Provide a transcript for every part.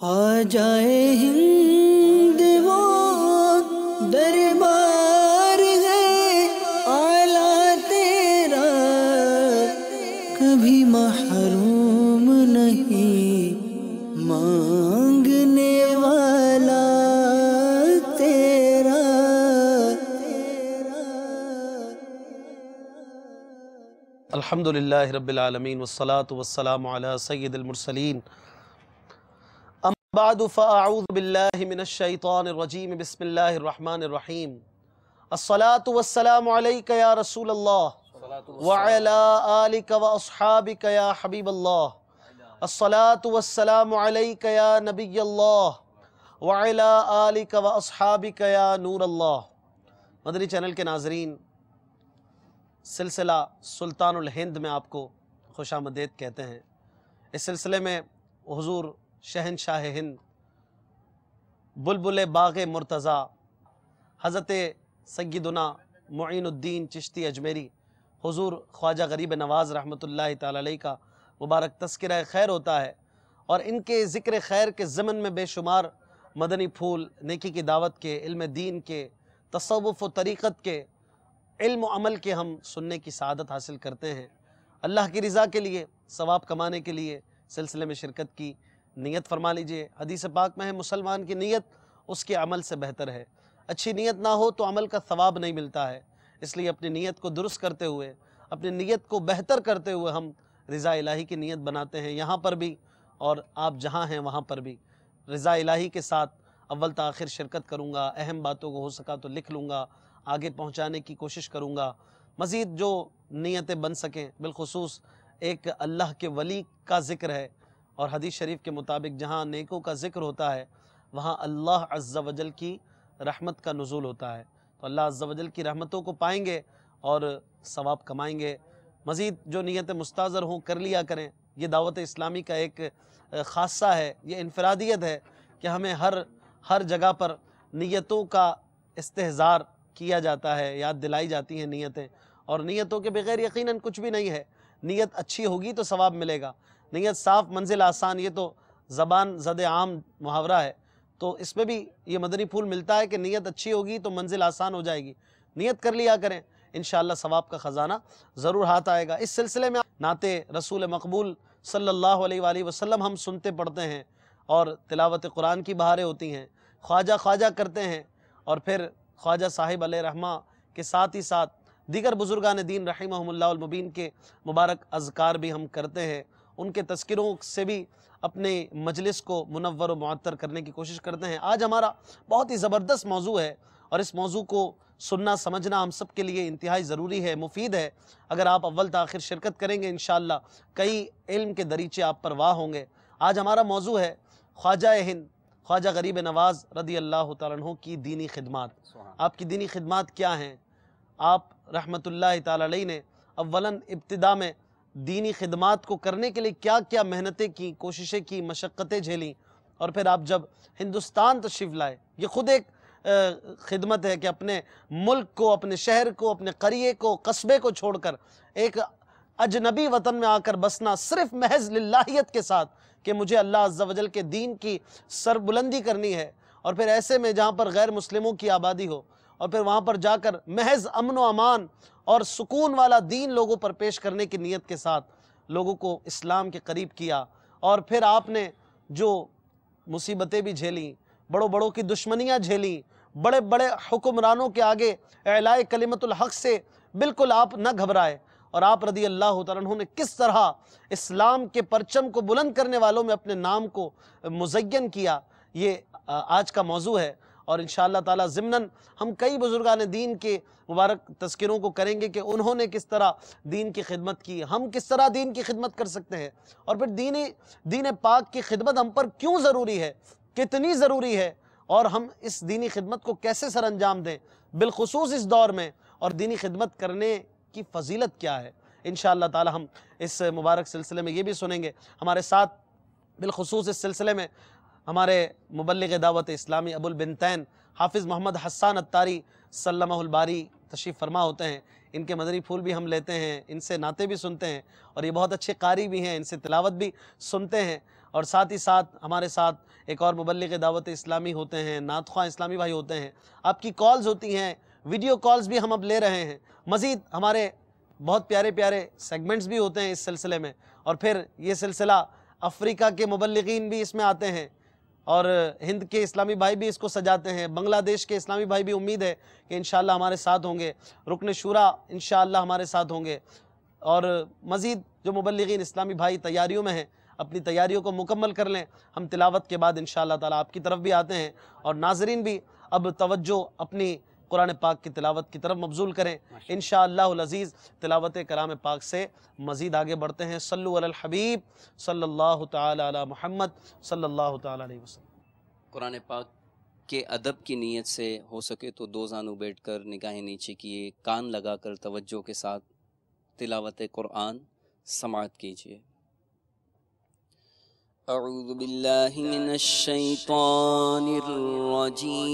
آ جائے ہند وہ دربار ہے اعلیٰ تیرا، کبھی محروم نہیں مانگنے والا تیرا۔ الحمدللہ رب العالمین والصلاة والسلام علی سید المرسلین، بعد فاعوذ باللہ من الشیطان الرجیم، بسم اللہ الرحمن الرحیم۔ الصلاة والسلام علیک یا رسول اللہ وعلی آلک واصحابک یا حبیب اللہ۔ الصلاة والسلام علیک یا نبی اللہ وعلی آلک واصحابک یا نور اللہ۔ مدنی چینل کے ناظرین، سلسلہ سلطان الہند میں آپ کو خوش آمدید کہتے ہیں۔ اس سلسلے میں حضور شہنشاہ ہند بلبل باغ مرتضیٰ حضرت سیدنا معین الدین چشتی اجمیری حضور خواجہ غریب نواز رحمۃ اللہ تعالی علیہ کا مبارک تذکرہ خیر ہوتا ہے، اور ان کے ذکر خیر کے ضمن میں بے شمار مدنی پھول نیکی کی دعوت کے، علم دین کے، تصوف و طریقت کے، علم و عمل کے ہم سننے کی سعادت حاصل کرتے ہیں۔ اللہ کی رضا کے لیے، ثواب کمانے کے لیے سلسلے میں شرکت کی نیت فرما لیجئے۔ حدیث پاک میں ہے، مسلمان کی نیت اس کے عمل سے بہتر ہے۔ اچھی نیت نہ ہو تو عمل کا ثواب نہیں ملتا ہے، اس لیے اپنی نیت کو درست کرتے ہوئے، اپنی نیت کو بہتر کرتے ہوئے ہم رضا الہی کی نیت بناتے ہیں، یہاں پر بھی اور آپ جہاں ہیں وہاں پر بھی رضا الہی کے ساتھ اول تا آخر شرکت کروں گا۔ اہم باتوں کو ہو سکا تو لکھ لوں گا، آگے پہنچانے کی کوشش کروں گا۔ مزید جو نیتیں بن سکیں، بالخصوص ایک اللہ کے ولی کا ذکر ہے، اور حدیث شریف کے مطابق جہاں نیکوں کا ذکر ہوتا ہے وہاں اللہ عز و جل کی رحمت کا نزول ہوتا ہے، تو اللہ عز و جل کی رحمتوں کو پائیں گے اور ثواب کمائیں گے۔ مزید جو نیتیں مستحضر ہوں کر لیا کریں۔ یہ دعوت اسلامی کا ایک خاصہ ہے، یہ انفرادیت ہے کہ ہمیں ہر جگہ پر نیتوں کا استحضار کیا جاتا ہے، یاد دلائی جاتی ہیں نیتیں، اور نیتوں کے بغیر یقیناً کچھ بھی نہیں ہے۔ نیت اچھی ہوگی تو ثواب ملے گا۔ نیت صاف منزل آسان، یہ تو زبان زد عام محاورہ ہے، تو اس میں بھی یہ مدنی پھول ملتا ہے کہ نیت اچھی ہوگی تو منزل آسان ہو جائے گی۔ نیت کر لیا کریں، انشاءاللہ ثواب کا خزانہ ضرور ہاتھ آئے گا۔ اس سلسلے میں نعت رسول مقبول صلی اللہ علیہ وآلہ وسلم ہم سنتے پڑھتے ہیں، اور تلاوت قرآن کی بہاریں ہوتی ہیں، خواجہ خواجہ کرتے ہیں، اور پھر خواجہ صاحب علیہ رحمہ کے ساتھ ہی ساتھ دیگر بزرگان دین رحمہم اللہ المبین کے مبارک اذکار بھی ہم کرتے ہیں۔ ان کے تذکروں سے بھی اپنے مجلس کو منور و معطر کرنے کی کوشش کرتے ہیں۔ آج ہمارا بہت ہی زبردست موضوع ہے، اور اس موضوع کو سننا سمجھنا ہم سب کے لیے انتہائی ضروری ہے، مفید ہے۔ اگر آپ اول تا آخر شرکت کریں گے انشاءاللہ کئی علم کے دریچے آپ پر واہ ہوں گے۔ آج ہمارا موضوع ہے خواجہ ہند خواجہ غریب نواز رضی اللہ تعالیٰ عنہ کی دینی خدمات۔ آپ کی دینی خدمات کیا ہیں؟ آپ رحمت اللہ تعالیٰ علیہ نے اولاً ابتدا میں دینی خدمات کو کرنے کے لیے کیا کیا محنتیں کی، کوششیں کی، مشقتیں جھیلیں، اور پھر آپ جب ہندوستان تشریف لائے، یہ خود ایک خدمت ہے کہ اپنے ملک کو، اپنے شہر کو، اپنے قریے کو، قصبے کو چھوڑ کر ایک اجنبی وطن میں آ کر بسنا، صرف محض للہیت کے ساتھ کہ مجھے اللہ عز و جل کے دین کی سربلندی کرنی ہے، اور پھر ایسے میں جہاں پر غیر مسلموں کی آبادی ہو، اور پھر وہاں پر جا کر محض امن و امان اور سکون والا دین لوگوں پر پیش کرنے کی نیت کے ساتھ لوگوں کو اسلام کے قریب کیا۔ اور پھر آپ نے جو مصیبتیں بھی جھیلیں، بڑوں کی دشمنیاں جھیلیں، بڑے بڑے حکمرانوں کے آگے اعلاء کلمت الحق سے بالکل آپ نہ گھبرائے، اور آپ رضی اللہ تعالیٰ عنہ نے کس طرح اسلام کے پرچم کو بلند کرنے والوں میں اپنے نام کو مزین کیا، یہ آج کا موضوع ہے۔ اور انشاءاللہ تعالیٰ ضمناً ہم کئی بزرگان دین کے مبارک تذکروں کو کریں گے کہ انہوں نے کس طرح دین کی خدمت کی، ہم کس طرح دین کی خدمت کر سکتے ہیں، اور پھر دین پاک کی خدمت ہم پر کیوں ضروری ہے، کتنی ضروری ہے، اور ہم اس دینی خدمت کو کیسے سر انجام دیں بالخصوص اس دور میں، اور دینی خدمت کرنے کی فضیلت کیا ہے۔ انشاءاللہ تعالیٰ ہم اس مبارک سلسلے میں یہ بھی سنیں گے۔ ہمارے ساتھ بالخصوص اس سلسلے میں ہمارے مبلغ دعوت اسلامی ابو البنتین حافظ محمد حسان اتاری سلمہ الباری تشریف فرما ہوتے ہیں۔ ان کے مدنی پھول بھی ہم لیتے ہیں، ان سے نعتیں بھی سنتے ہیں، اور یہ بہت اچھے قاری بھی ہیں، ان سے تلاوت بھی سنتے ہیں۔ اور ساتھ ہی ساتھ ہمارے ساتھ ایک اور مبلغ دعوت اسلامی ہوتے ہیں، نعت خواں اسلامی بھائی ہوتے ہیں، آپ کی کالز ہوتی ہیں، ویڈیو کالز بھی ہم اب لے رہے ہیں، مزید ہمارے بہت پیارے پیارے سیگمنٹس بھی ہوتے ہیں اس سلسلے میں، اور پھر یہ سلسلہ افریقہ کے مبلغین بھی اس میں آتے ہیں، اور ہند کے اسلامی بھائی بھی اس کو سجاتے ہیں، بنگلہ دیش کے اسلامی بھائی بھی امید ہے کہ انشاءاللہ ہمارے ساتھ ہوں گے، رکن شورا انشاءاللہ ہمارے ساتھ ہوں گے، اور مزید جو مبلغین اسلامی بھائی تیاریوں میں ہیں اپنی تیاریوں کو مکمل کر لیں، ہم تلاوت کے بعد انشاءاللہ تعالی آپ کی طرف بھی آتے ہیں، اور ناظرین بھی اب توجہ اپنی قرآن پاک کی تلاوت کی طرف مبذول کریں انشاءاللہ العزیز۔ تلاوت کلام پاک سے مزید آگے بڑھتے ہیں۔ صلو علی الحبیب صلی اللہ تعالی علی محمد صلی اللہ تعالی علیہ وسلم۔ قرآن پاک کے ادب کی نیت سے ہو سکے تو دو زانو بیٹھ کر نگاہیں نیچے کیے، کان لگا کر توجہ کے ساتھ تلاوت قرآن سماعت کیجیے۔ اعوذ باللہ من الشیطان الرجیم،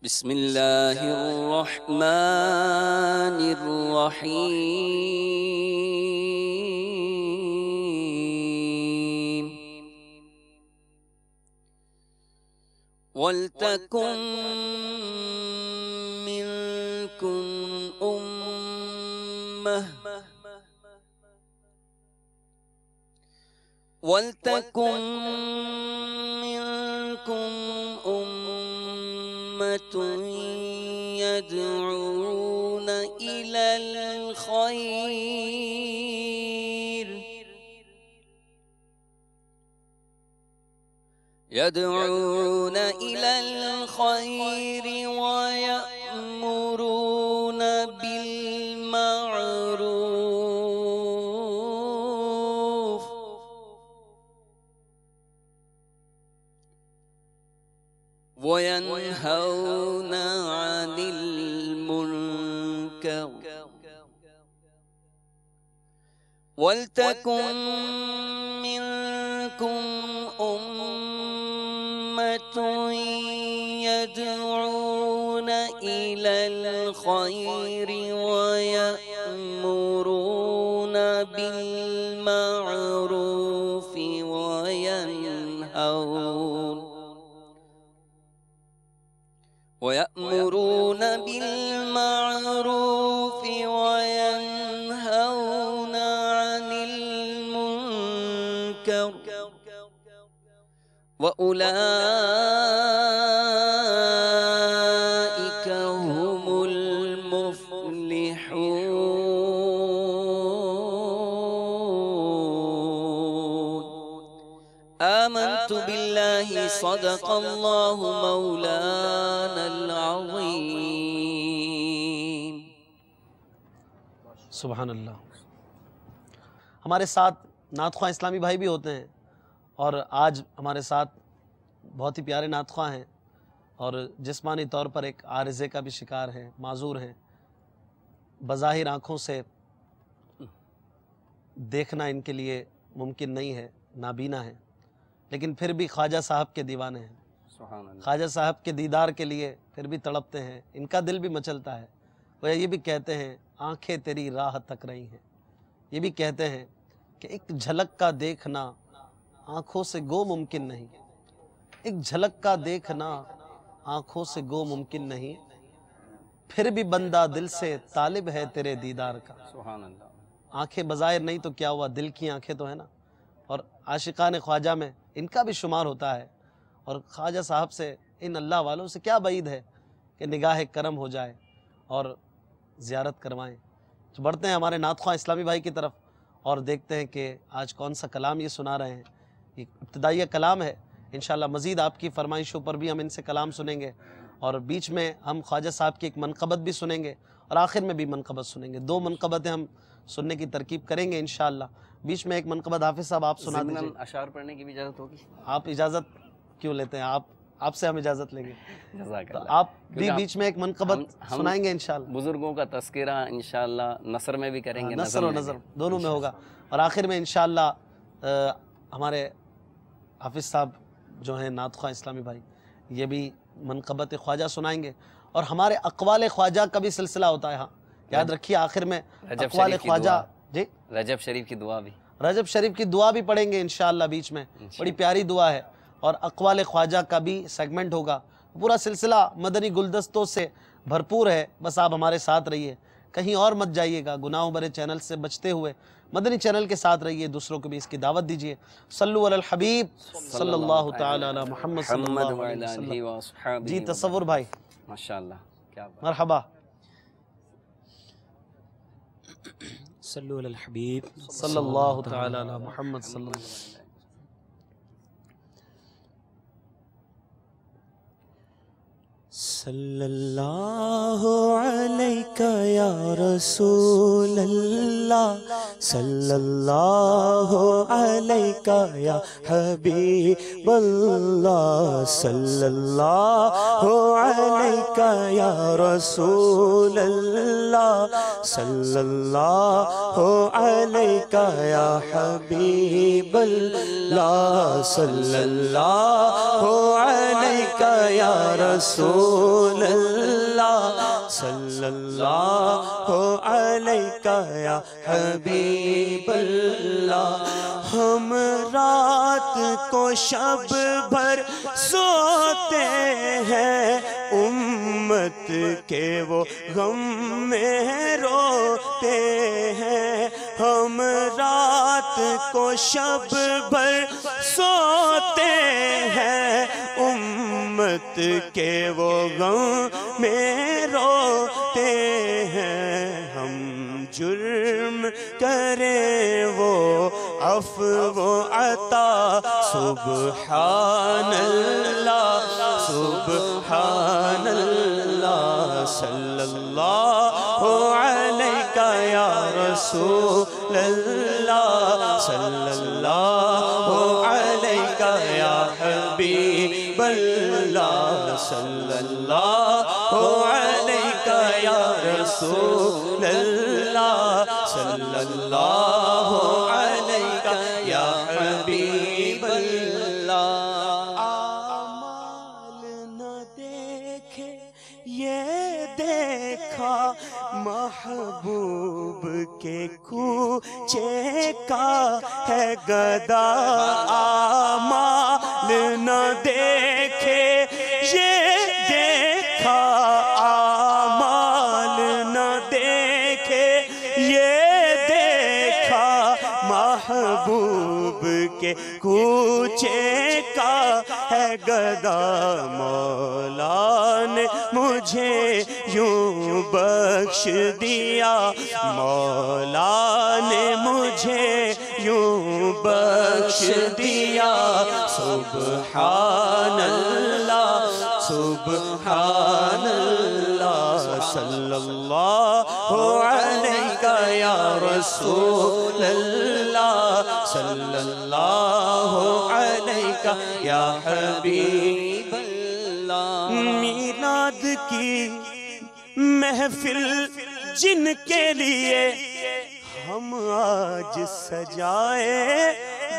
بسم اللہ الرحمن الرحیم، وَلْتَكُن مِّنكُمْ أُمَّةٌ يَدْعُونَ إِلَى الْخَيْرِ وَيَأْمُرُونَ بِالْمَعْرُوفِ وَيَنْهَوْنَ عَنِ الْمُنكَرِ وَلْتَكُن مِّنكُمْ أُمَّةٌ يَدْعُونَ إِلَى الْخَيْرِ وَيَأْمُرُونَ بِالْمَعْرُوفِ وَيَنْهَوْنَ عَنِ الْمُنكَرِ وَأُولَئِكَ هُمُ الْمُفْلِحُونَ۔ آمنت باللہ صدق اللہ مولانا العظیم۔ سبحان اللہ۔ ہمارے ساتھ نعت خواں اسلامی بھائی بھی ہوتے ہیں، اور آج ہمارے ساتھ بہت ہی پیارے نعت خواں ہیں، اور جسمانی طور پر ایک عارضے کا بھی شکار ہیں، معذور ہیں، بظاہر آنکھوں سے دیکھنا ان کے لیے ممکن نہیں ہے، نابینا ہے، لیکن پھر بھی خواجہ صاحب کے دیوانے ہیں، خواجہ صاحب کے دیدار کے لیے پھر بھی تڑپتے ہیں، ان کا دل بھی مچلتا ہے۔ وہ یہ بھی کہتے ہیں آنکھیں تیری راہ تک رہی ہیں، یہ بھی کہتے ہیں کہ ایک جھلک کا دیکھنا آنکھوں سے گو ممکن نہیں، ایک جھلک کا دیکھنا آنکھوں سے گو ممکن نہیں، پھر بھی بندہ دل سے طالب ہے تیرے دیدار کا۔ سبحان اللہ۔ آنکھیں بظاہر نہیں تو کیا ہوا، دل کی آنکھیں تو ہے نا، اور عاشقان خواجہ میں ان کا بھی شمار ہوتا ہے، اور خواجہ صاحب سے، ان اللہ والوں سے کیا بعید ہے کہ نگاہ کرم ہو جائے اور زیارت کروائیں۔ تو بڑھتے ہیں ہمارے نعت خواں اسلامی بھائی کی طرف اور دیکھتے ہیں کہ آج کون سا کلام یہ سنا رہے ہیں۔ یہ ابتدائی کلام ہے، انشاءاللہ مزید آپ کی فرمائشوں پر بھی ہم ان سے کلام سنیں گے، اور بیچ میں ہم خواجہ صاحب کی ایک منقبت بھی سنیں گے، اور آخر میں بھی منقبت سنیں گے۔ دو منقبتیں ہم سننے کی ترکیب کریں گے انشاءاللہ۔ بیچ میں ایک منقبت حافظ صاحب آپ سنا دیجیے۔ اشعار پڑھنے کی بھی اجازت ہوگی؟ آپ اجازت کیوں لیتے ہیں، آپ سے ہم اجازت لیں گے، جزاک تو اللہ۔ آپ بھی بیچ میں ایک منقبت سنائیں گے انشاءاللہ۔ بزرگوں کا تذکرہ انشاءاللہ نثر میں بھی کریں گے، نثر و نظر دونوں میں ہوگا، اور آخر میں انشاءاللہ ہمارے حافظ صاحب جو ہیں نعت خواں اسلامی بھائی، یہ بھی منقبت خواجہ سنائیں گے، اور ہمارے اقوال خواجہ کا بھی سلسلہ ہوتا ہے۔ ہاں، یاد رکھیے آخر میں رجب اقوال شریف کی خواجہ، دعا، جی رجب شریف کی دعا بھی، رجب شریف کی دعا بھی پڑھیں گے انشاءاللہ بیچ میں، بڑی پیاری دعا ہے، اور اقوال خواجہ کا بھی سیگمنٹ ہوگا۔ پورا سلسلہ مدنی گلدستوں سے بھرپور ہے، بس آپ ہمارے ساتھ رہیے، کہیں اور مت جائیے گا، گناہوں بھرے چینل سے بچتے ہوئے مدنی چینل کے ساتھ رہیے، دوسروں کو بھی اس کی دعوت دیجیے۔ صلو علی الحبیب صلی اللہ تعالی علی محمد صلی اللہ علیہ وسلم۔ جی تصور بھائی، ماشاءاللہ کیا بات۔ مرحبا۔ صلو علی الحبیب صلی اللہ تعالی علی محمد صلی اللہ علیہ وسلم۔ صلی اللہ علیہ یا رسول اللہ، صلی اللہ علیہ یا حبیب اللہ، صلی اللہ علیہ یا رسول اللہ، صلی اللہ علیہ یا حبیب اللہ، صلی اللہ علیہ یا رسول اللہ، صلی اللہ علیہ یا حبیب اللہ۔ ہم رات کو شب بھر سوتے ہیں، امت کے وہ غم میں روتے ہیں۔ ہم رات کو شب بھر سوتے ہیں، امت کے وہ غم میں روتے ہیں۔ ہم جرم کریں وہ عفو و عطا، سبحان اللہ سبحان اللہ، صلی اللہ علیہ یا رسول اللہ، صلی اللہ علیہ یا حبیب اللہ، صلی اللہ علیہ یا رسول اللہ، صلی اللہ علیہ یا حبیب اللہ۔ اعمال نہ دیکھے یہ دیکھا، محبوب کے کوچے کا ہے گدا۔ اعمال نہ دیکھے یہ دیکھا، اعمال نہ دیکھے یہ دیکھا، محبوب کے کوچے کا ہے گدا۔ مولا نے مجھے یوں بخش دیا، مولا نے مجھے یوں بخش دیا، سبحان اللہ سبحان اللہ، صلی اللہ علیہ یا رسول اللہ، صلی اللہ علیہ یا حبیب اللہ۔ میلاد کی محفل جن کے لیے ہم آج سجائے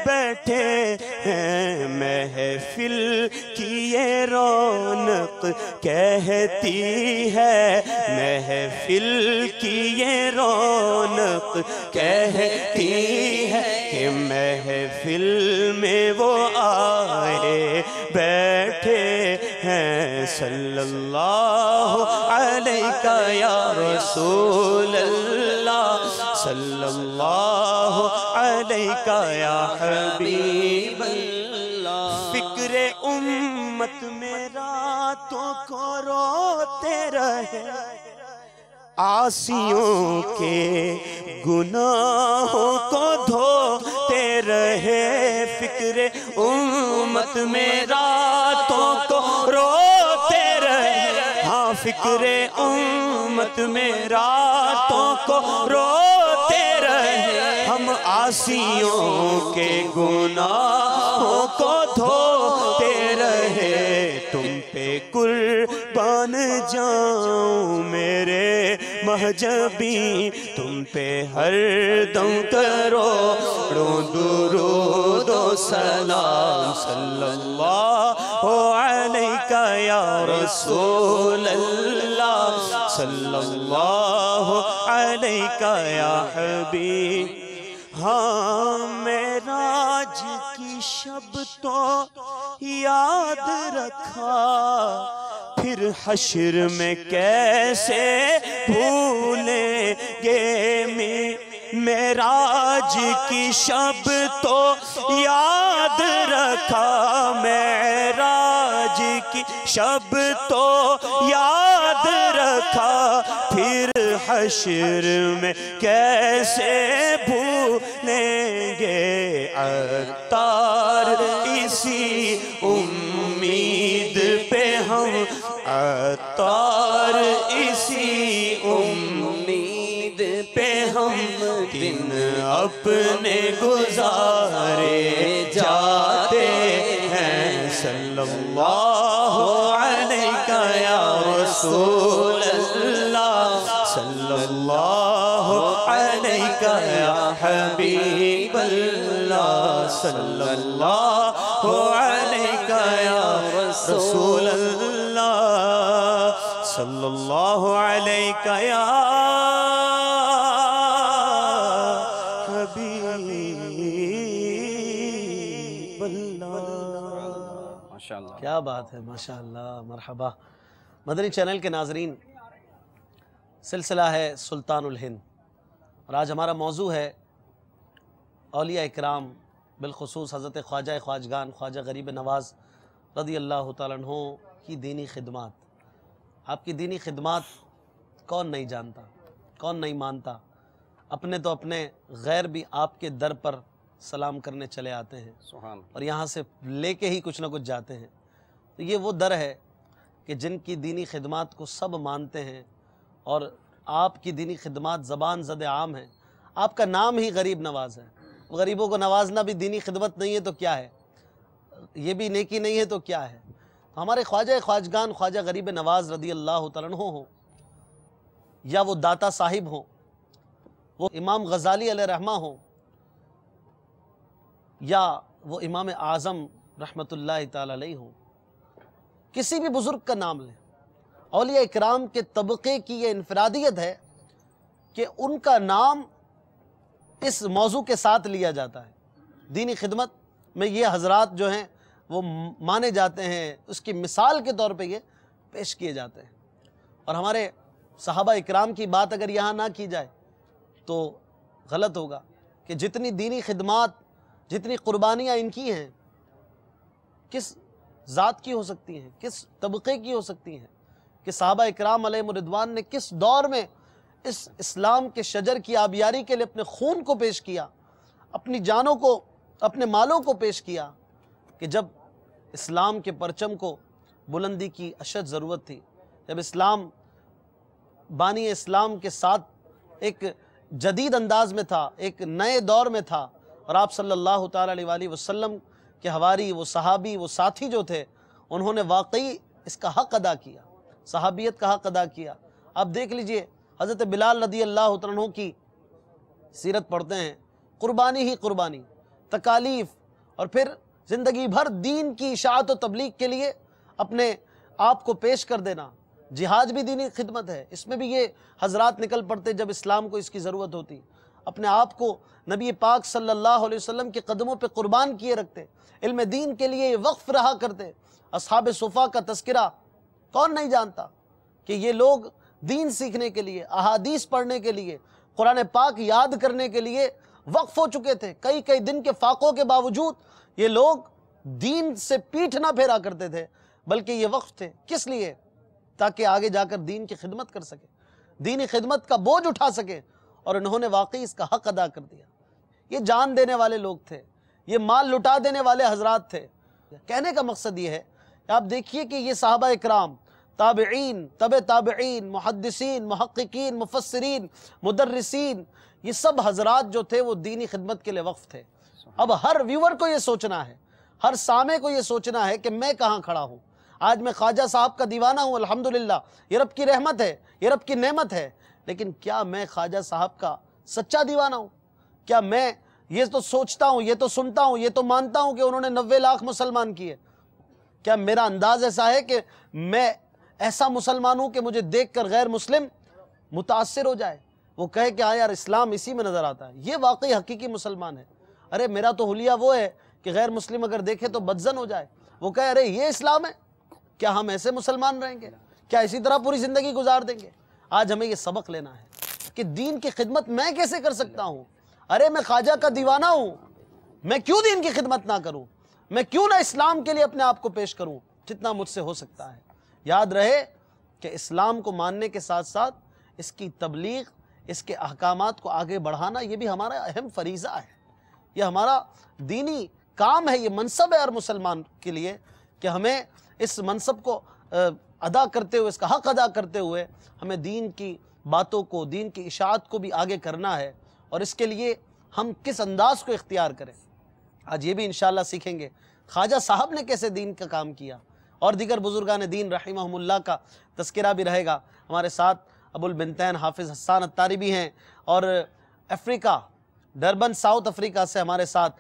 بیٹھے ہیں، محفل کی یہ رونق کہتی ہے، محفل کی یہ رونق کہتی ہے کہ محفل میں وہ آئے بیٹھے ہیں، صلی اللہ علیہ یا رسول اللہ، صلی اللہ علیہ یا حبیب اللہ۔ فکر امت میں راتوں کو روتے رہے، عاصیوں کے گناہوں کو دھوتے رہے، فکر امت میں راتوں کو روتے رہے، ہاں فکر امت میں راتوں کو روتے رہے، ہم عاصیوں کے گناہوں کو دھوتے رہے۔ تم پہ قربان جاؤں میرے مہجبی، تم پہ ہر دم کروڑوں درود و سلام، صلی اللہ علیہ یا رسول اللہ، صلی اللہ علیہ یا حبیب۔ ہاں معراج کی شب تو یاد رکھا، پھر حشر میں کیسے بھولیں گے معراج کی شب تو یاد رکھا، معراج کی شب تو یاد رکھا، پھر حشر میں کیسے بھولیں گے عطار اسی امید پہ ہم، عطار اسی امید پہ ہم دن اپنے گزارے جاتے ہیں۔ صلی اللہ علیہ یا رسول اللہ، صلی اللہ علیہ یا حبیب اللہ، صلی اللہ علیہ یا رسول اللہ، صلی اللہ علیہ یا حبیب اللہ۔ ماشاءاللہ، کیا بات ہے، ماشاءاللہ، مرحبا۔ مدنی چینل کے ناظرین، سلسلہ ہے سلطان الہند، اور آج ہمارا موضوع ہے اولیاء اکرام، بالخصوص حضرت خواجہ خواجگان خواجہ غریب نواز رضی اللہ تعالیٰ عنہ کی دینی خدمات۔ آپ کی دینی خدمات کون نہیں جانتا، کون نہیں مانتا؟ اپنے تو اپنے، غیر بھی آپ کے در پر سلام کرنے چلے آتے ہیں، سبحان، اور یہاں سے لے کے ہی کچھ نہ کچھ جاتے ہیں۔ تو یہ وہ در ہے کہ جن کی دینی خدمات کو سب مانتے ہیں، اور آپ کی دینی خدمات زبان زد عام ہیں۔ آپ کا نام ہی غریب نواز ہے، غریبوں کو نوازنا بھی دینی خدمت نہیں ہے تو کیا ہے؟ یہ بھی نیکی نہیں ہے تو کیا ہے؟ تو ہمارے خواجہ خواجگان خواجہ غریب نواز رضی اللہ تعالیٰ عنہ ہوں، یا وہ داتا صاحب ہوں، وہ امام غزالی علیہ رحمہ ہوں، یا وہ امام اعظم رحمۃ اللہ تعالیٰ علیہ ہوں، کسی بھی بزرگ کا نام لیں، اولیاء اکرام کے طبقے کی یہ انفرادیت ہے کہ ان کا نام اس موضوع کے ساتھ لیا جاتا ہے۔ دینی خدمت میں یہ حضرات جو ہیں وہ مانے جاتے ہیں، اس کی مثال کے طور پہ یہ پیش کیے جاتے ہیں۔ اور ہمارے صحابہ اکرام کی بات اگر یہاں نہ کی جائے تو غلط ہوگا، کہ جتنی دینی خدمات، جتنی قربانیاں ان کی ہیں، کس ذات کی ہو سکتی ہیں، کس طبقے کی ہو سکتی ہیں، کہ صحابہ اکرام علیہم الرضوان نے کس دور میں اس اسلام کے شجر کی آبیاری کے لیے اپنے خون کو پیش کیا، اپنی جانوں کو، اپنے مالوں کو پیش کیا، کہ جب اسلام کے پرچم کو بلندی کی اشد ضرورت تھی، جب اسلام بانی اسلام کے ساتھ ایک جدید انداز میں تھا، ایک نئے دور میں تھا، اور آپ صلی اللہ تعالیٰ علیہ وآلہ وسلم کے حواری، وہ صحابی، وہ ساتھی جو تھے، انہوں نے واقعی اس کا حق ادا کیا، صحابیت کا حق ادا کیا۔ آپ دیکھ لیجئے حضرت بلال رضی اللہ عنہ کی سیرت پڑھتے ہیں، قربانی ہی قربانی، تکالیف، اور پھر زندگی بھر دین کی اشاعت و تبلیغ کے لیے اپنے آپ کو پیش کر دینا۔ جہاد بھی دینی خدمت ہے، اس میں بھی یہ حضرات نکل پڑتے جب اسلام کو اس کی ضرورت ہوتی، اپنے آپ کو نبی پاک صلی اللہ علیہ وسلم کے قدموں پہ قربان کیے رکھتے، علم دین کے لیے وقف رہا کرتے۔ اصحاب صفا کا تذکرہ کون نہیں جانتا کہ یہ لوگ دین سیکھنے کے لیے، احادیث پڑھنے کے لیے، قرآن پاک یاد کرنے کے لیے وقف ہو چکے تھے۔ کئی کئی دن کے فاقوں کے باوجود یہ لوگ دین سے پیٹھ نہ پھیرا کرتے تھے، بلکہ یہ وقف تھے۔ کس لیے؟ تاکہ آگے جا کر دین کی خدمت کر سکے، دینی خدمت کا بوجھ اٹھا سکے، اور انہوں نے واقعی اس کا حق ادا کر دیا۔ یہ جان دینے والے لوگ تھے، یہ مال لٹا دینے والے حضرات تھے۔ کہنے کا مقصد یہ ہے کہ آپ دیکھیے کہ یہ صحابہ اکرام، تابعین، تبع تابعین، محدثین، محققین، مفسرین، مدرسین، یہ سب حضرات جو تھے وہ دینی خدمت کے لیے وقف تھے۔ اب ہر ویور کو یہ سوچنا ہے، ہر سامع کو یہ سوچنا ہے کہ میں کہاں کھڑا ہوں۔ آج میں خواجہ صاحب کا دیوانہ ہوں، الحمدللہ، یہ رب کی رحمت ہے، یہ رب کی نعمت ہے، لیکن کیا میں خواجہ صاحب کا سچا دیوانہ ہوں؟ کیا میں یہ تو سوچتا ہوں، یہ تو سنتا ہوں، یہ تو مانتا ہوں کہ انہوں نے 90 لاکھ مسلمان کیے؟ کیا میرا انداز ایسا ہے کہ میں ایسا مسلمان ہوں کہ مجھے دیکھ کر غیر مسلم متاثر ہو جائے، وہ کہے کہ ہاں یار اسلام اسی میں نظر آتا ہے، یہ واقعی حقیقی مسلمان ہے۔ ارے میرا تو حلیہ وہ ہے کہ غیر مسلم اگر دیکھے تو بدزن ہو جائے، وہ کہے ارے یہ اسلام ہے، کیا ہم ایسے مسلمان رہیں گے؟ کیا اسی طرح پوری زندگی گزار دیں گے؟ آج ہمیں یہ سبق لینا ہے کہ دین کی خدمت میں کیسے کر سکتا ہوں؟ ارے میں خواجہ کا دیوانہ ہوں، میں کیوں دین کی خدمت نہ کروں؟ میں کیوں نہ اسلام کے لیے اپنے آپ کو پیش کروں جتنا مجھ سے ہو سکتا ہے؟ یاد رہے کہ اسلام کو ماننے کے ساتھ ساتھ اس کی تبلیغ، اس کے احکامات کو آگے بڑھانا یہ بھی ہمارا اہم فریضہ ہے، یہ ہمارا دینی کام ہے، یہ منصب ہے ہر مسلمان کے لیے کہ ہمیں اس منصب کو ادا کرتے ہوئے، اس کا حق ادا کرتے ہوئے ہمیں دین کی باتوں کو، دین کی اشاعت کو بھی آگے کرنا ہے، اور اس کے لیے ہم کس انداز کو اختیار کریں آج یہ بھی انشاءاللہ سیکھیں گے۔ خواجہ صاحب نے کیسے دین کا کام کیا، اور دیگر بزرگان دین رحمہم اللہ کا تذکرہ بھی رہے گا۔ ہمارے ساتھ ابو البنتین حافظ حسان الطاری بھی ہیں، اور افریقہ ڈربن ساؤتھ افریقہ سے ہمارے ساتھ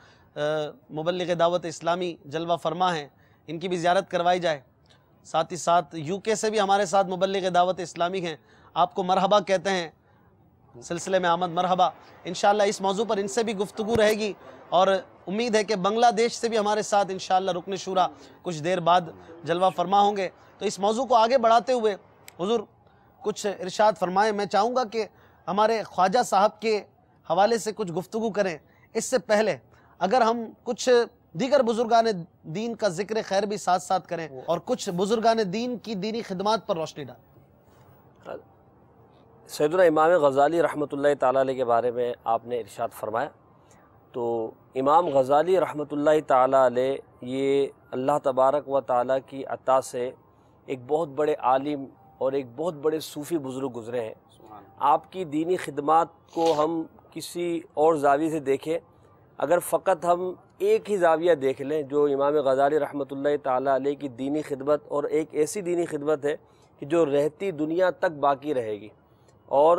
مبلغ دعوت اسلامی جلوہ فرما ہیں، ان کی بھی زیارت کروائی جائے۔ ساتھ ہی ساتھ یو کے سے بھی ہمارے ساتھ مبلغ دعوت اسلامی ہیں، آپ کو مرحبا کہتے ہیں، سلسلے میں آمد مرحبا۔ انشاءاللہ اس موضوع پر ان سے بھی گفتگو رہے گی، اور امید ہے کہ بنگلہ دیش سے بھی ہمارے ساتھ انشاءاللہ رکن شورا کچھ دیر بعد جلوہ فرما ہوں گے۔ تو اس موضوع کو آگے بڑھاتے ہوئے حضور کچھ ارشاد فرمائیں۔ میں چاہوں گا کہ ہمارے خواجہ صاحب کے حوالے سے کچھ گفتگو کریں، اس سے پہلے اگر ہم کچھ دیگر بزرگان دین کا ذکر خیر بھی ساتھ ساتھ کریں، اور کچھ بزرگان دین کی دینی خدمات پر روشنی ڈالیں۔ سیدنا امام غزالی رحمۃ اللہ تعالیٰ علیہ کے بارے میں آپ نے ارشاد فرمایا، تو امام غزالی رحمۃ اللہ تعالیٰ علیہ یہ اللہ تبارک و تعالیٰ کی عطا سے ایک بہت بڑے عالم اور ایک بہت بڑے صوفی بزرگ گزرے ہیں۔ آپ کی دینی خدمات کو ہم کسی اور زاویے سے دیکھیں، اگر فقط ہم ایک ہی زاویہ دیکھ لیں جو امام غزالی رحمۃ اللہ تعالیٰ علیہ کی دینی خدمت، اور ایک ایسی دینی خدمت ہے کہ جو رہتی دنیا تک باقی رہے گی، اور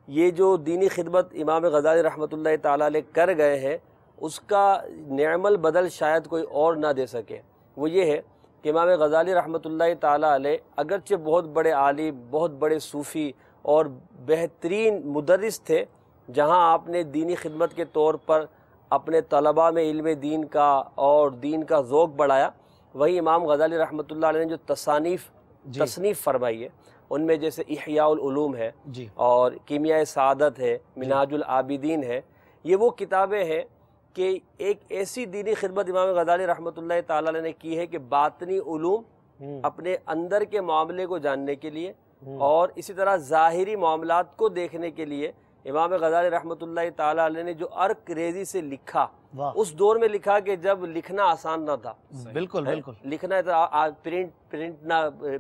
یہ جو دینی خدمت امام غزالی رحمۃ اللہ تعالیٰ علیہ کر گئے ہیں اس کا نعم البدل شاید کوئی اور نہ دے سکے۔ وہ یہ ہے کہ امام غزالی رحمۃ اللہ تعالیٰ علیہ اگرچہ بہت بڑے عالم، بہت بڑے صوفی اور بہترین مدرس تھے، جہاں آپ نے دینی خدمت کے طور پر اپنے طلباء میں علم دین کا اور دین کا ذوق بڑھایا، وہی امام غزالی رحمۃ اللہ علیہ نے جو تصنیف فرمائی ہے، ان میں جیسے احیاء العلوم ہے، اور کیمیائے سعادت ہے، منہاج العابدین ہے، یہ وہ کتابیں ہیں کہ ایک ایسی دینی خدمت امام غزالی رحمۃ اللہ تعالیٰ علیہ نے کی ہے کہ باطنی علوم اپنے اندر کے معاملے کو جاننے کے لیے، اور اسی طرح ظاہری معاملات کو دیکھنے کے لیے امام غزالی رحمۃ اللہ تعالیٰ علیہ نے جو عرق ریزی سے لکھا، اس دور میں لکھا کہ جب لکھنا آسان نہ تھا، بالکل بالکل لکھنا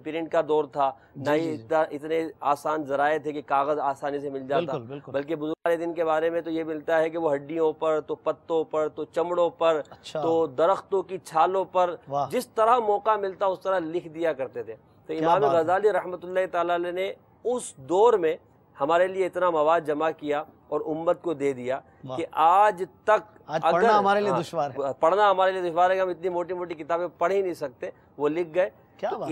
پرنٹ کا دور تھا، نہ ہی اتنے آسان ذرائع تھے کہ کاغذ آسانی سے مل جاتا، بلکہ بزرگان دین کے بارے میں تو یہ ملتا ہے کہ وہ ہڈیوں پر، تو پتوں پر، تو چمڑوں پر، تو درختوں کی چھالوں پر جس طرح موقع ملتا اس طرح لکھ دیا کرتے تھے۔ تو امام غزالی رحمۃ اللہ تعالیٰ علیہ نے اس دور میں ہمارے لیے اتنا مواد جمع کیا اور امت کو دے دیا کہ آج تک پڑھنا ہمارے لیے دشوار ہے، پڑھنا ہمارے لیے دشوار ہے کہ ہم اتنی موٹی موٹی کتابیں پڑھ ہی نہیں سکتے، وہ لکھ گئے۔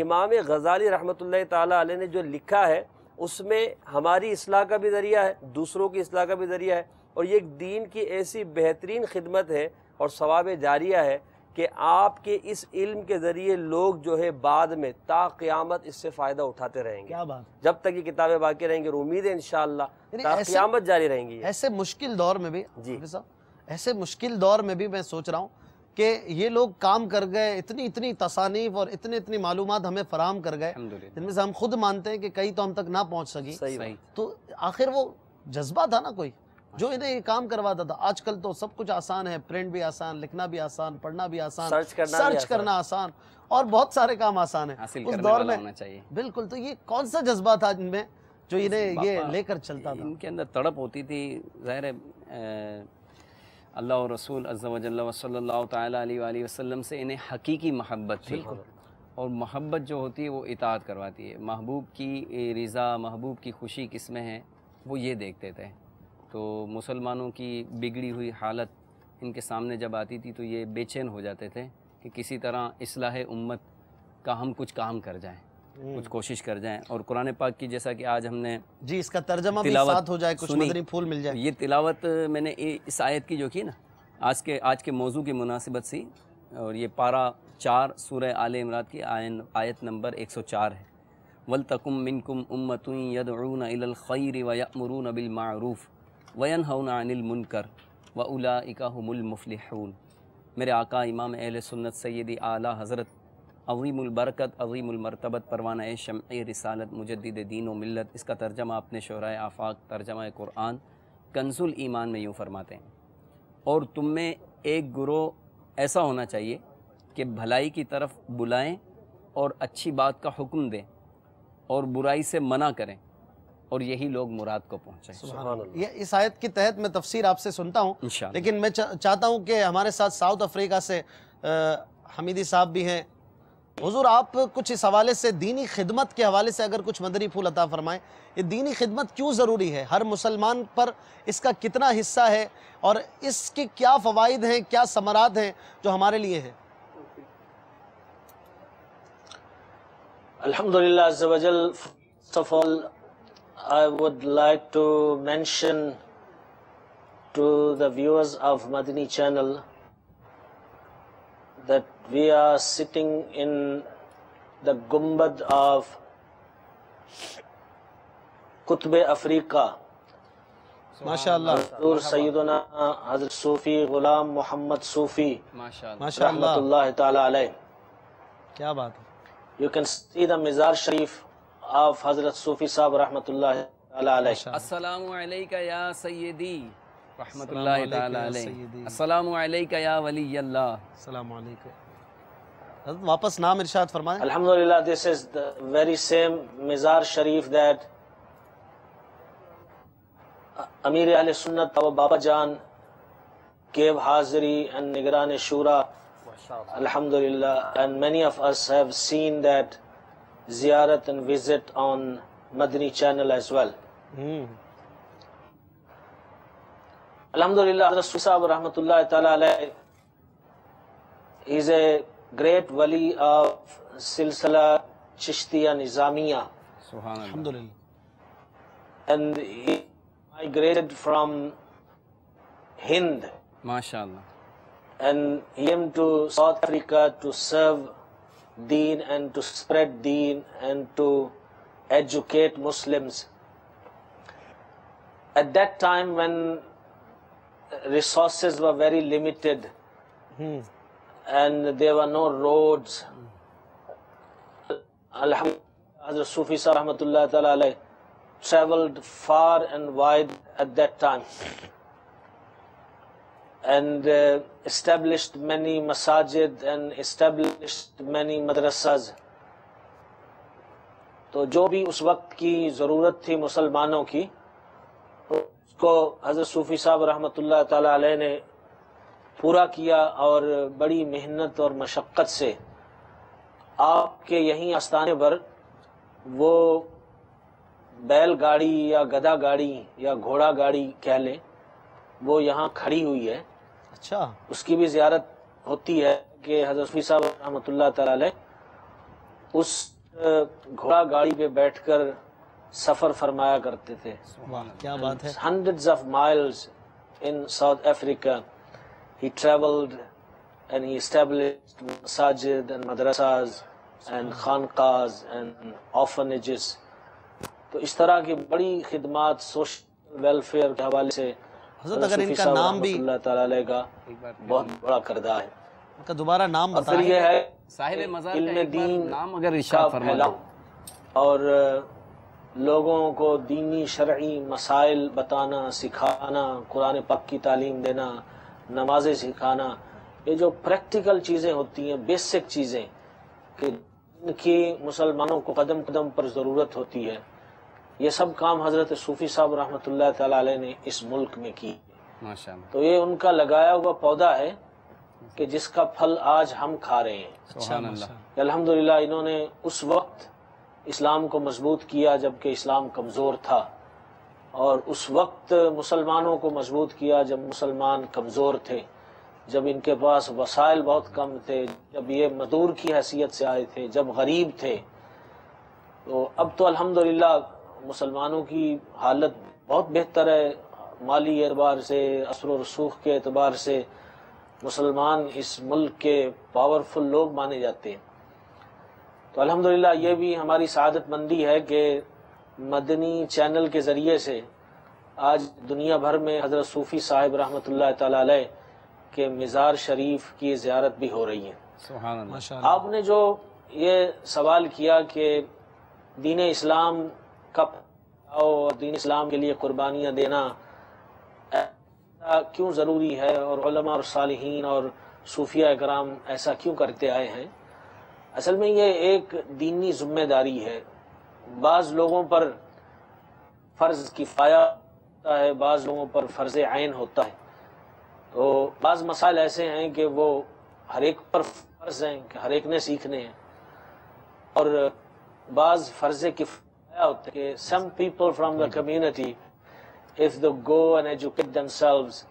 امام غزالی رحمۃ اللہ تعالیٰ علیہ نے جو لکھا ہے اس میں ہماری اصلاح کا بھی ذریعہ ہے، دوسروں کی اصلاح کا بھی ذریعہ ہے، اور یہ ایک دین کی ایسی بہترین خدمت ہے اور ثواب جاریہ ہے کہ آپ کے اس علم کے ذریعے لوگ جو ہے بعد میں تا قیامت اس سے فائدہ اٹھاتے رہیں گے، جب تک یہ کتابیں باقی رہیں گی، اور امید ہے انشاءاللہ تا قیامت جاری رہیں گی۔ ایسے مشکل دور میں بھی ایسے مشکل دور میں بھی میں سوچ رہا ہوں کہ یہ لوگ کام کر گئے، اتنی تصانیف اور اتنی معلومات ہمیں فراہم کر گئے، جن میں سے ہم خود مانتے ہیں کہ کئی تو ہم تک نہ پہنچ سکی، تو آخر وہ جذبہ تھا نا کوئی جو انہیں یہ کام کرواتا تھا۔ آج کل تو سب کچھ آسان ہے، پرنٹ بھی آسان، لکھنا بھی آسان، پڑھنا بھی آسان، سرچ کرنا آسان، اور بہت سارے کام آسان ہیں اس دور میں۔ بالکل، تو یہ کون سا جذبہ تھا جن میں جو انہیں یہ لے کر چلتا تھا؟ ان کے اندر تڑپ ہوتی تھی، ظاہر ہے اللہ اور رسول عز و جل و صلی اللہ تعالیٰ علیہ وآلہ وسلم سے انہیں حقیقی محبت تھی، اور محبت جو ہوتی ہے وہ اطاعت کرواتی ہے۔ محبوب کی رضا، محبوب کی خوشی کس میں ہے وہ یہ دیکھتے تھے۔ تو مسلمانوں کی بگڑی ہوئی حالت ان کے سامنے جب آتی تھی تو یہ بے چین ہو جاتے تھے کہ کسی طرح اصلاح امت کا ہم کچھ کام کر جائیں۔ کچھ کوشش کر جائیں. اور قرآن پاک کی جیسا کہ آج ہم نے جی اس کا ترجمہ بھی تلاوت ساتھ ہو جائے, کچھ سنی. مدنی پھول مل جائے. یہ تلاوت میں نے اس آیت کی جو کی نا آج کے موضوع کی مناسبت سے, اور یہ پارہ 4 سورہ آل عمران کی آیت نمبر 104 ہے. وَلْتَكُمْ مِنْكُمْ أُمَّةٌ يَدْعُونَ إِلَى الْخَيْرِ وَيَأْمُرُونَ بِالْمَعْرُوفِ وَيَنْهَوْنَ عَنِ الْمُنْكَرِ وَأُولَئِكَ هُمُ الْمُفْلِحُونَ. میرے آقا امام اہل سنت سیدی اعلیٰ حضرت عظیم البرکت عظیم المرتبت پروانہ شمع رسالت مجدد دین و ملت, اس کا ترجمہ اپنے شعراء آفاق ترجمہ قرآن کنز الایمان میں یوں فرماتے ہیں, اور تم میں ایک گروہ ایسا ہونا چاہیے کہ بھلائی کی طرف بلائیں اور اچھی بات کا حکم دیں اور برائی سے منع کریں, اور یہی لوگ مراد کو پہنچیں. سبحان اللہ. یہ اس آیت کے تحت میں تفسیر آپ سے سنتا ہوں, انشاءاللہ. لیکن میں چاہتا ہوں کہ ہمارے ساتھ ساؤتھ افریقہ سے حمیدی صاحب بھی ہیں. حضور آپ کچھ اس حوالے سے دینی خدمت کے حوالے سے اگر کچھ مدنی پھول عطا فرمائیں. یہ دینی خدمت کیوں ضروری ہے, ہر مسلمان پر اس کا کتنا حصہ ہے, اور اس کے کیا فوائد ہیں, کیا ثمرات ہیں جو ہمارے لیے ہیں؟ Alhamdulillah Azza wa Jal, first of all, I would like to mention to the viewers of Madani channel that we are sitting in the Gumbad of Qutb Afriqa. MashaAllah. Hazur Sayyiduna Hazrat Sufi Ghulam Muhammad Sufi ماشاءاللہ. MashaAllah. Rahmatullahi Ta'ala alayh. کیا بات ہے. You can see the Mizar Sharif of Hazrat Sufi Sahib Rahmatullahi Ta'ala alayh. السلام علیکہ یا سیدی رحمت اللہ تعالی علیہ. سیدی. السلام علیکہ یا ولی اللہ. السلام علیکم. حضرت واپس نام ارشاد فرمائیں. Alhamdulillah, this is the very same Mizar Sharif that Amir Ahl Sunnat our Baba Jan gave Hazri and Nigran Shura. Alhamdulillah, and many of us have seen that ziyarat and visit on Madani channel as well. Alhamdulillah, Hazrat Sufi Sahib Rahmatullahi Ta'ala alayh, he is a great wali of Silsila Chishtiya Nizamiya, سبحان اللہ. الحمدللہ. and he migrated from Hind ماشاءاللہ. and he came to South Africa to serve Deen and to spread Deen and to educate Muslims. At that time when resources were very limited and there were no roads, Alhamdulillah, Hazrat Sufi Sahib Rahmatullah Ta'ala alayh traveled far and wide at that time and established many masajid and established many madrasas. تو جو بھی اس وقت کی ضرورت تھی مسلمانوں کی, اس کو حضرت صوفی صاحب رحمۃ اللہ تعالی علیہ نے پورا کیا, اور بڑی محنت اور مشقت سے آپ کے یہیں آستانے پر وہ بیل گاڑی یا گدا گاڑی یا گھوڑا گاڑی کہہ لیں, وہ یہاں کھڑی ہوئی ہے. اچھا. اس کی بھی زیارت ہوتی ہے کہ حضرت صوفی صاحب رحمۃ اللہ تعالی علیہ اس گھوڑا گاڑی پہ بیٹھ کر سفر فرمایا کرتے تھے. واہ کیا بات ہے. Hundreds of miles in South Africa he traveled and he established masajid and madrasas and khanqahs and orphanages. تو اس طرح کی بڑی خدمات سوشل ویلفیئر کے حوالے سے حضرت اگر ان کا نام بھی اللہ تعالیٰ علیہ کا بہت بڑا کردہ ہے. ان کا دوبارہ نام اور پھر بتائیں. یہ ہے صاحب مزار کا علم ایک بار دین نام اگر کا ارشاد فرما پھیلاؤ دیں. اور لوگوں کو دینی شرعی مسائل بتانا, سکھانا, قرآن پاک کی تعلیم دینا, نمازیں سکھانا, یہ جو پریکٹیکل چیزیں ہوتی ہیں, بیسک چیزیں کہ ان کی مسلمانوں کو قدم قدم پر ضرورت ہوتی ہے, یہ سب کام حضرت صوفی صاحب رحمۃ اللہ تعالی علیہ نے اس ملک میں کی. ماشاءاللہ. تو یہ ان کا لگایا ہوا پودا ہے کہ جس کا پھل آج ہم کھا رہے ہیں. سبحان اللہ. الحمدللہ انہوں نے اس وقت اسلام کو مضبوط کیا جبکہ اسلام کمزور تھا, اور اس وقت مسلمانوں کو مضبوط کیا جب مسلمان کمزور تھے, جب ان کے پاس وسائل بہت کم تھے, جب یہ مزدور کی حیثیت سے آئے تھے, جب غریب تھے. تو اب تو الحمدللہ مسلمانوں کی حالت بہت بہتر ہے، مالی اعتبار سے، اثر و رسوخ کے اعتبار سے مسلمان اس ملک کے پاورفل لوگ مانے جاتے ہیں۔ تو الحمدللہ یہ بھی ہماری سعادت مندی ہے کہ مدنی چینل کے ذریعے سے آج دنیا بھر میں حضرت صوفی صاحب رحمۃ اللہ تعالی علیہ کے مزار شریف کی زیارت بھی ہو رہی ہے۔ سبحان اللہ۔ ماشاء اللہ۔ آپ نے جو یہ سوال کیا کہ دین اسلام کا اور دین اسلام کے لیے قربانیاں دینا ایسا کیوں ضروری ہے، اور علماء اور صالحین اور صوفیہ اکرام ایسا کیوں کرتے آئے ہیں، اصل میں یہ ایک دینی ذمہ داری ہے۔ بعض لوگوں پر فرض کفایہ ہوتا ہے، بعض لوگوں پر فرض عین ہوتا ہے۔ تو بعض مسائل ایسے ہیں کہ وہ ہر ایک پر فرض ہیں کہ ہر ایک نے سیکھنے ہیں، اور بعض فرض کفایہ ہوتے ہیں کہ some people from the community if they go and educate themselves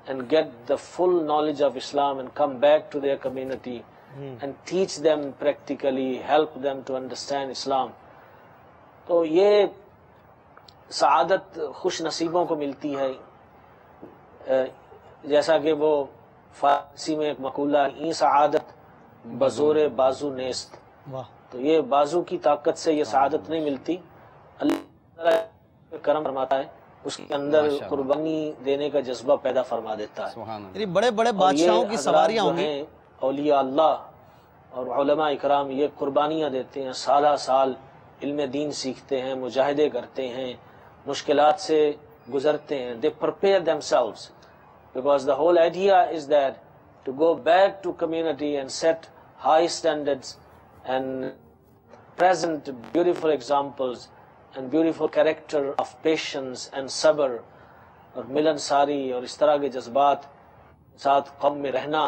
and get the full knowledge of Islam and come back to their community and teach them practically, help them to understand Islam، تو یہ سعادت خوش نصیبوں کو ملتی ہے۔ جیسا کہ وہ فارسی میں ایک مقولہ ہے، این سعادت بزور بازو نیست، واہ، تو یہ بازو کی طاقت سے یہ سعادت نہیں ملتی، اللہ تعالیٰ کرم فرماتا ہے، اس کے اندر قربانی دینے کا جذبہ پیدا فرما دیتا ہے۔ سبحان اللہ۔ یعنی بڑے بڑے اور بادشاہوں یہ کی حضرات سواریاں جو ہوں گی۔ ہیں اولیاء اللہ اور علماء اکرام یہ قربانیاں دیتے ہیں، سالہ سال علم دین سیکھتے ہیں، مجاہدے کرتے ہیں، مشکلات سے گزرتے ہیں۔ they prepare themselves because the whole idea is that to go back to community and set high standards and present beautiful examples and beautiful character of patience and صبر اور ملنساری اور اس طرح کے جذبات ساتھ قوم میں رہنا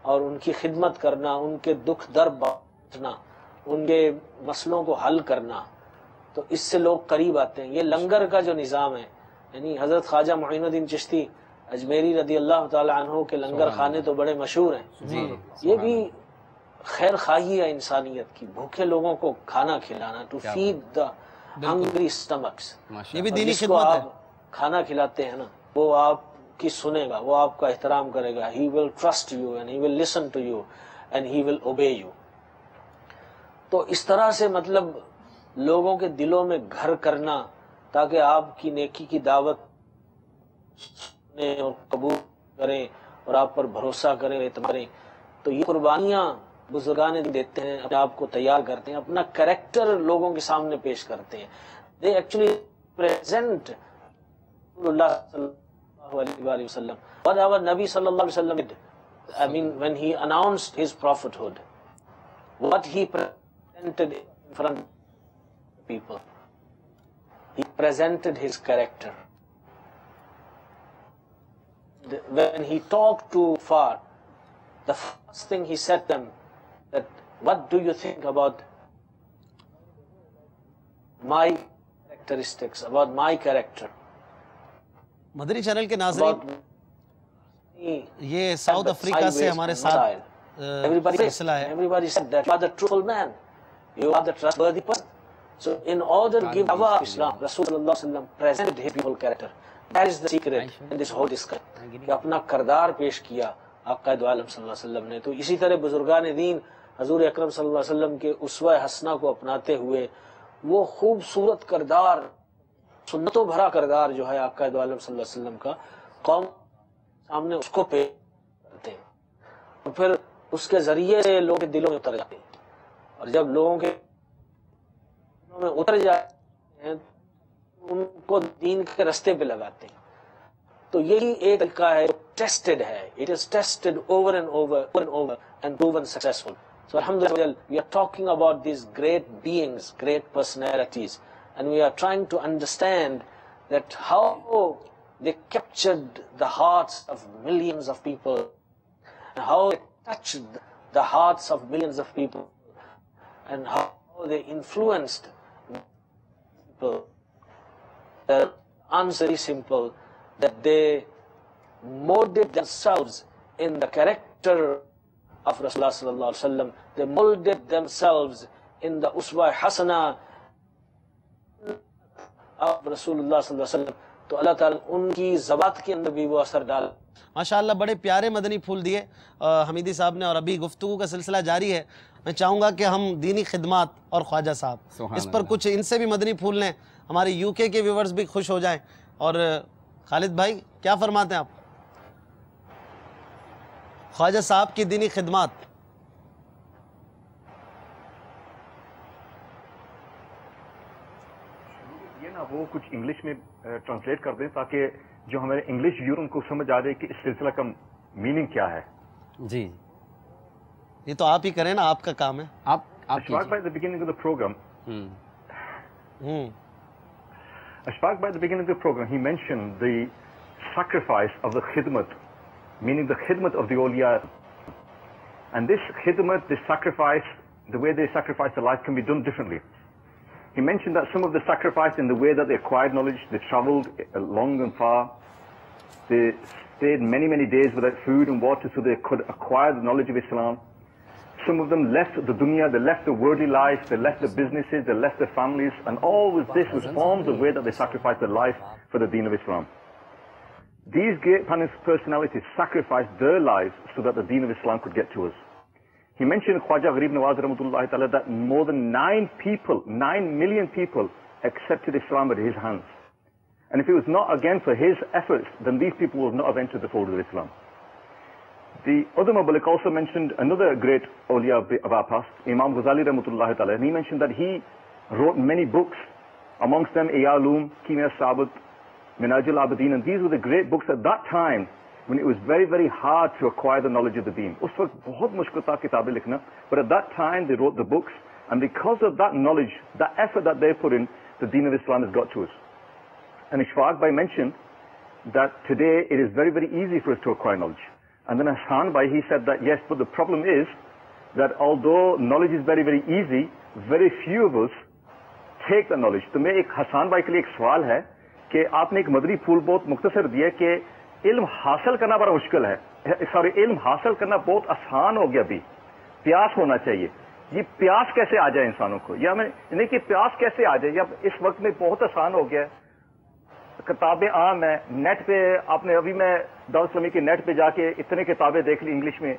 اور ان کی خدمت کرنا، ان کے دکھ درد بانٹنا، ان کے مسئلوں کو حل کرنا، تو اس سے لوگ قریب آتے ہیں۔ یہ لنگر کا جو نظام ہے، یعنی حضرت خواجہ معین الدین چشتی اجمیری رضی اللہ تعالی عنہ کے لنگر خانے تو بڑے مشہور ہیں، جی یہ بھی خیر خواہی ہے انسانیت کی، بھوکے لوگوں کو کھانا کھلانا، ٹو فیڈ دا ہنگری سٹمکس۔ یہ بھی اور دینی جس کو خدمت ہے۔ آپ کھانا کھلاتے ہیں نا، وہ آپ کی سنے گا، وہ آپ کا احترام کرے گا، he will trust you and he will listen to you and he will obey you۔ تو اس طرح سے مطلب لوگوں کے دلوں میں گھر کرنا تاکہ آپ کی نیکی کی دعوت سنیں اور قبول کریں اور آپ پر بھروسہ کریں، اعتماد کریں۔ تو یہ قربانیاں بزرگان دین دیتے ہیں، اپنے آپ کو تیار کرتے ہیں، اپنا کریکٹر لوگوں کے سامنے پیش کرتے ہیں۔ they actually present رسول اللہ صلی اللہ علیہ وسلم what our Nabi صلی اللہ علیہ وسلم did. I mean when he announced his prophethood, what he presented in front of people, he presented his character. When he talked to Far, the first thing he said to them that what do you think about my characteristics, about my character, Madani channel کے ناظرین، یہ South Africa سے ہمارے ساتھ سلسلہ ہے۔ Everybody said that you are the truthful man, you are the trustworthy person. So in order to give our Islam, Rasulullah sallallahu alaihi wasallam presented his people character. That is the secret in this whole discussion. کہ اپنا کردار پیش کیا آقا دو عالم صلی اللہ علیہ وسلم نے۔ تو اسی طرح بزرگان دین حضور اکرم صلی اللہ علیہ وسلم کے اسوہ حسنہ کو اپناتے ہوئے وہ خوبصورت کردار، سنتوں بھرا کردار جو ہے آقا دو عالم صلی اللہ علیہ وسلم کا، قوم سامنے اس کو پیش کرتے ہیں، اور پھر اس کے ذریعے سے لوگوں کے دلوں میں اتر جاتے ہیں، اور جب لوگوں کے دلوں میں اتر جاتے ہیں ان کو دین کے رستے پہ لگاتے ہیں۔ تو یہی ایک طریقہ ہے جو ٹیسٹڈ ہے، it is tested over and over and proven successful. So alhamdulillah we are talking about these great beings, great personalities, and we are trying to understand that how they captured the hearts of millions of people, and how they touched the hearts of millions of people, and how they influenced people. The answer is simple, that they molded themselves in the character of Rasulullah sallallahu alaihi wasallam. They molded themselves in the uswa hasana آپ رسول اللہ صلی اللہ علیہ وسلم، تو اللہ تعالیٰ ان کی زبات کے اندر بھی وہ اثر ڈال۔ ماشاءاللہ بڑے پیارے مدنی پھول دیے حمیدی صاحب نے، اور ابھی گفتگو کا سلسلہ جاری ہے۔ میں چاہوں گا کہ ہم دینی خدمات اور خواجہ صاحب اس پر کچھ ان سے بھی مدنی پھول لیں، ہمارے یو کے ویورز بھی خوش ہو جائیں۔ اور خالد بھائی کیا فرماتے ہیں آپ خواجہ صاحب کی دینی خدمات؟ یہ نا وہ کچھ انگلش میں ٹرانسلیٹ کر دیں تاکہ جو ہمارے انگلش ویور ان کو سمجھ آ جائے کہ اس سلسلہ کا میننگ کیا ہے۔ جی یہ تو آپ ہی کریں نا، آپ کا کام ہے۔ آپ Ashfaq by the beginning of the program, Ashfaq by the beginning of the program, he mentioned the sacrifice of the khidmat, meaning the khidmat of the awliya. And this khidmat, this sacrifice, the way they sacrifice their life can be done differently. He mentioned that some of the sacrifice in the way that they acquired knowledge, they traveled long and far, they stayed many, many days without food and water so they could acquire the knowledge of Islam. Some of them left the dunya, they left the worldly life, they left the businesses, they left their families, and all of this was formed the way that they sacrificed their life for the deen of Islam. These great personalities sacrificed their lives so that the deen of Islam could get to us. He mentioned Khwaja Gharib Nawaz Rahmatullahi Ta'ala that more than 9 million people accepted Islam at his hands. And if it was not again for his efforts, then these people would not have entered the fold of Islam. The other Mabalik also mentioned another great awliya of our past, Imam Ghazali Rahmatullahi Ta'ala, and he mentioned that he wrote many books, amongst them Iyalum, Kimya Sabat, Minhajul Abidin, and these were the great books at that time when it was very, very hard to acquire the knowledge of the deen. Us waqt bahut mushkil tha kitabein likhna, but at that time they wrote the books, and because of that knowledge, that effort that they put in, the deen of Islam has got to us. And Ishfaq Bhai mentioned that today it is very, very easy for us to acquire knowledge. And then Hassan Bhai, he said that yes, but the problem is that although knowledge is very, very easy, very few of us take the knowledge. تو میں ایک حسان بھائی کے لیے ایک سوال ہے کہ آپ نے ایک مدری پھول بہت مختصر دیا کہ علم حاصل کرنا بڑا مشکل ہے، علم حاصل کرنا بہت آسان ہو گیا، بھی پیاس ہونا چاہیے۔ یہ پیاس کیسے آ جائے انسانوں کو، یا میں نہیں کہ پیاس کیسے آ جائے، یا اس وقت میں بہت آسان ہو گیا ہے، کتابیں عام ہیں، نیٹ پہ آپ نے ابھی میں دعوت اسلامی کے نیٹ پہ جا کے اتنے کتابیں دیکھ لی انگلش میں،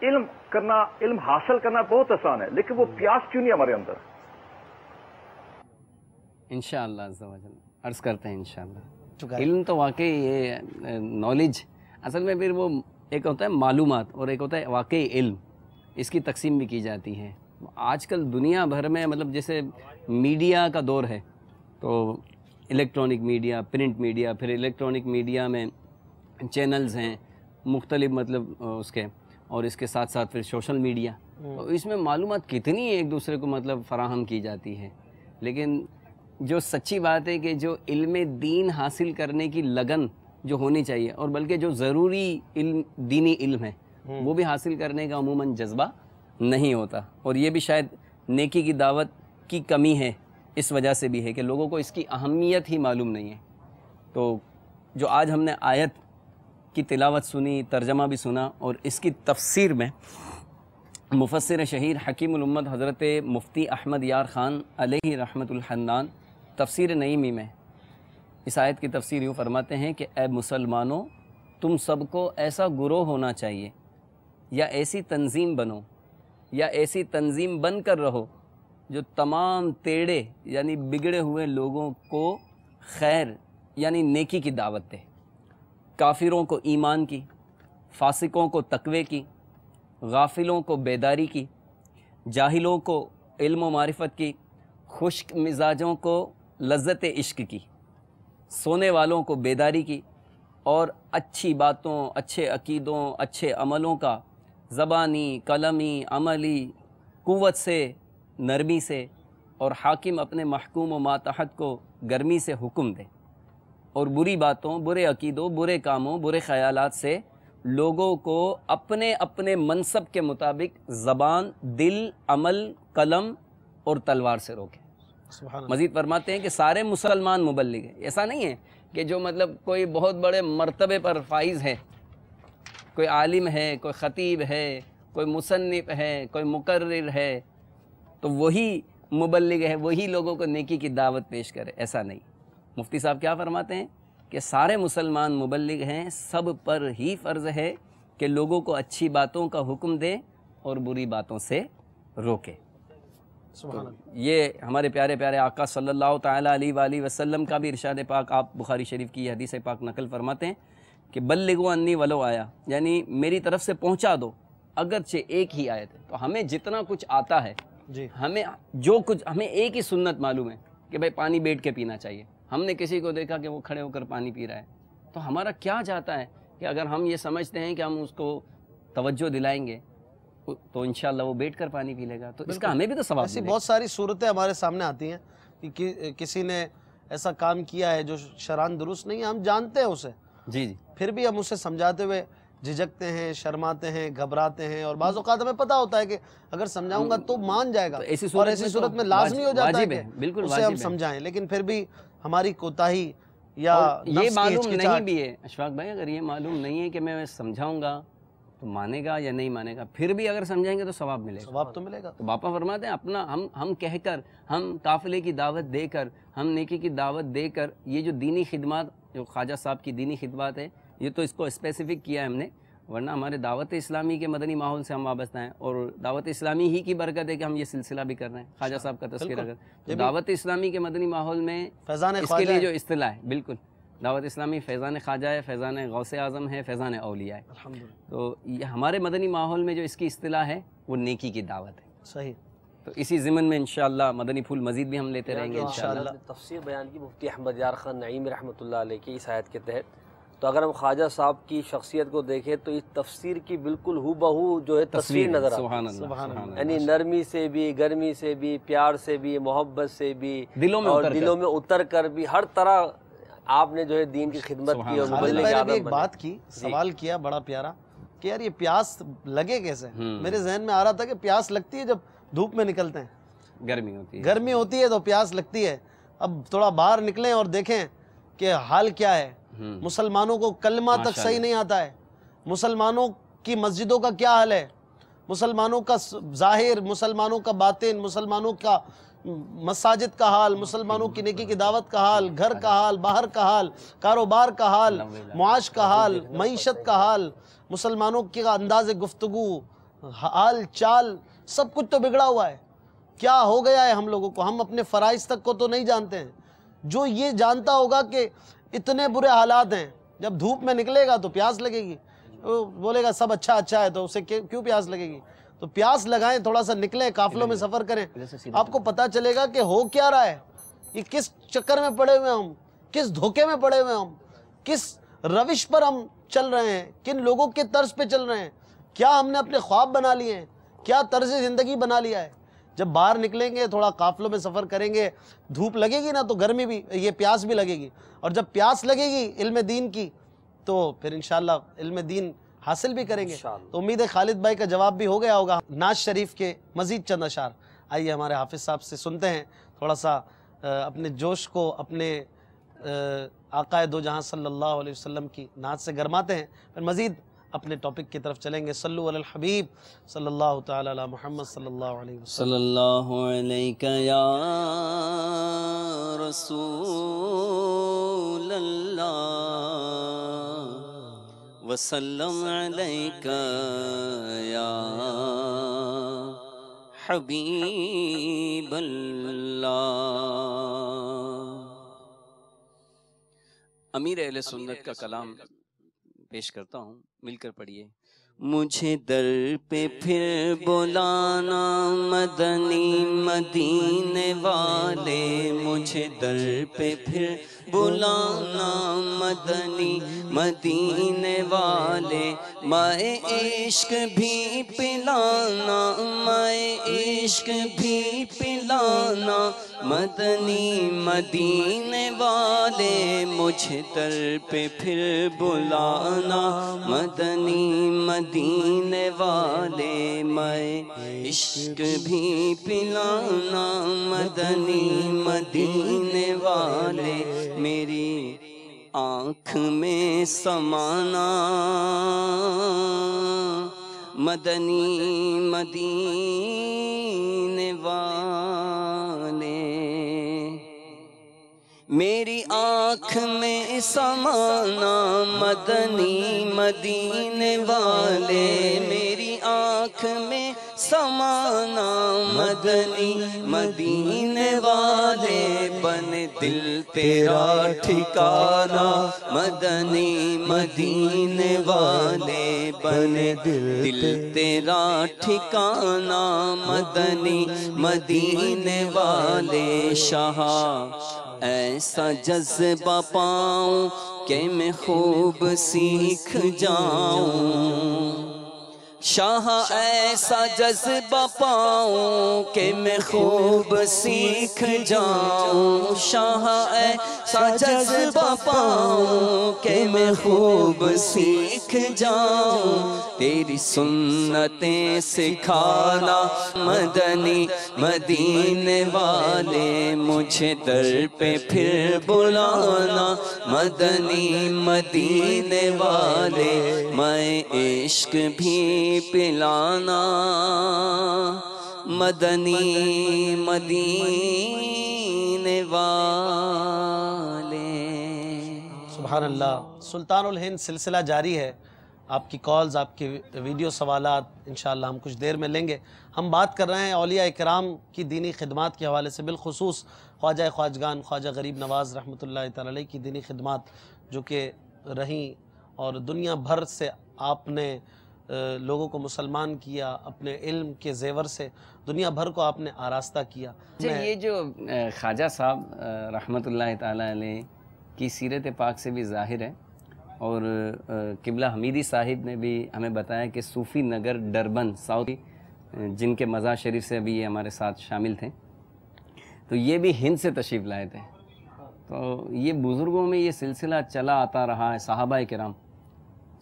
علم کرنا، علم حاصل کرنا بہت آسان ہے، لیکن وہ پیاس کیوں نہیں ہمارے اندر؟ انشاءاللہ عز و جل عرض کرتے ہیں انشاءاللہ۔ علم تو واقعی یہ نالج اصل میں پھر وہ ایک ہوتا ہے معلومات اور ایک ہوتا ہے واقعی علم، اس کی تقسیم بھی کی جاتی ہے۔ آج کل دنیا بھر میں مطلب جیسے میڈیا کا دور ہے تو الیکٹرانک میڈیا، پرنٹ میڈیا، پھر الیکٹرانک میڈیا میں چینلز ہیں مختلف مطلب اس کے، اور اس کے ساتھ ساتھ پھر سوشل میڈیا، تو اس میں معلومات کتنی ایک دوسرے کو مطلب فراہم کی جاتی ہے، لیکن جو سچی بات ہے کہ جو علم دین حاصل کرنے کی لگن جو ہونی چاہیے، اور بلکہ جو ضروری علم دینی علم ہے وہ بھی حاصل کرنے کا عموماً جذبہ نہیں ہوتا، اور یہ بھی شاید نیکی کی دعوت کی کمی ہے، اس وجہ سے بھی ہے کہ لوگوں کو اس کی اہمیت ہی معلوم نہیں ہے۔ تو جو آج ہم نے آیت کی تلاوت سنی، ترجمہ بھی سنا، اور اس کی تفسیر میں مفسر شہیر حکیم الامت حضرت مفتی احمد یار خان علیہ رحمت الحنان تفسیر نعیمی میں اس آیت کی تفسیر یوں فرماتے ہیں کہ اے مسلمانوں، تم سب کو ایسا گروہ ہونا چاہیے یا ایسی تنظیم بنو یا ایسی تنظیم بن کر رہو جو تمام ٹیڑے یعنی بگڑے ہوئے لوگوں کو خیر یعنی نیکی کی دعوت دے، کافروں کو ایمان کی، فاسقوں کو تقوی کی، غافلوں کو بیداری کی، جاہلوں کو علم و معرفت کی، خشک مزاجوں کو لذت عشق کی، سونے والوں کو بیداری کی، اور اچھی باتوں، اچھے عقیدوں، اچھے عملوں کا زبانی، قلمی، عملی قوت سے، نرمی سے، اور حاکم اپنے محکوم و ماتحت کو گرمی سے حکم دے، اور بری باتوں، برے عقیدوں، برے کاموں، برے خیالات سے لوگوں کو اپنے اپنے منصب کے مطابق زبان، دل، عمل، قلم اور تلوار سے روکے۔ مزید فرماتے ہیں کہ سارے مسلمان مبلغ ہیں، ایسا نہیں ہے کہ جو مطلب کوئی بہت بڑے مرتبے پر فائز ہے، کوئی عالم ہے، کوئی خطیب ہے، کوئی مصنف ہے، کوئی مقرر ہے، تو وہی مبلغ ہے وہی لوگوں کو نیکی کی دعوت پیش کرے، ایسا نہیں۔ مفتی صاحب کیا فرماتے ہیں کہ سارے مسلمان مبلغ ہیں، سب پر ہی فرض ہے کہ لوگوں کو اچھی باتوں کا حکم دے اور بری باتوں سے روکے۔ سبحان اللہ۔ یہ ہمارے پیارے پیارے آقا صلی اللہ تعالیٰ علیہ وآلہ وسلم کا بھی ارشاد پاک، آپ بخاری شریف کی حدیث پاک نقل فرماتے ہیں کہ بلغوا انی ولو آیا، یعنی میری طرف سے پہنچا دو اگرچہ ایک ہی آیت ہے۔ تو ہمیں جتنا کچھ آتا ہے، جی ہمیں جو کچھ، ہمیں ایک ہی سنت معلوم ہے کہ بھائی پانی بیٹھ کے پینا چاہیے۔ ہم نے کسی کو دیکھا کہ وہ کھڑے ہو کر پانی پی رہا ہے، تو ہمارا کیا چاہتا ہے کہ اگر ہم یہ سمجھتے ہیں کہ ہم اس کو توجہ دلائیں گے تو انشاءاللہ وہ بیٹھ کر پانی پی لے گا، تو اس کا ہمیں بھی تو ثواب ایسی ملے گا۔ بہت ساری صورتیں ہمارے سامنے آتی ہیں کہ کسی نے ایسا کام کیا ہے جو شرعاً درست نہیں ہے، ہم جانتے ہیں اسے، جی جی پھر بھی ہم اسے سمجھاتے ہوئے جھجکتے ہیں، شرماتے ہیں، گھبراتے ہیں، اور بعض اوقات ہمیں پتہ ہوتا ہے کہ اگر سمجھاؤں گا تو مان جائے گا، تو ایسی اور ایسی صورت میں لازمی ہو جاتا ہے واجب کہ ہے، بالکل اسے ہم واجب ہے۔ سمجھائیں، لیکن پھر بھی ہماری کوتاہی یا اور یہ نفس کی معلوم نہیں ہچکچاہٹ، بھی ہے اشفاق بھائی، اگر یہ معلوم نہیں ہے کہ میں سمجھاؤں گا تو مانے گا یا نہیں مانے گا، پھر بھی اگر سمجھائیں گے تو ثواب ملے گا۔ ثواب تو ملے گا۔ تو باپا فرماتے ہیں اپنا ہم کہہ کر، ہم قافلے کی دعوت دے کر، ہم نیکی کی دعوت دے کر، یہ جو دینی خدمات، جو خواجہ صاحب کی دینی خدمات ہے، یہ تو اس کو اسپیسیفک کیا ہے ہم نے، ورنہ ہمارے دعوت اسلامی کے مدنی ماحول سے ہم وابستہ ہیں، اور دعوت اسلامی ہی کی برکت ہے کہ ہم یہ سلسلہ بھی کر رہے ہیں خواجہ صاحب کا تذکرہ کر۔ تو دعوت اسلامی کے مدنی ماحول میں فیضان اس کے خواجہ لیے ہے۔ جو اصطلاح ہے، بالکل دعوت اسلامی فیضان خواجہ ہے، فیضان غوث اعظم ہے، فیضان اولیاء ہے۔ الحمدللہ، تو یہ ہمارے مدنی ماحول میں جو اس کی اصطلاح ہے وہ نیکی کی دعوت ہے۔ صحیح۔ تو اسی ضمن میں انشاءاللہ مدنی پھول مزید بھی ہم لیتے رہیں گے انشاءاللہ۔ انشاءاللہ۔ تفسیر بیان کی مفتی احمد یار خان نعیمی رحمۃ اللہ علیہ کی اس آیت کے تحت، تو اگر ہم خواجہ صاحب کی شخصیت کو دیکھیں تو اس تفسیر کی بالکل ہو بہو جو ہے تصویر نظر آتی ہے، سبحان اللہ، سبحان سبحان اللہ۔ یعنی نرمی سے بھی، گرمی سے بھی، پیار سے بھی، محبت سے بھی، دلوں میں اور اتر کر۔ دلوں میں اتر کر بھی، ہر طرح آپ نے جو ہے دین کی خدمت کی اور خالد مبلغ بھائی نے اعظم بھی ایک بنے۔ بات کی، سوال کیا بڑا پیارا کہ یار یہ پیاس لگے کیسے؟ میرے ذہن میں آ رہا تھا کہ پیاس لگتی ہے جب دھوپ میں نکلتے ہیں، گرمی ہوتی ہے، گرمی ہوتی ہے تو پیاس لگتی ہے۔ اب تھوڑا باہر نکلیں اور دیکھیں کہ حال کیا ہے، مسلمانوں کو کلمہ تک صحیح نہیں آتا ہے، مسلمانوں کی مسجدوں کا کیا حال ہے، مسلمانوں کا ظاہر، مسلمانوں کا باطن، مسلمانوں کا مساجد کا حال، مسلمانوں کی نیکی کی دعوت کا حال، گھر کا حال، باہر کا حال، کاروبار کا حال، معاش کا حال، معیشت کا حال، مسلمانوں کا انداز گفتگو، حال چال، سب کچھ تو بگڑا ہوا ہے۔ کیا ہو گیا ہے ہم لوگوں کو؟ ہم اپنے فرائض تک کو تو نہیں جانتے ہیں۔ جو یہ جانتا ہوگا کہ اتنے برے حالات ہیں، جب دھوپ میں نکلے گا تو پیاس لگے گی، وہ بولے گا سب اچھا اچھا ہے تو اسے کیوں پیاس لگے گی؟ تو پیاس لگائیں، تھوڑا سا نکلیں، قافلوں میں سفر کریں، آپ کو پتہ چلے گا کہ ہو کیا رہا ہے، یہ کس چکر میں پڑے ہوئے ہم، کس دھوکے میں پڑے ہوئے ہم، کس روش پر ہم چل رہے ہیں، کن لوگوں کے طرز پہ چل رہے ہیں، کیا ہم نے اپنے خواب بنا لیے ہیں، کیا طرز زندگی بنا لیا ہے۔ جب باہر نکلیں گے، تھوڑا قافلوں میں سفر کریں گے، دھوپ لگے گی نا تو گرمی بھی، یہ پیاس بھی لگے گی، اور جب پیاس لگے گی علم دین کی تو پھر انشاءاللہ علم دین حاصل بھی کریں گے۔ تو امید ہے خالد بھائی کا جواب بھی ہو گیا ہوگا۔ نعت شریف کے مزید چند اشعار آئیے ہمارے حافظ صاحب سے سنتے ہیں، تھوڑا سا اپنے جوش کو اپنے آقا دو جہاں صلی اللہ علیہ وسلم کی نعت سے گرماتے ہیں، پھر مزید اپنے ٹاپک کی طرف چلیں گے۔ صلو علی الحبیب صلی اللہ تعالی علی محمد صلی اللہ علیہ وسلم۔ صلی اللہ علیہ یا رسول اللہ وسلم علیک یا حبیب اللہ۔ امیر اہل سنت کا کلام پیش کرتا ہوں، مل کر پڑھیے۔ مجھے در پہ پھر بلانا مدنی مدینے والے، مجھے در پہ پھر بلانا مدنی مدینے والے، مائے عشق بھی پلانا، مائے عشق بھی پلانا مدنی مدینے والے، مجھے در پہ پھر بلانا مدنی مدینے والے، مائے عشق بھی پلانا مدنی مدینے والے، میری آنکھ میں سمانا مدنی مدینے والے، میری آنکھ میں سمانا مدنی مدینے والے، میری آنکھ میں سمانا مدنی مدینے والے، بن دل تیرا ٹھکانا مدنی مدینے والے، بن دل تیرا ٹھکانا مدنی مدینے والے، شاہ ایسا جذبہ پاؤں کہ میں خوب سیکھ جاؤں، شاہ ایسا جذبہ پاؤں کہ میں خوب سیکھ جاؤں، شاہ ایسا جذبہ پاؤں کہ میں خوب سیکھ جاؤں، تیری سنتیں سکھانا مدنی مدینے والے، مجھے در پہ پھر بلانا مدنی مدینے والے، میں عشق بھی پلانا مدنی مدینے والے۔ سبحان اللہ۔ سلطان الہند سلسلہ جاری ہے، آپ کی کالز، آپ کی ویڈیو سوالات انشاءاللہ ہم کچھ دیر میں لیں گے۔ ہم بات کر رہے ہیں اولیاء اکرام کی دینی خدمات کے حوالے سے، بالخصوص خواجہ خواجگان خواجہ غریب نواز رحمۃ اللہ تعالی علیہ کی دینی خدمات جو کہ رہیں، اور دنیا بھر سے آپ نے لوگوں کو مسلمان کیا، اپنے علم کے زیور سے دنیا بھر کو آپ نے آراستہ کیا۔ یہ جو خواجہ صاحب رحمۃ اللہ تعالی علیہ کی سیرت پاک سے بھی ظاہر ہے، اور قبلہ حمیدی صاحب نے بھی ہمیں بتایا کہ صوفی نگر ڈربن ساؤتھی، جن کے مزار شریف سے ابھی یہ ہمارے ساتھ شامل تھے، تو یہ بھی ہند سے تشریف لائے تھے۔ تو یہ بزرگوں میں یہ سلسلہ چلا آتا رہا ہے۔ صحابہ کرام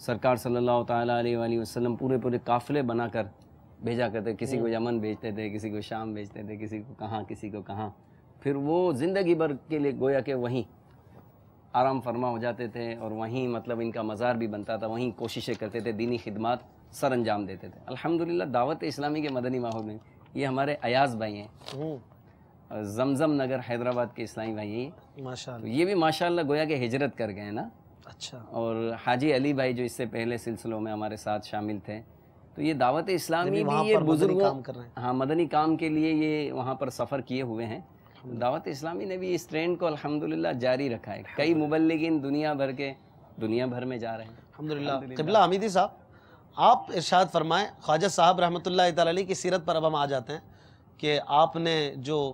سرکار صلی اللہ تعالیٰ علیہ وآلہ وسلم پورے قافلے بنا کر بھیجا کرتے، کسی کو یمن بھیجتے تھے، کسی کو شام بھیجتے تھے، کسی کو کہاں کسی کو کہاں، پھر وہ زندگی بھر کے لیے گویا کہ وہیں آرام فرما ہو جاتے تھے، اور وہیں مطلب ان کا مزار بھی بنتا تھا، وہیں کوششیں کرتے تھے، دینی خدمات سر انجام دیتے تھے۔ الحمدللہ دعوت اسلامی کے مدنی ماحول میں یہ ہمارے ایاز بھائی ہیں، زمزم نگر حیدرآباد کے اسلامی بھائی ہیں، ماشاءاللہ یہ بھی ماشاءاللہ گویا کہ ہجرت کر گئے نا۔ اچھا۔ اور حاجی علی بھائی جو اس سے پہلے سلسلوں میں ہمارے ساتھ شامل تھے، تو یہ دعوت اسلامی بھی یہ بزرگوں ہاں مدنی کام کے لیے یہ وہاں پر سفر کیے ہوئے ہیں۔ دعوت اسلامی نے بھی اس ٹرینڈ کو الحمدللہ جاری رکھا ہے، کئی مبلغین دنیا بھر میں جا رہے ہیں الحمدللہ۔ قبلہ حمیدی صاحب، آپ ارشاد فرمائیں، خواجہ صاحب رحمۃ اللہ تعالی علیہ کی سیرت پر اب ہم آ جاتے ہیں کہ آپ نے جو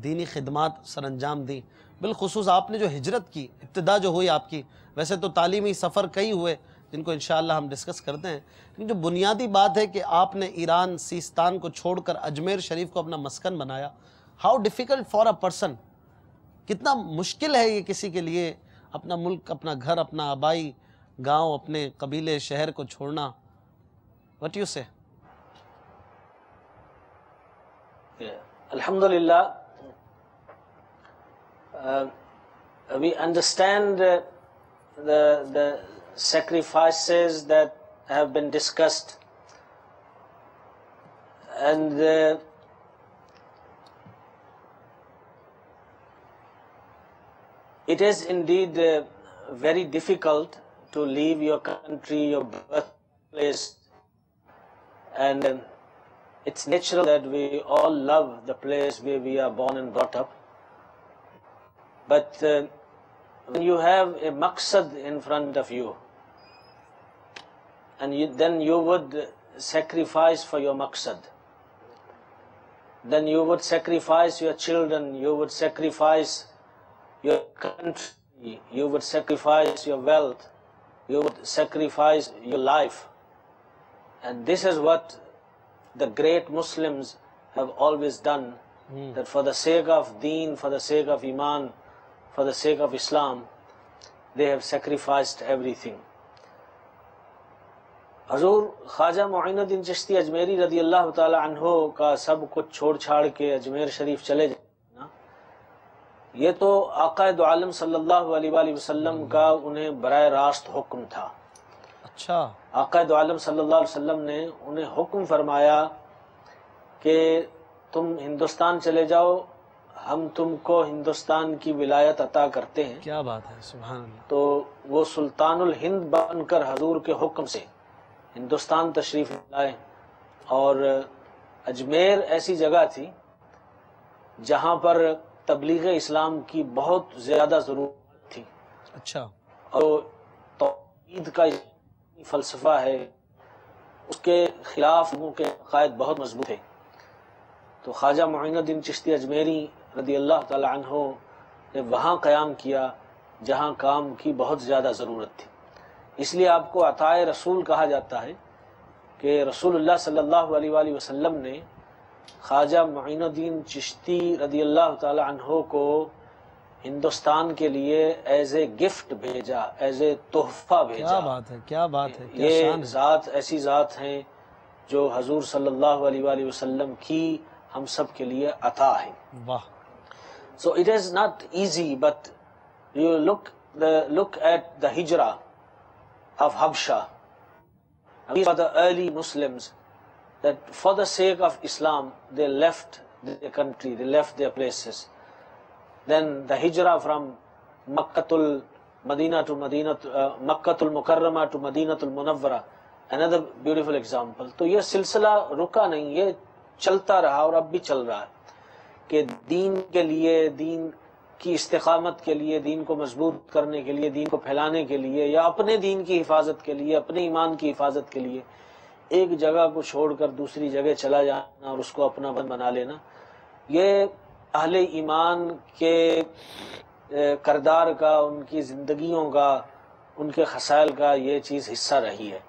دینی خدمات سر انجام دی، بالخصوص آپ نے جو ہجرت کی، ابتدا جو ہوئی آپ کی، ویسے تو تعلیمی سفر کئی ہوئے جن کو انشاءاللہ ہم ڈسکس کرتے ہیں، لیکن جو بنیادی بات ہے کہ آپ نے ایران سیستان کو چھوڑ کر اجمیر شریف کو اپنا مسکن بنایا۔ How difficult for a person, کتنا مشکل ہے یہ کسی کے لیے اپنا ملک، اپنا گھر، اپنا آبائی گاؤں، اپنے قبیلے شہر کو چھوڑنا؟ وٹ یو سے؟ Alhamdulillah, we understand the sacrifices that have been discussed, and it is indeed very difficult to leave your country, your birthplace, and it's natural that we all love the place where we are born and brought up. But when you have a maqsad in front of you, and then you would sacrifice for your maqsad, then you would sacrifice your children, you would sacrifice your country, you would sacrifice your wealth, you would sacrifice your life. And this is what the great Muslims have always done, that for the sake of deen, for the sake of iman, for the sake of Islam, they have sacrificed everything. حضور خواجہ معین الدین چشتی اجمیری رضی اللہ تعالی عنہ کا سب کچھ چھوڑ چھاڑ کے اجمیر شریف چلے جانا، یہ تو آقا دو عالم صلی اللہ علیہ وآلہ وسلم کا انہیں براہ راست حکم تھا۔ اچھا آقا دو عالم صلی اللہ علیہ وسلم نے انہیں حکم فرمایا کہ تم ہندوستان چلے جاؤ، ہم تم کو ہندوستان کی ولایت عطا کرتے ہیں. کیا بات ہے، سبحان اللہ. تو وہ سلطان الہند بن کر حضور کے حکم سے ہندوستان تشریف لائے، اور اجمیر ایسی جگہ تھی جہاں پر تبلیغ اسلام کی بہت زیادہ ضرورت تھی. اچھا. اور توحید کا فلسفہ ہے، اس کے خلاف لوگوں کے عقائد بہت مضبوط تھے. تو خواجہ معین الدین چشتی اجمیری رضی اللہ تعالی عنہ نے وہاں قیام کیا جہاں کام کی بہت زیادہ ضرورت تھی. اس لیے آپ کو عطائے رسول کہا جاتا ہے کہ رسول اللہ صلی اللہ علیہ وآلہ وسلم نے خواجہ معین الدین چشتی رضی اللہ تعالی عنہ کو ہندوستان کے لیے ایز اے گفٹ بھیجا، ایز اے تحفہ بھیجا. کیا بات ہے، کیا بات ہے، کیا یہ شان ہے. ذات ایسی ذات ہیں جو حضور صلی اللہ علیہ وآلہ وسلم کی ہم سب کے لیے عطا ہے. واہ. So it is not easy, but you look at the hijrah of Habsha. These are the early Muslims that for the sake of Islam they left their country, they left their places. Then the hijrah from Makkatul Mukarrama to Madinatul Munawwara, another beautiful example. تو یہ سلسلہ رکا نہیں، یہ چلتا رہا اور اب بھی چل رہا ہے کہ دین کے لیے، دین کی استقامت کے لیے، دین کو مضبوط کرنے کے لیے، دین کو پھیلانے کے لیے، یا اپنے دین کی حفاظت کے لیے، اپنے ایمان کی حفاظت کے لیے ایک جگہ کو چھوڑ کر دوسری جگہ چلا جانا اور اس کو اپنا وطن بنا لینا، یہ اہل ایمان کے کردار کا، ان کی زندگیوں کا، ان کے خصائل کا یہ چیز حصہ رہی ہے.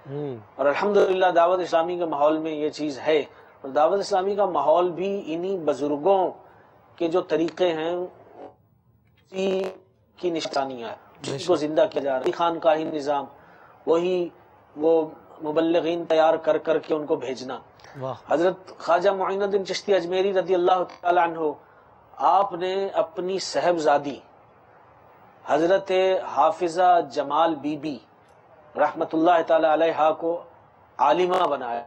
اور الحمدللہ دعوت اسلامی کے ماحول میں یہ چیز ہے، اور دعوت اسلامی کا ماحول بھی انہی بزرگوں کے جو طریقے ہیں اسی کی نشانیاں ہیں جس کو زندہ کیا جا رہا ہے. خانقاہی نظام، وہی وہ مبلغین تیار کر کر کے ان کو بھیجنا. حضرت خواجہ معین الدین چشتی اجمیری رضی اللہ تعالی عنہ، آپ نے اپنی صاحبزادی حضرت حافظہ جمال بی بی رحمت اللہ تعالی علیہا کو عالمہ بنایا،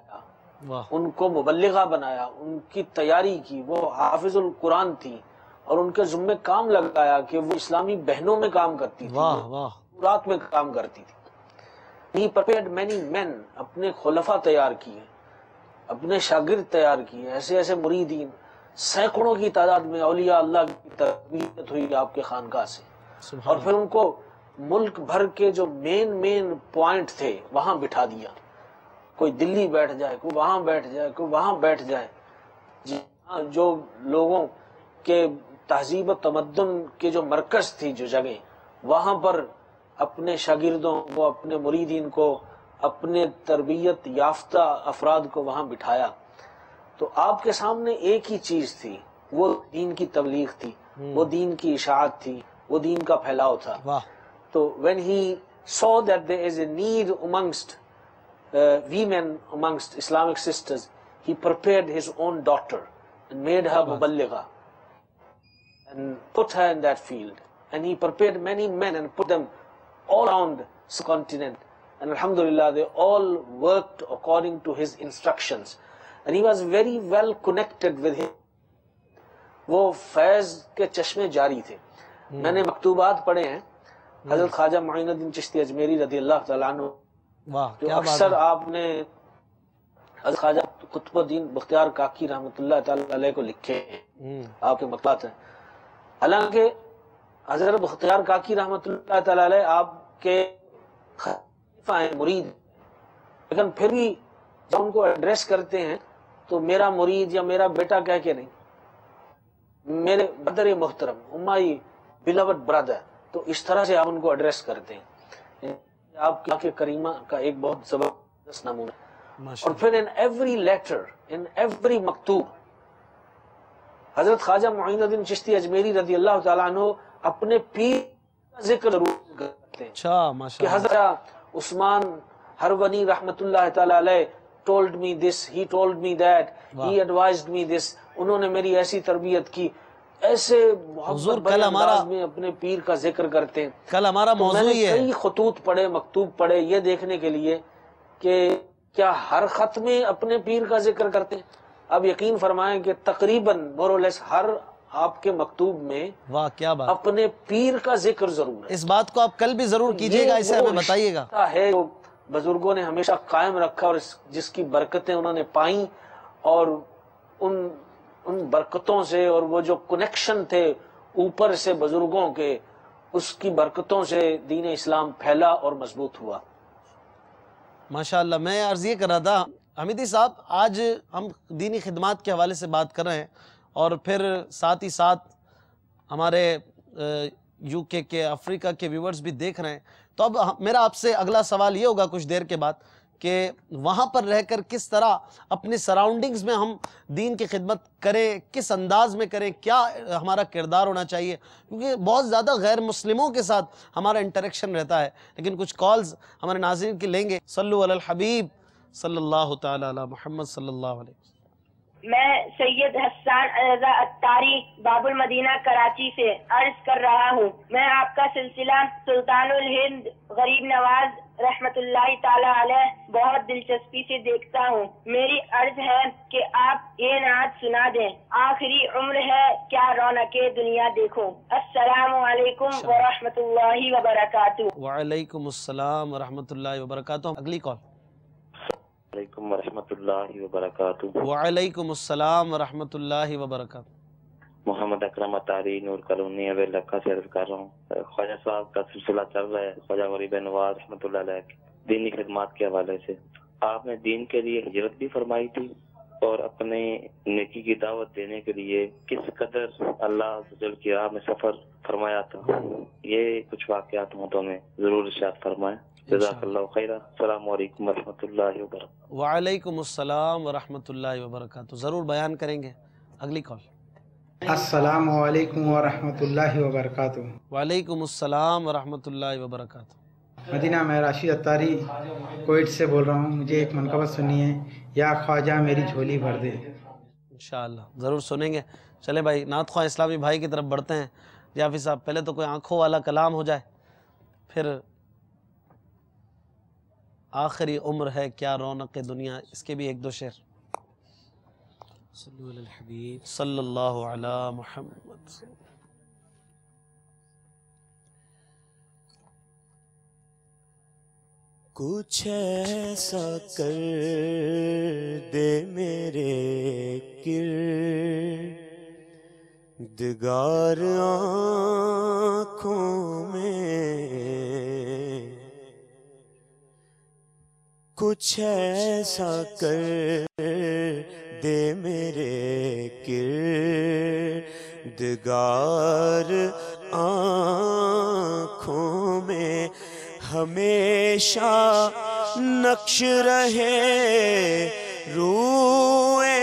ان کو مبلغہ بنایا، ان کی تیاری کی. وہ حافظ القرآن تھی اور ان کے ذمہ کام لگایا کہ وہ اسلامی بہنوں میں کام کرتی تھی، رات میں کام کرتی تھی. He prepared many men، اپنے خلفاء تیار کیے، اپنے شاگرد تیار کیے، ایسے ایسے مریدین، سینکڑوں کی تعداد میں اولیاء اللہ کی تربیت ہوئی آپ کے خانقاہ سے. اور پھر ان کو ملک بھر کے جو مین پوائنٹ تھے وہاں بٹھا دیا. کوئی دلی بیٹھ جائے، کوئی وہاں بیٹھ جائے، کوئی وہاں بیٹھ جائے، جو لوگوں کے تہذیب و تمدن کے جو مرکز تھی، جو جگہ، وہاں پر اپنے شاگردوں کو، اپنے مریدین کو، اپنے تربیت یافتہ افراد کو وہاں بٹھایا. تو آپ کے سامنے ایک ہی چیز تھی، وہ دین کی تبلیغ تھی، وہ دین کی اشاعت تھی، وہ دین کا پھیلاؤ تھا. تو when he saw that there is a need amongst women, amongst Islamic sisters, he prepared his own daughter and made her muballigha and put her in that field. And he prepared many men and put them all around this continent. And alhamdulillah, they all worked according to his instructions. And he was very well connected with him. وہ فیض کے چشمے جاری تھے. میں نے مکتوبات پڑھے ہیں حضرت خواجہ معین الدین چشتی اجمیری رضی اللہ تعالیٰ عنہ، جو اکثر آپ نے حضرت خواجہ قطب الدین بختیار کاکی رحمۃ اللہ تعالی علیہ کو لکھے ہیں، آپ کے مکتوبات ہیں. حالانکہ حضرت بختیار کاکی رحمۃ اللہ تعالی علیہ آپ کے خلیفہ ہیں، مرید، لیکن پھر بھی جب ان کو ایڈریس کرتے ہیں تو میرا مرید یا میرا بیٹا کہہ کے نہیں، میرے بدر محترم، امائی بلوڈ برادر، تو اس طرح سے آپ ان کو ایڈریس کرتے ہیں. آپ کی آنکھ کریمہ کا ایک بہت زبردست نمونہ. اور پھر in every letter, in every مکتوب، حضرت خواجہ معین الدین چشتی اجمیری رضی اللہ تعالیٰ عنہ اپنے پیر کا ذکر ضرور کرتے ہیں کہ حضرت عثمان ہرونی رحمت اللہ تعالیٰ علیہ told me this, he told me that, he advised me this, انہوں نے میری ایسی تربیت کی. ایسے محبت بھرے انداز میں اپنے پیر کا ذکر کرتے ہیں. کل ہمارا موضوع یہ ہے، کئی خطوط پڑھے، مکتوب پڑھے، یہ دیکھنے کے لیے کہ کیا ہر خط میں اپنے پیر کا ذکر کرتے ہیں؟ اب یقین فرمائیں کہ تقریباً مورلیس ہر آپ کے مکتوب میں واہ کیا بات، اپنے پیر کا ذکر ضرور ہے. اس بات کو آپ کل بھی ضرور کیجیے گا، اسے ہمیں بتائیے گا. ہے جو بزرگوں نے ہمیشہ قائم رکھا اور جس کی برکتیں انہوں نے پائیں، اور ان برکتوں سے اور وہ جو کنیکشن تھے اوپر سے بزرگوں کے، اس کی برکتوں سے دین اسلام پھیلا اور مضبوط ہوا. ماشاءاللہ. میں عرض یہ کر رہا تھا حمیدی صاحب، آج ہم دینی خدمات کے حوالے سے بات کر رہے ہیں، اور پھر ساتھ ہی ساتھ ہمارے یو کے افریقہ کے ویورز بھی دیکھ رہے ہیں. تو اب میرا آپ سے اگلا سوال یہ ہوگا کچھ دیر کے بعد کہ وہاں پر رہ کر کس طرح اپنے سراؤنڈنگز میں ہم دین کی خدمت کریں، کس انداز میں کریں، کیا ہمارا کردار ہونا چاہیے، کیونکہ بہت زیادہ غیر مسلموں کے ساتھ ہمارا انٹریکشن رہتا ہے. لیکن کچھ کالز ہمارے ناظرین کی لیں گے. صلو علی الحبیب صلی اللہ تعالی علی محمد صلی اللہ علیہ وسلم. میں سید حسان رضا اتاری باب المدینہ کراچی سے عرض کر رہا ہوں. میں آپ کا سلسلہ سلطان الہند غریب نواز رحمت اللہ تعالی علیہ بہت دلچسپی سے دیکھتا ہوں. میری عرض ہے کہ آپ یہ نعت سنا دیں، آخری عمر ہے کیا رونق دنیا دیکھو. السلام علیکم ورحمۃ اللہ وبرکاتہ. وعلیکم السلام ورحمۃ اللہ وبرکاتہ. اگلی کال. علیکم ورحمۃ اللہ وبرکاتہ. وعلیکم السلام ورحمۃ اللہ وبرکاتہ. محمد اکرم اتاری نور کالونی اویل لکھا سے عرض کر رہا ہوں. خواجہ صاحب کا سلسلہ چل رہا ہے خواجہ غریب نواز رحمۃ اللہ علیہ کی دینی خدمات کے حوالے سے. آپ نے دین کے لیے ہجرت بھی فرمائی تھی اور اپنے نیکی کی دعوت دینے کے لیے کس قدر اللہ عز و جل کی راہ میں سفر فرمایا تھا. یہ کچھ واقعات ہوں تو ہمیں ضرور ارشاد فرمائیں. جزاک اللہ خیرہ. السلام علیکم ورحمۃ اللہ وبرکاتہ. وعلیکم السلام ورحمۃ اللہ وبرکاتہ. ضرور بیان کریں گے. اگلی کال. السلام علیکم ورحمۃ اللہ وبرکاتہ. وعلیکم السلام ورحمۃ اللہ وبرکاتہ. مدینہ میں راشد اتاری کوئٹ سے بول رہا ہوں. مجھے ایک منقبت سنی ہے، یا خواجہ میری جھولی بھر دے. انشاءاللہ ضرور سنیں گے. چلے بھائی نعت خواہ اسلامی بھائی کی طرف بڑھتے ہیں. جعفر صاحب پہلے تو کوئی آنکھوں والا کلام ہو جائے، پھر آخری عمر ہے کیا رونق دنیا، اس کے بھی ایک دو شعر. صلو علی الحبیب صلی اللہ علی محمد. کچھ ایسا کر دے میرے کردگار آنکھوں میں، کچھ ایسا کر دے میرے کردگار آنکھوں میں، ہمیشہ نقش رہے روئے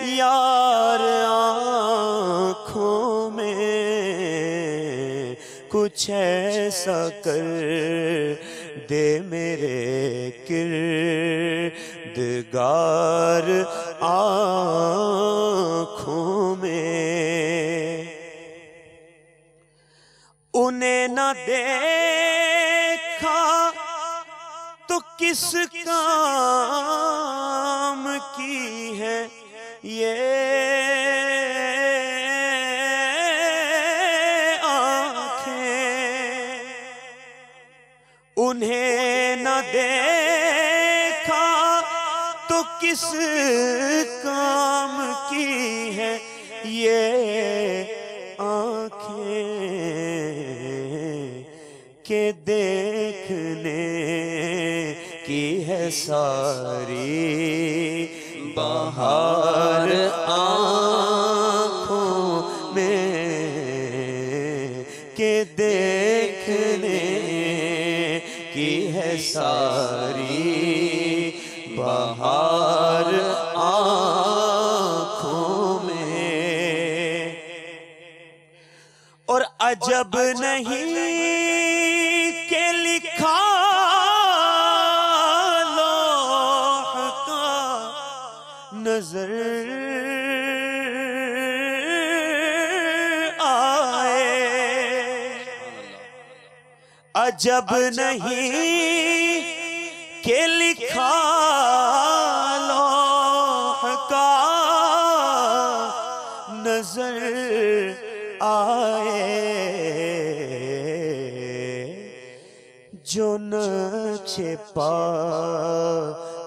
یار آنکھوں میں، کچھ ایسا کر دے میرے کردگار آنکھوں میں، انہیں نہ دیکھا تو کس کام کی ہے یہ آنکھیں، انہیں نہ دیکھا تو کس کام کی ہے یہ آنکھیں، کہ دیکھنے کی ہے ساری بہار آنکھوں میں، کہ دیکھنے کی ہے ساری بہار آنکھوں میں، اور عجب نہیں کہ لکھا لوح کا نظر آئے، عجب نہیں کہ لکھا لوح کا نظر آئے، جو نقش پا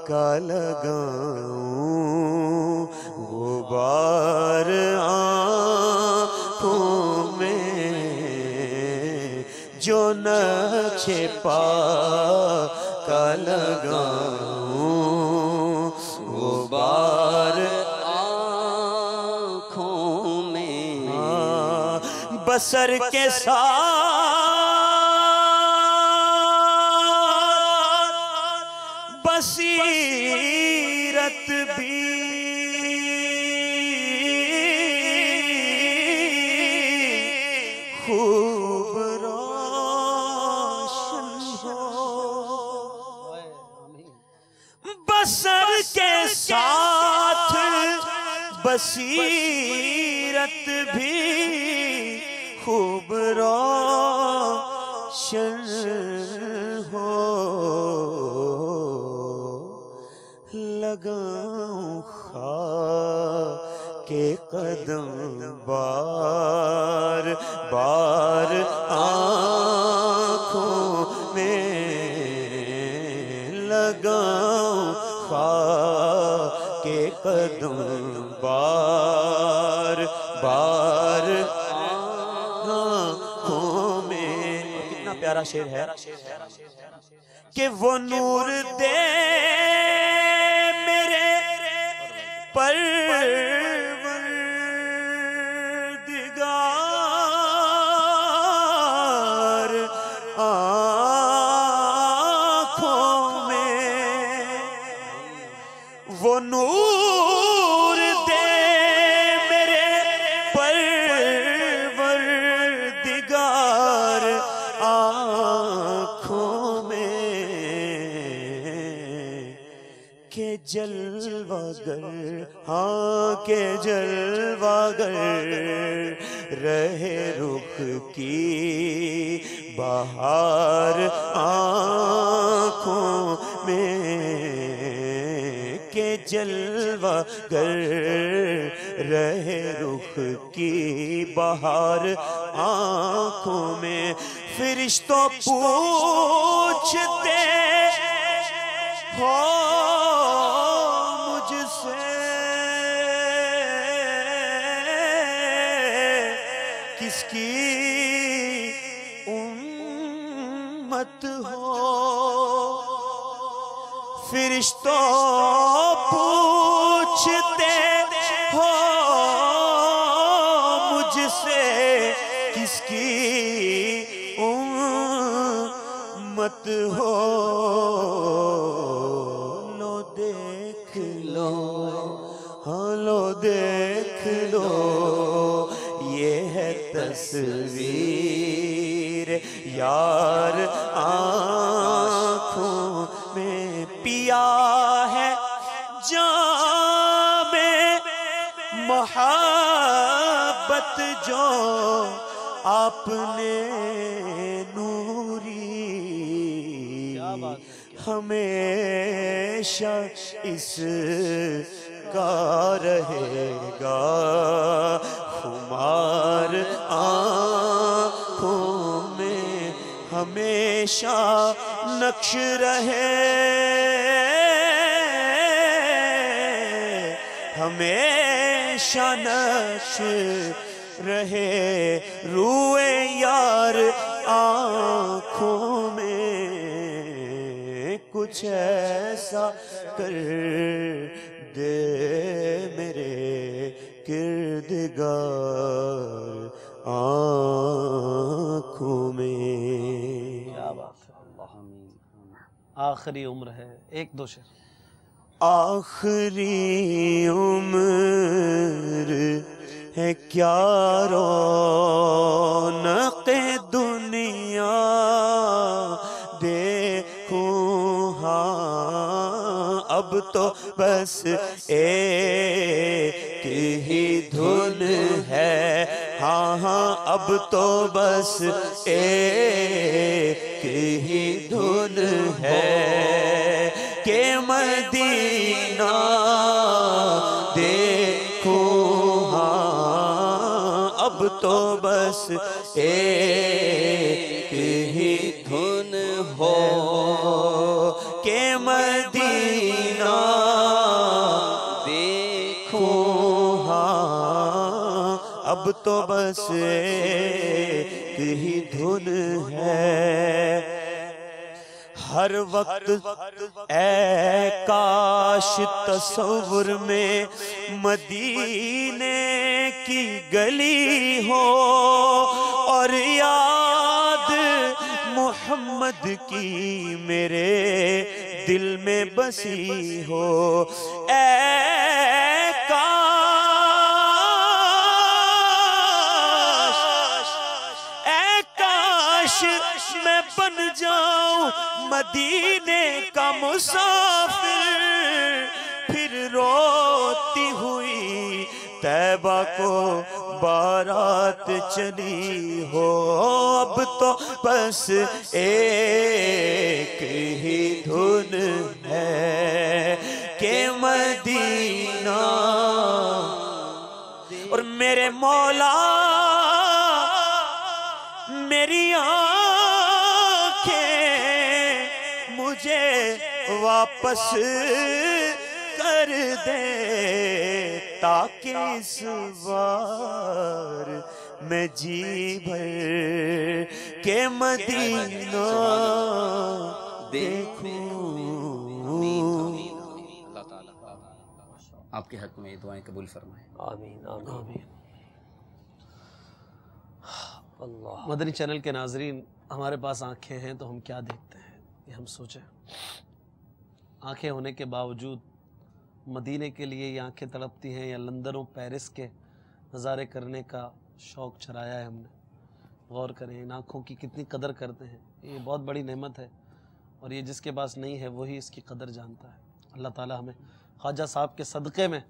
کا لگاؤں غبار آنکھوں میں، جو نقش پا کا لگاؤں غبار آنکھوں میں، بسر کے ساتھ بصیرت بھی خوب روشن ہو، بسر کے ساتھ بصیرت بھی خوب روشن ہو، لگاؤں خاک کے قدم بار بار آنکھوں میں، لگاؤں خاک کے قدم بار بار آنکھوں میں۔ کتنا پیارا شعر ہے کہ وہ نور دے میرے پروردگار آنکھوں میں، وہ نور دے میرے پروردگار آنکھوں میں، کہ جلوہ گر، ہاں کہ جلوہ گر رہے رخ کی بہار آنکھوں میں، کہ جلوہ گر رہے رخ کی بہار آنکھوں میں، فرشتوں پوچھتے ہو مجھ سے کس کی امت ہو، فرشتوں پوچھتے ہو مجھ سے کس کی امت ہو، لو دیکھ لو، ہاں لو دیکھ لو، یہ ہے تصویر یار آنکھوں میں، پیا ہے جام محبت جو آپ نے نوری، ہمیشہ اس کا رہے گا خمار آنکھوں میں، ہمیشہ نقش رہے، ہمیشہ نقش رہے روئے یار آنکھوں میں، کچھ ایسا کر دے میرے کردگار آنکھوں میں۔ کیا بات ہے، آخری عمر ہے، ایک دو شعر۔ آخری عمر ہے کیا رونق دنیا دیکھوں، ہاں اب تو بس ایک ہی دھن ہے، ہاں ہاں اب تو بس ایک ہی دھن ہے، مدینہ دیکھوں ہاں اب تو بس ایک ہی دھن ہو کہ مدینہ دیکھوں ہاں اب تو بس ایک ہی دھن ہے ہر وقت اے کاش تصور میں مدینے کی گلی ہو اور یاد محمد کی میرے دل میں بسی ہو اے کاش میں بن جاؤں مدینے کا مسافر پھر روتی ہوئی طیبہ کو بارات چلی ہو اب تو بس ایک ہی دھن ہے کہ مدینہ اور میرے مولا میری آنکھیں مجھے واپس کر دے تاکہ اس بار میں جی بھر کے مدینہ دیکھوں اللہ تعالیٰ آپ کے حق میں یہ دعائیں قبول فرمائیں آمین آمین اللہ مدنی چینل کے ناظرین، ہمارے پاس آنکھیں ہیں تو ہم کیا دیکھتے ہیں یہ ہم سوچیں۔ آنکھیں ہونے کے باوجود مدینے کے لیے یہ آنکھیں تڑپتی ہیں یا لندن و پیرس کے نظارے کرنے کا شوق چرایا ہے ہم نے۔ غور کریں ان آنکھوں کی کتنی قدر کرتے ہیں، یہ بہت بڑی نعمت ہے اور یہ جس کے پاس نہیں ہے وہی اس کی قدر جانتا ہے۔ اللہ تعالی ہمیں خواجہ صاحب کے صدقے میں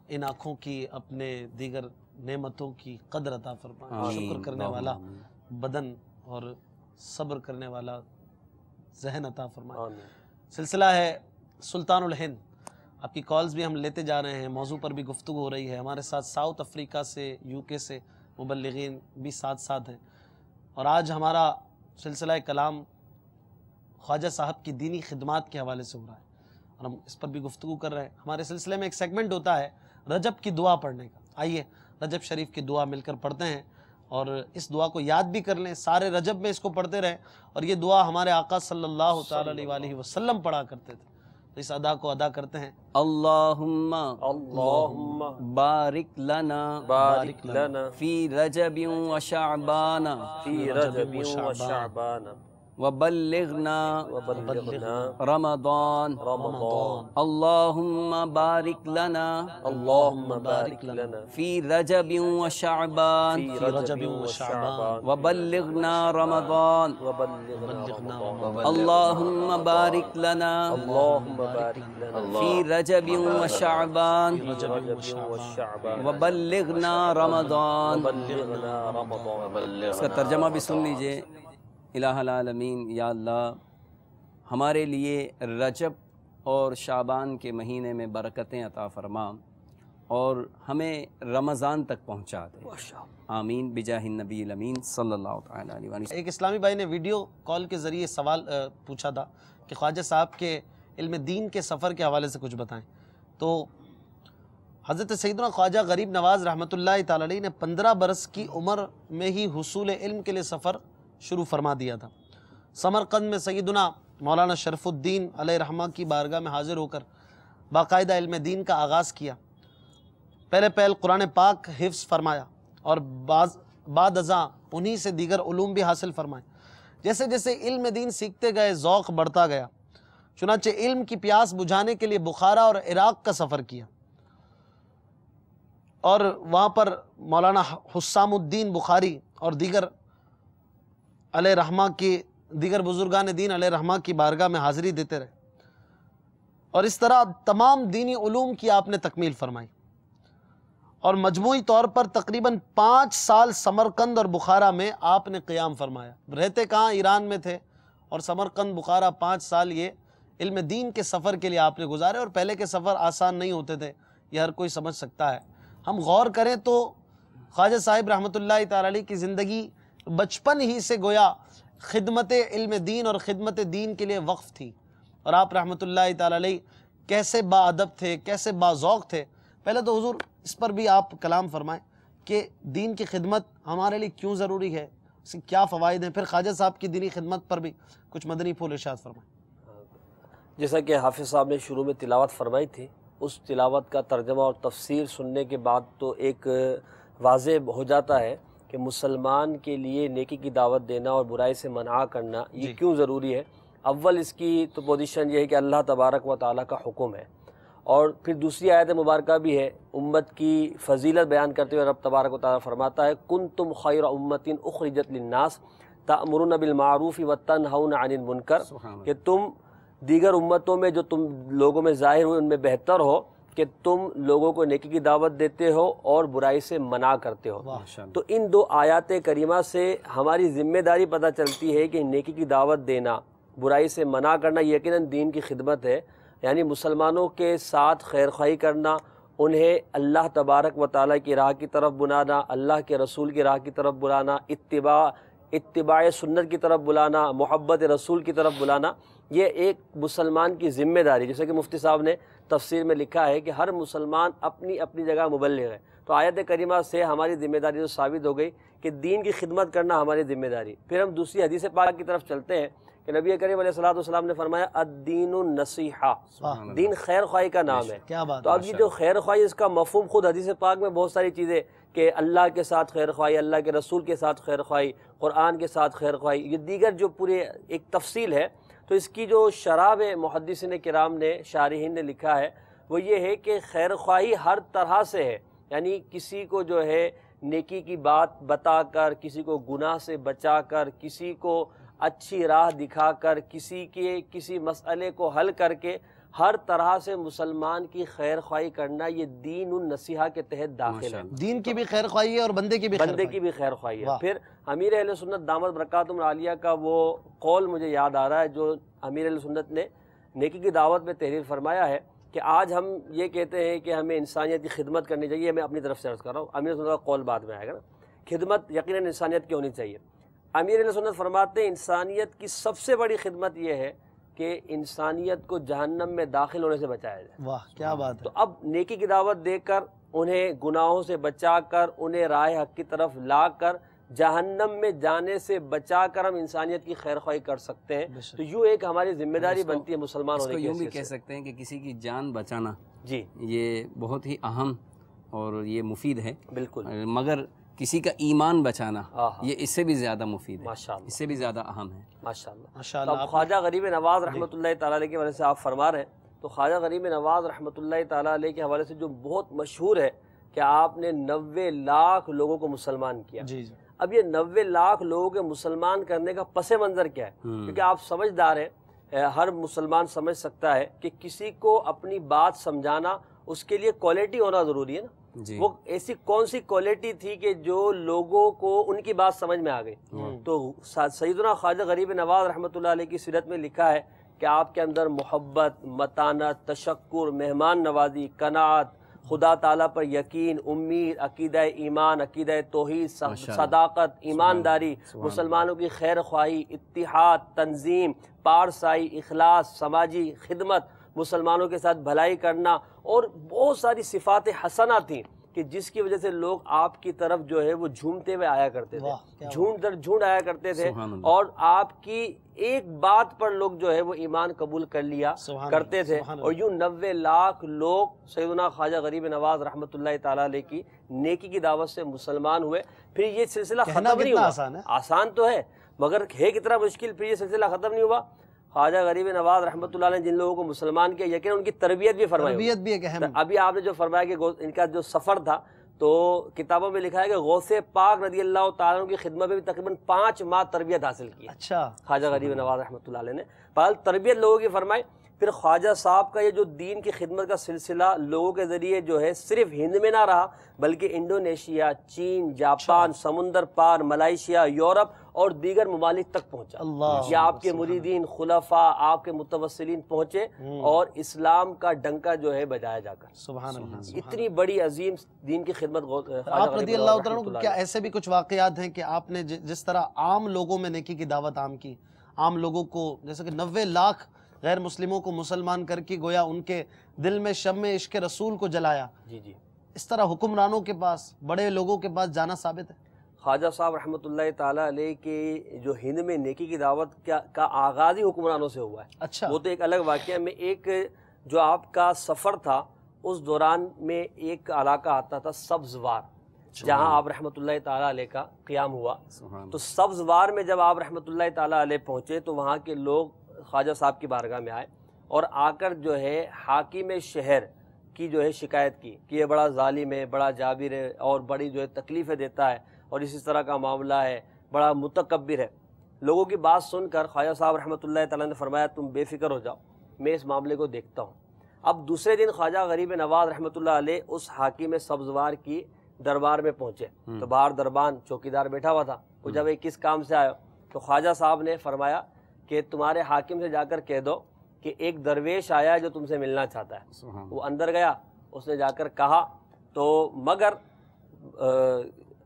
ان آنکھوں کی اپنے دیگر نعمتوں کی قدر عطا فرمائے، شکر کرنے والا بدن اور صبر کرنے والا ذہن عطا فرمائے۔ سلسلہ ہے سلطان الہند، آپ کی کالز بھی ہم لیتے جا رہے ہیں، موضوع پر بھی گفتگو ہو رہی ہے۔ ہمارے ساتھ ساؤتھ افریقہ سے، یو کے سے مبلغین بھی ساتھ ہیں، اور آج ہمارا سلسلہ کلام خواجہ صاحب کی دینی خدمات کے حوالے سے ہو رہا ہے اور ہم اس پر بھی گفتگو کر رہے ہیں۔ ہمارے سلسلے میں ایک سیگمنٹ ہوتا ہے رجب کی دعا پڑھنے کا، آئیے رجب شریف کی دعا مل کر پڑھتے ہیں اور اس دعا کو یاد بھی کر لیں، سارے رجب میں اس کو پڑھتے رہیں، اور یہ دعا ہمارے آقا صلی اللہ تعالی علیہ وسلم پڑھا کرتے تھے، تو اس ادا کو ادا کرتے ہیں۔ اللہم بارک لنا فی رجب و شعبان وبلغنا رمضان اللہم بارک لنا فی رجب و شعبان وبلغنا رمضان اللہم بارک لنا فی رجب و شعبان وبلغنا رمضان۔ اس کا ترجمہ بھی سن لیجئے۔ الہ العالمین، یا اللہ ہمارے لیے رجب اور شعبان کے مہینے میں برکتیں عطا فرما اور ہمیں رمضان تک پہنچا دے، آمین بجاہ النبی الامین صلی اللہ تعالیٰ علیہ وسلم۔ ایک اسلامی بھائی نے ویڈیو کال کے ذریعے سوال پوچھا تھا کہ خواجہ صاحب کے علم دین کے سفر کے حوالے سے کچھ بتائیں، تو حضرت سیدنا خواجہ غریب نواز رحمۃ اللہ تعالی علیہ نے 15 برس کی عمر میں ہی حصول علم کے لیے سفر شروع فرما دیا تھا۔ سمرقند میں سیدنا مولانا شرف الدین علیہ رحمہ کی بارگاہ میں حاضر ہو کر باقاعدہ علم دین کا آغاز کیا۔ پہلے قرآن پاک حفظ فرمایا اور بعد ازاں انہی سے دیگر علوم بھی حاصل فرمائے۔ جیسے جیسے علم دین سیکھتے گئے ذوق بڑھتا گیا، چنانچہ علم کی پیاس بجھانے کے لیے بخارا اور عراق کا سفر کیا، اور وہاں پر مولانا حسام الدین بخاری اور دیگر علیہ رحمہ کی دیگر بزرگان دین علیہ رحمہ کی بارگاہ میں حاضری دیتے رہے، اور اس طرح تمام دینی علوم کی آپ نے تکمیل فرمائی، اور مجموعی طور پر تقریباً 5 سال سمرقند اور بخارا میں آپ نے قیام فرمایا۔ رہتے کہاں؟ ایران میں تھے، اور سمرقند بخارا 5 سال یہ علم دین کے سفر کے لیے آپ نے گزارے، اور پہلے کے سفر آسان نہیں ہوتے تھے، یہ ہر کوئی سمجھ سکتا ہے۔ ہم غور کریں تو خواجہ صاحب رحمۃ اللہ تعالی علیہ کی زندگی بچپن ہی سے گویا خدمت علم دین اور خدمت دین کے لیے وقف تھی، اور آپ رحمۃ اللہ تعالی علیہ کیسے با ادب تھے، کیسے با ذوق تھے۔ پہلے تو حضور اس پر بھی آپ کلام فرمائیں کہ دین کی خدمت ہمارے لیے کیوں ضروری ہے، اس کے کیا فوائد ہیں، پھر خواجہ صاحب کی دینی خدمت پر بھی کچھ مدنی پھول ارشاد فرمائیں۔ جیسا کہ حافظ صاحب نے شروع میں تلاوت فرمائی تھی، اس تلاوت کا ترجمہ اور تفسیر سننے کے بعد تو ایک واضح ہو جاتا ہے کہ مسلمان کے لیے نیکی کی دعوت دینا اور برائی سے منع کرنا یہ کیوں ضروری ہے۔ اول اس کی تو پوزیشن یہ ہے کہ اللہ تبارک و تعالیٰ کا حکم ہے، اور پھر دوسری آیت مبارکہ بھی ہے امت کی فضیلت بیان کرتے ہوئے رب تبارک و تعالیٰ فرماتا ہے کنتم خیر امت اخرجت للناس تأمرون بالمعروف وتنہون عن المنکر، کہ تم دیگر امتوں میں جو تم لوگوں میں ظاہر ہوئے ان میں بہتر ہو کہ تم لوگوں کو نیکی کی دعوت دیتے ہو اور برائی سے منع کرتے ہو۔ تو ان دو آیات کریمہ سے ہماری ذمہ داری پتہ چلتی ہے کہ نیکی کی دعوت دینا، برائی سے منع کرنا یقیناً دین کی خدمت ہے، یعنی مسلمانوں کے ساتھ خیر خواہی کرنا، انہیں اللہ تبارک و تعالیٰ کی راہ کی طرف بلانا، اللہ کے رسول کی راہ کی طرف بلانا، اتباع سنت کی طرف بلانا، محبت رسول کی طرف بلانا، یہ ایک مسلمان کی ذمہ داری، جیسے کہ مفتی صاحب نے تفسیر میں لکھا ہے کہ ہر مسلمان اپنی اپنی جگہ مبلغ ہے۔ تو آیت کریمہ سے ہماری ذمہ داری تو ثابت ہو گئی کہ دین کی خدمت کرنا ہماری ذمہ داری۔ پھر ہم دوسری حدیث پاک کی طرف چلتے ہیں کہ نبی کریم علیہ الصلوۃ والسلام نے فرمایا الدین النصیحہ، دین خیر خواہی کا نام ہے۔ تو اب یہ جو خیر خواہی اس کا مفہوم خود حدیث پاک میں بہت ساری چیزیں کہ اللہ کے ساتھ خیر خواہی، اللہ کے رسول کے ساتھ خیر خواہی، قرآن کے ساتھ خیر خواہی، یہ دیگر جو پورے ایک تفصیل ہے۔ تو اس کی جو شرح میں محدثین کرام نے، شارحین نے لکھا ہے وہ یہ ہے کہ خیر خواہی ہر طرح سے ہے، یعنی کسی کو جو ہے نیکی کی بات بتا کر، کسی کو گناہ سے بچا کر، کسی کو اچھی راہ دکھا کر، کسی مسئلے کو حل کر کے، ہر طرح سے مسلمان کی خیر خواہی کرنا یہ دین النصیحہ کے تحت داخل ہے۔ دین کی بھی خیر خواہی ہے اور بندے کی بھی خیر خواہی ہے۔ پھر امیر اہل سنت دامت برکاتہم العالیہ کا وہ قول مجھے یاد آ رہا ہے جو امیر اہل سنت نے نیکی کی دعوت میں تحریر فرمایا ہے کہ آج ہم یہ کہتے ہیں کہ ہمیں انسانیت کی خدمت کرنی چاہیے، میں اپنی طرف سے عرض کر رہا ہوں، امیر سنت کا قول بعد میں آئے گا نا، خدمت یقیناً انسانیت کی ہونی چاہیے۔ امیر اہل سنت فرماتے ہیں انسانیت کی سب سے بڑی خدمت یہ ہے کہ انسانیت کو جہنم میں داخل ہونے سے بچایا جائے۔ واہ کیا بات ہے۔ تو اب نیکی کی دعوت دے کر، انہیں گناہوں سے بچا کر، انہیں راہ حق کی طرف لا کر، جہنم میں جانے سے بچا کر ہم انسانیت کی خیر خواہی کر سکتے ہیں۔ تو یوں ایک ہماری ذمہ داری بنتی ہے مسلمان ہونے کی۔ یوں بھی کہہ سکتے ہیں کہ کسی کی جان بچانا جی یہ بہت ہی اہم اور یہ مفید ہے، بالکل، مگر کسی کا ایمان بچانا یہ اس سے بھی زیادہ مفید ہے، ماشاءاللہ، اس سے بھی زیادہ اہم ہے۔ ماشاءاللہ۔ اب خواجہ غریب نواز رحمۃ اللہ تعالیٰ علیہ کے حوالے سے آپ فرما رہے ہیں، تو خواجہ غریب نواز رحمۃ اللہ تعالیٰ علیہ کے حوالے سے جو بہت مشہور ہے کہ آپ نے 90 لاکھ لوگوں کو مسلمان کیا۔ اب یہ 90 لاکھ لوگوں کے مسلمان کرنے کا پس منظر کیا ہے؟ کیونکہ آپ سمجھدار ہیں، ہر مسلمان سمجھ سکتا ہے کہ کسی کو اپنی بات سمجھانا، اس کے لیے کوالٹی ہونا ضروری ہے نا۔ وہ ایسی کون سی کوالٹی تھی کہ جو لوگوں کو ان کی بات سمجھ میں آ گئی؟ تو سیدنا خواجہ غریب نواز رحمۃ اللہ علیہ کی سیرت میں لکھا ہے کہ آپ کے اندر محبت، متانت، تشکر، مہمان نوازی، قناعت، خدا تعالیٰ پر یقین، امید، عقیدہ ایمان، عقیدہ توحید، صداقت، ایمانداری، مسلمانوں کی خیر خواہی، اتحاد، تنظیم، پارسائی، اخلاص، سماجی خدمت، مسلمانوں کے ساتھ بھلائی کرنا، اور بہت ساری صفات حسنہ تھیں کہ جس کی وجہ سے لوگ آپ کی طرف جو ہے وہ جھومتے ہوئے آیا کرتے تھے، جھونڈ در جھونڈ آیا کرتے تھے، اور آپ کی ایک بات پر لوگ جو ہے وہ ایمان قبول کر لیا کرتے تھے۔ اور یوں 90 لاکھ لوگ سیدنا خواجہ غریب نواز رحمۃ اللہ تعالیٰ علیہ کی نیکی کی دعوت سے مسلمان ہوئے۔ پھر یہ سلسلہ ختم نہیں ہوا، آسان تو ہے مگر ہے کتنا مشکل، پھر یہ سلسلہ ختم نہیں ہوا۔ خواجہ غریب نواز رحمۃ اللہ علیہ جن لوگوں کو مسلمان کیا، یقیناً ان کی تربیت بھی فرمائی، تربیت بھی ایک اہم۔ ابھی آپ نے جو فرمایا کہ ان کا جو سفر تھا، تو کتابوں میں لکھا ہے کہ غوث پاک رضی اللہ تعالیٰ عنہ کی خدمت میں بھی تقریباً 5 ماہ تربیت حاصل کی۔ اچھا، خواجہ غریب نواز رحمۃ اللہ علیہ نے بہرحال تربیت لوگوں کی فرمائی۔ پھر خواجہ صاحب کا یہ جو دین کی خدمت کا سلسلہ لوگوں کے ذریعے جو ہے صرف ہند میں نہ رہا بلکہ انڈونیشیا، چین، جاپان، سمندر پار، ملائیشیا، یورپ اور دیگر ممالک تک پہنچا۔ یہ آپ کے مریدین، خلفاء، آپ کے متوسلین پہنچے اور اسلام کا ڈنکا جو ہے بجایا جا کر۔ سبحان اللہ۔ اتنی بڑی عظیم دین کی خدمت آپ رضی اللہ تعالیٰ عنہ، کیا ایسے بھی کچھ واقعات ہیں کہ آپ نے جس طرح عام لوگوں میں نیکی کی دعوت عام کی، عام لوگوں کو، جیسے کہ 90 لاکھ غیر مسلموں کو مسلمان کر کے گویا ان کے دل میں شمع عشق رسول کو جلایا، جی اس طرح حکمرانوں کے پاس، بڑے لوگوں کے پاس جانا ثابت ہے؟ خواجہ صاحب رحمۃ اللہ تعالیٰ علیہ کے جو ہند میں نیکی کی دعوت کا آغاز ہی حکمرانوں سے ہوا ہے۔ اچھا، وہ تو ایک الگ واقعہ میں، ایک جو آپ کا سفر تھا اس دوران میں ایک علاقہ آتا تھا سبزوار، جہاں آپ رحمۃ اللہ تعالیٰ علیہ کا قیام ہوا۔ تو سبزوار میں جب آپ رحمۃ اللہ تعالیٰ علیہ پہنچے تو وہاں کے لوگ خواجہ صاحب کی بارگاہ میں آئے اور آ کر جو ہے حاکم شہر کی جو ہے شکایت کی کہ یہ بڑا ظالم ہے، بڑا جابر ہے اور بڑی جو ہے تکلیفیں دیتا ہے اور اسی طرح کا معاملہ ہے، بڑا متکبر ہے۔ لوگوں کی بات سن کر خواجہ صاحب رحمۃ اللہ تعالیٰ نے فرمایا تم بے فکر ہو جاؤ، میں اس معاملے کو دیکھتا ہوں۔ اب دوسرے دن خواجہ غریب نواز رحمۃ اللہ علیہ اس حاکم سبزوار کی دربار میں پہنچے تو باہر دربان چوکیدار بیٹھا ہوا تھا۔ وہ جب کس کام سے آئے تو خواجہ صاحب نے فرمایا کہ تمہارے حاکم سے جا کر کہہ دو کہ ایک درویش آیا ہے جو تم سے ملنا چاہتا ہے۔ وہ اندر گیا، اس نے جا کر کہا تو مگر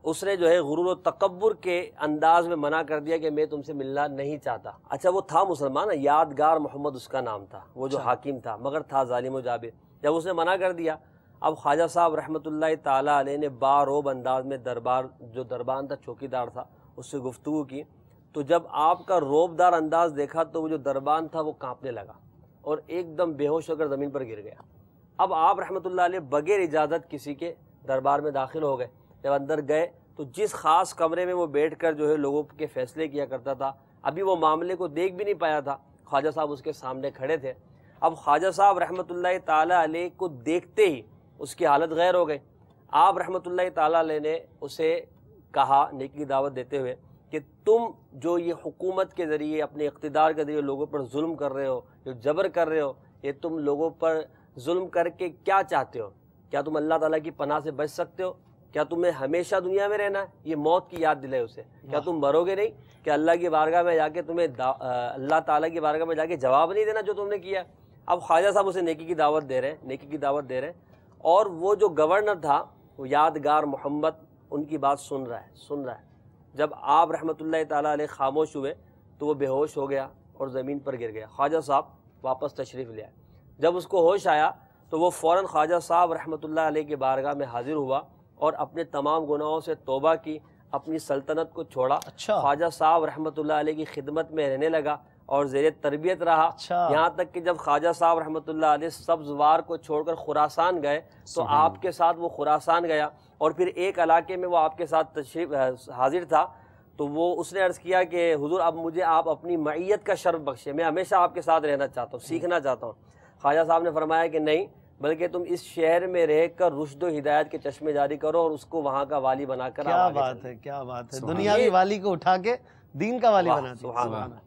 اس نے جو ہے غرور و تکبر کے انداز میں منع کر دیا کہ میں تم سے ملنا نہیں چاہتا۔ اچھا وہ تھا مسلمان، یادگار محمد اس کا نام تھا، وہ جو حاکم تھا، مگر تھا ظالم و جابر۔ جب اس نے منع کر دیا، اب خواجہ صاحب رحمۃ اللہ تعالیٰ علیہ نے باروب انداز میں دربان تھا، چوکیدار تھا، اس سے گفتگو کی۔ تو جب آپ کا روبدار انداز دیکھا تو وہ جو دربان تھا وہ کانپنے لگا اور ایک دم بے ہوش ہو کر زمین پر گر گیا۔ اب آپ رحمۃ اللہ علیہ بغیر اجازت کسی کے دربار میں داخل ہو گئے۔ جب اندر گئے تو جس خاص کمرے میں وہ بیٹھ کر جو ہے لوگوں کے فیصلے کیا کرتا تھا، ابھی وہ معاملے کو دیکھ بھی نہیں پایا تھا، خواجہ صاحب اس کے سامنے کھڑے تھے۔ اب خواجہ صاحب رحمۃ اللہ تعالیٰ علیہ کو دیکھتے ہی اس کی حالت غیر ہو گئی۔ آپ رحمۃ اللہ تعالیٰ علیہ نے اسے کہا نیکی کی دعوت دیتے ہوئے کہ تم جو یہ حکومت کے ذریعے، اپنے اقتدار کے ذریعے لوگوں پر ظلم کر رہے ہو، جو جبر کر رہے ہو، یہ تم لوگوں پر ظلم کر کے کیا چاہتے ہو؟ کیا تم اللہ تعالیٰ کی پناہ سے بچ سکتے ہو؟ کیا تمہیں ہمیشہ دنیا میں رہنا ہے؟ یہ موت کی یاد دلائے اسے، کیا تم مرو گے نہیں؟ کہ اللہ کی بارگاہ میں جا کے تمہیں اللہ تعالیٰ کی بارگاہ میں جا کے جواب نہیں دینا جو تم نے کیا؟ اب خواجہ صاحب اسے نیکی کی دعوت دے رہے ہیں، اور وہ جو گورنر تھا وہ یادگار محمد ان کی بات سن رہا ہے۔ جب آپ رحمۃ اللہ تعالیٰ علیہ خاموش ہوئے تو وہ بے ہوش ہو گیا اور زمین پر گر گیا۔ خواجہ صاحب واپس تشریف لے آئے۔ جب اس کو ہوش آیا تو وہ فوراً خواجہ صاحب رحمۃ اللہ علیہ کی بارگاہ میں حاضر ہوا اور اپنے تمام گناہوں سے توبہ کی، اپنی سلطنت کو چھوڑا۔ خواجہ صاحب رحمۃ اللہ علیہ کی خدمت میں رہنے لگا اور زیر تربیت رہا، یہاں تک کہ جب خواجہ صاحب رحمۃ اللہ علیہ سبزوار کو چھوڑ کر خراسان گئے تو آپ کے ساتھ وہ خراسان گیا، اور پھر ایک علاقے میں وہ آپ کے ساتھ تشریف حاضر تھا تو وہ اس نے عرض کیا کہ حضور اب مجھے آپ اپنی معیت کا شرف بخشے، میں ہمیشہ آپ کے ساتھ رہنا چاہتا ہوں، سیکھنا چاہتا ہوں۔ خواجہ صاحب نے فرمایا کہ نہیں، بلکہ تم اس شہر میں رہ کر رشد و ہدایت کے چشمے جاری کرو اور اس کو وہاں کا والی بنا کر۔ کیا بات ہے، کیا بات ہے، دنیاوی والی کو اٹھا کے دین کا والی بنا دیا۔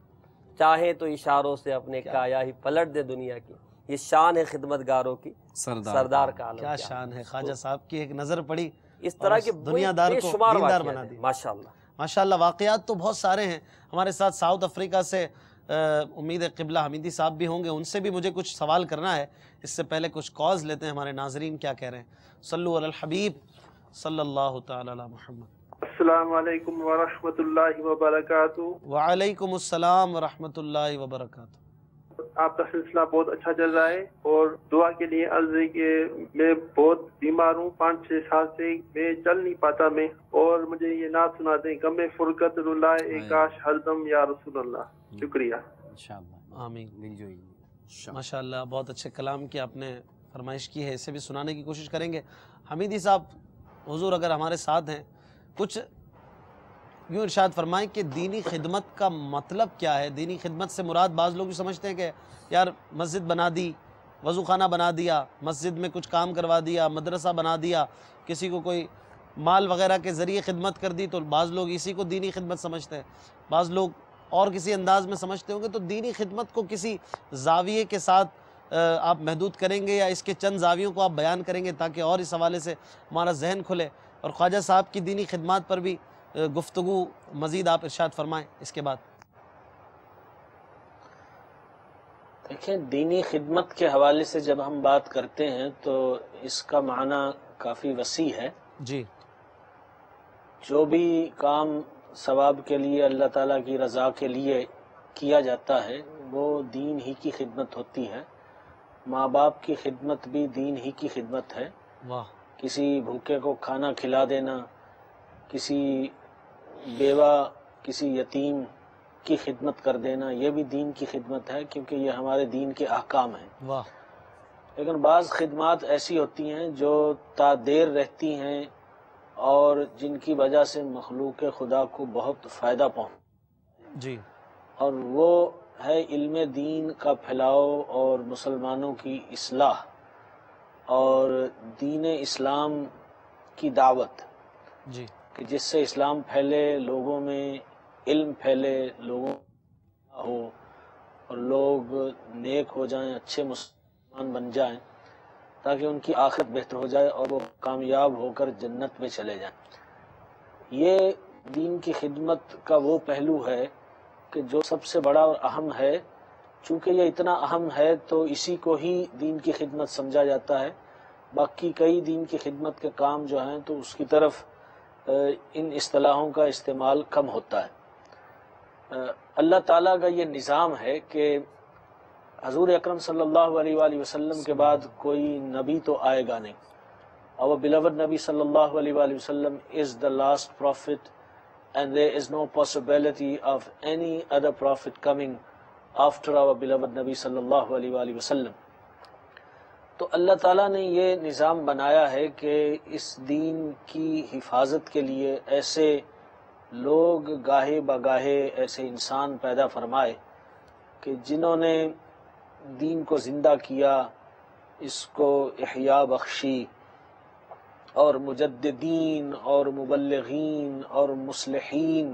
چاہے تو اشاروں سے اپنے کایا ہی پلٹ دے دنیا کی، یہ شان ہے خدمت گاروں کی، سردار کا عالم۔ کیا شان ہے، خواجہ صاحب کی ایک نظر پڑی، اس طرح کے دنیا دار کو دیندار بنا دیا۔ ماشاءاللہ ماشاءاللہ، واقعات تو بہت سارے ہیں۔ ہمارے ساتھ ساؤتھ افریقہ سے امید قبلہ حمیدی صاحب بھی ہوں گے، ان سے بھی مجھے کچھ سوال کرنا ہے۔ اس سے پہلے کچھ کالز لیتے ہیں، ہمارے ناظرین کیا کہہ رہے ہیں۔ صلو علی الحبیب صلی اللہ تعالی علی محمد۔ السلام علیکم ورحمۃ اللہ وبرکاتہ۔ وعلیکم السلام ورحمۃ اللہ وبرکاتہ۔ آپ کا سلسلہ بہت اچھا چل رہا ہے، اور دعا کے لیے عرض ہے کہ میں بہت بیمار ہوں، 5-6 سال سے میں چل نہیں پاتا میں، اور مجھے یہ نعت سنا دیں، غم فرقت رلائے کاش ہردم یا رسول اللہ۔ شکریہ۔ انشاءاللہ، آمین۔ ماشاءاللہ، بہت اچھے کلام کی آپ نے فرمائش کی ہے، اسے بھی سنانے کی کوشش کریں گے۔ حمیدی صاحب حضور اگر ہمارے ساتھ ہیں، کچھ یوں ارشاد فرمائیں کہ دینی خدمت کا مطلب کیا ہے؟ دینی خدمت سے مراد بعض لوگ سمجھتے ہیں کہ یار مسجد بنا دی، وضو خانہ بنا دیا، مسجد میں کچھ کام کروا دیا، مدرسہ بنا دیا، کسی کو کوئی مال وغیرہ کے ذریعے خدمت کر دی، تو بعض لوگ اسی کو دینی خدمت سمجھتے ہیں، بعض لوگ اور کسی انداز میں سمجھتے ہوں گے۔ تو دینی خدمت کو کسی زاویے کے ساتھ آپ محدود کریں گے یا اس کے چند زاویوں کو آپ بیان کریں گے تاکہ اور اس حوالے سے ہمارا ذہن کھلے، اور خواجہ صاحب کی دینی خدمات پر بھی گفتگو مزید آپ ارشاد فرمائیں اس کے بعد؟ دیکھیں، دینی خدمت کے حوالے سے جب ہم بات کرتے ہیں تو اس کا معنی کافی وسیع ہے. جی. جو بھی کام ثواب کے لیے اللہ تعالیٰ کی رضا کے لیے کیا جاتا ہے وہ دین ہی کی خدمت ہوتی ہے. ماں باپ کی خدمت بھی دین ہی کی خدمت ہے. واہ. کسی بھوکے کو کھانا کھلا دینا، کسی بیوہ، کسی یتیم کی خدمت کر دینا، یہ بھی دین کی خدمت ہے، کیونکہ یہ ہمارے دین کے احکام ہیں. واہ. لیکن بعض خدمات ایسی ہوتی ہیں جو تا دیر رہتی ہیں اور جن کی وجہ سے مخلوق خدا کو بہت فائدہ پہنچتا. جی. اور وہ ہے علم دین کا پھیلاؤ اور مسلمانوں کی اصلاح اور دین اسلام کی دعوت. جی. کہ جس سے اسلام پھیلے، لوگوں میں علم پھیلے، لوگوں ہو اور لوگ نیک ہو جائیں، اچھے مسلمان بن جائیں، تاکہ ان کی آخرت بہتر ہو جائے اور وہ کامیاب ہو کر جنت میں چلے جائیں. یہ دین کی خدمت کا وہ پہلو ہے کہ جو سب سے بڑا اور اہم ہے. چونکہ یہ اتنا اہم ہے تو اسی کو ہی دین کی خدمت سمجھا جاتا ہے. باقی کئی دین کی خدمت کے کام جو ہیں تو اس کی طرف ان اصطلاحوں کا استعمال کم ہوتا ہے. اللہ تعالیٰ کا یہ نظام ہے کہ حضور اکرم صلی اللہ علیہ وآلہ وسلم کے بعد کوئی نبی تو آئے گا نہیں. Our beloved Nabi sallallahu alaihi wasallam is the last prophet, and there is no possibility of any other prophet coming after our beloved Nabi sallallahu alaihi wasallam. تو اللہ تعالیٰ نے یہ نظام بنایا ہے کہ اس دین کی حفاظت کے لیے ایسے لوگ گاہے بگاہے ایسے انسان پیدا فرمائے کہ جنہوں نے دین کو زندہ کیا، اس کو احیاء بخشی، اور مجددین اور مبلغین اور مصلحین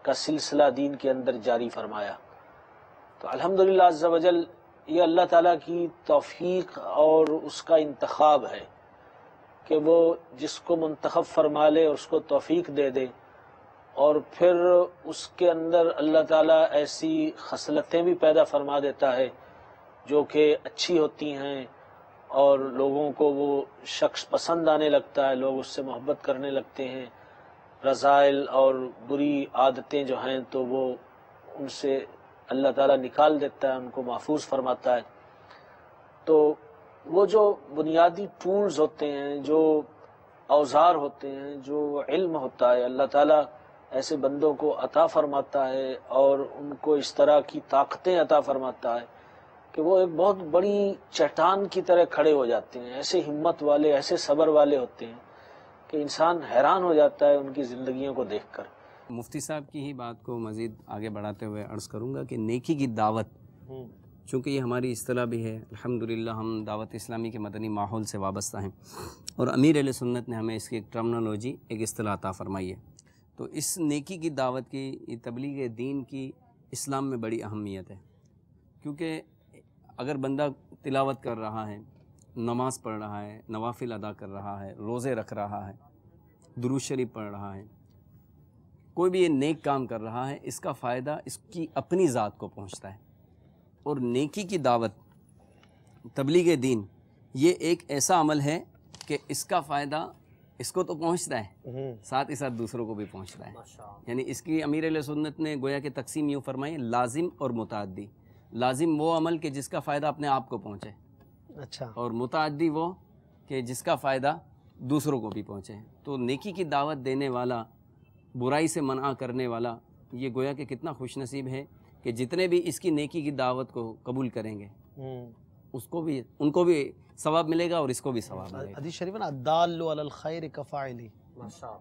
کا سلسلہ دین کے اندر جاری فرمایا. تو الحمدللہ عز و جل یہ اللہ تعالیٰ کی توفیق اور اس کا انتخاب ہے کہ وہ جس کو منتخب فرما لے اس کو توفیق دے دے، اور پھر اس کے اندر اللہ تعالیٰ ایسی خصلتیں بھی پیدا فرما دیتا ہے جو کہ اچھی ہوتی ہیں اور لوگوں کو وہ شخص پسند آنے لگتا ہے، لوگ اس سے محبت کرنے لگتے ہیں. رذائل اور بری عادتیں جو ہیں تو وہ ان سے اللہ تعالیٰ نکال دیتا ہے، ان کو محفوظ فرماتا ہے. تو وہ جو بنیادی ٹولز ہوتے ہیں، جو اوزار ہوتے ہیں، جو علم ہوتا ہے، اللہ تعالیٰ ایسے بندوں کو عطا فرماتا ہے اور ان کو اس طرح کی طاقتیں عطا فرماتا ہے کہ وہ ایک بہت بڑی چٹان کی طرح کھڑے ہو جاتے ہیں. ایسے ہمت والے، ایسے صبر والے ہوتے ہیں کہ انسان حیران ہو جاتا ہے ان کی زندگیوں کو دیکھ کر. مفتی صاحب کی ہی بات کو مزید آگے بڑھاتے ہوئے عرض کروں گا کہ نیکی کی دعوت، چونکہ یہ ہماری اصطلاح بھی ہے، الحمدللہ ہم دعوت اسلامی کے مدنی ماحول سے وابستہ ہیں اور امیر اہل سنت نے ہمیں اس کی ایک ٹرمنالوجی، ایک اصطلاح عطا فرمائی ہے. تو اس نیکی کی دعوت کی، تبلیغ دین کی اسلام میں بڑی اہمیت ہے. کیونکہ اگر بندہ تلاوت کر رہا ہے، نماز پڑھ رہا ہے، نوافل ادا کر رہا ہے، روزے رکھ رہا ہے، درود شریف پڑھ رہا ہے، کوئی بھی یہ نیک کام کر رہا ہے، اس کا فائدہ اس کی اپنی ذات کو پہنچتا ہے. اور نیکی کی دعوت، تبلیغ دین، یہ ایک ایسا عمل ہے کہ اس کا فائدہ اس کو تو پہنچتا ہے، ساتھ ہی ساتھ دوسروں کو بھی پہنچتا ہے. یعنی اس کی امیر اہل سنت نے گویا کہ تقسیم یوں فرمائی، لازم اور متعدی. لازم وہ عمل کہ جس کا فائدہ اپنے آپ کو پہنچے، اچھا، اور متعدی وہ کہ جس کا فائدہ دوسروں کو بھی پہنچے. تو نیکی کی دعوت دینے والا، برائی سے منع کرنے والا، یہ گویا کہ کتنا خوش نصیب ہے کہ جتنے بھی اس کی نیکی کی دعوت کو قبول کریں گے اس کو بھی، ان کو بھی ثواب ملے گا اور اس کو بھی ثواب ملے گا. حدیث شریف نا، الدال علی الخیر کفاعلی،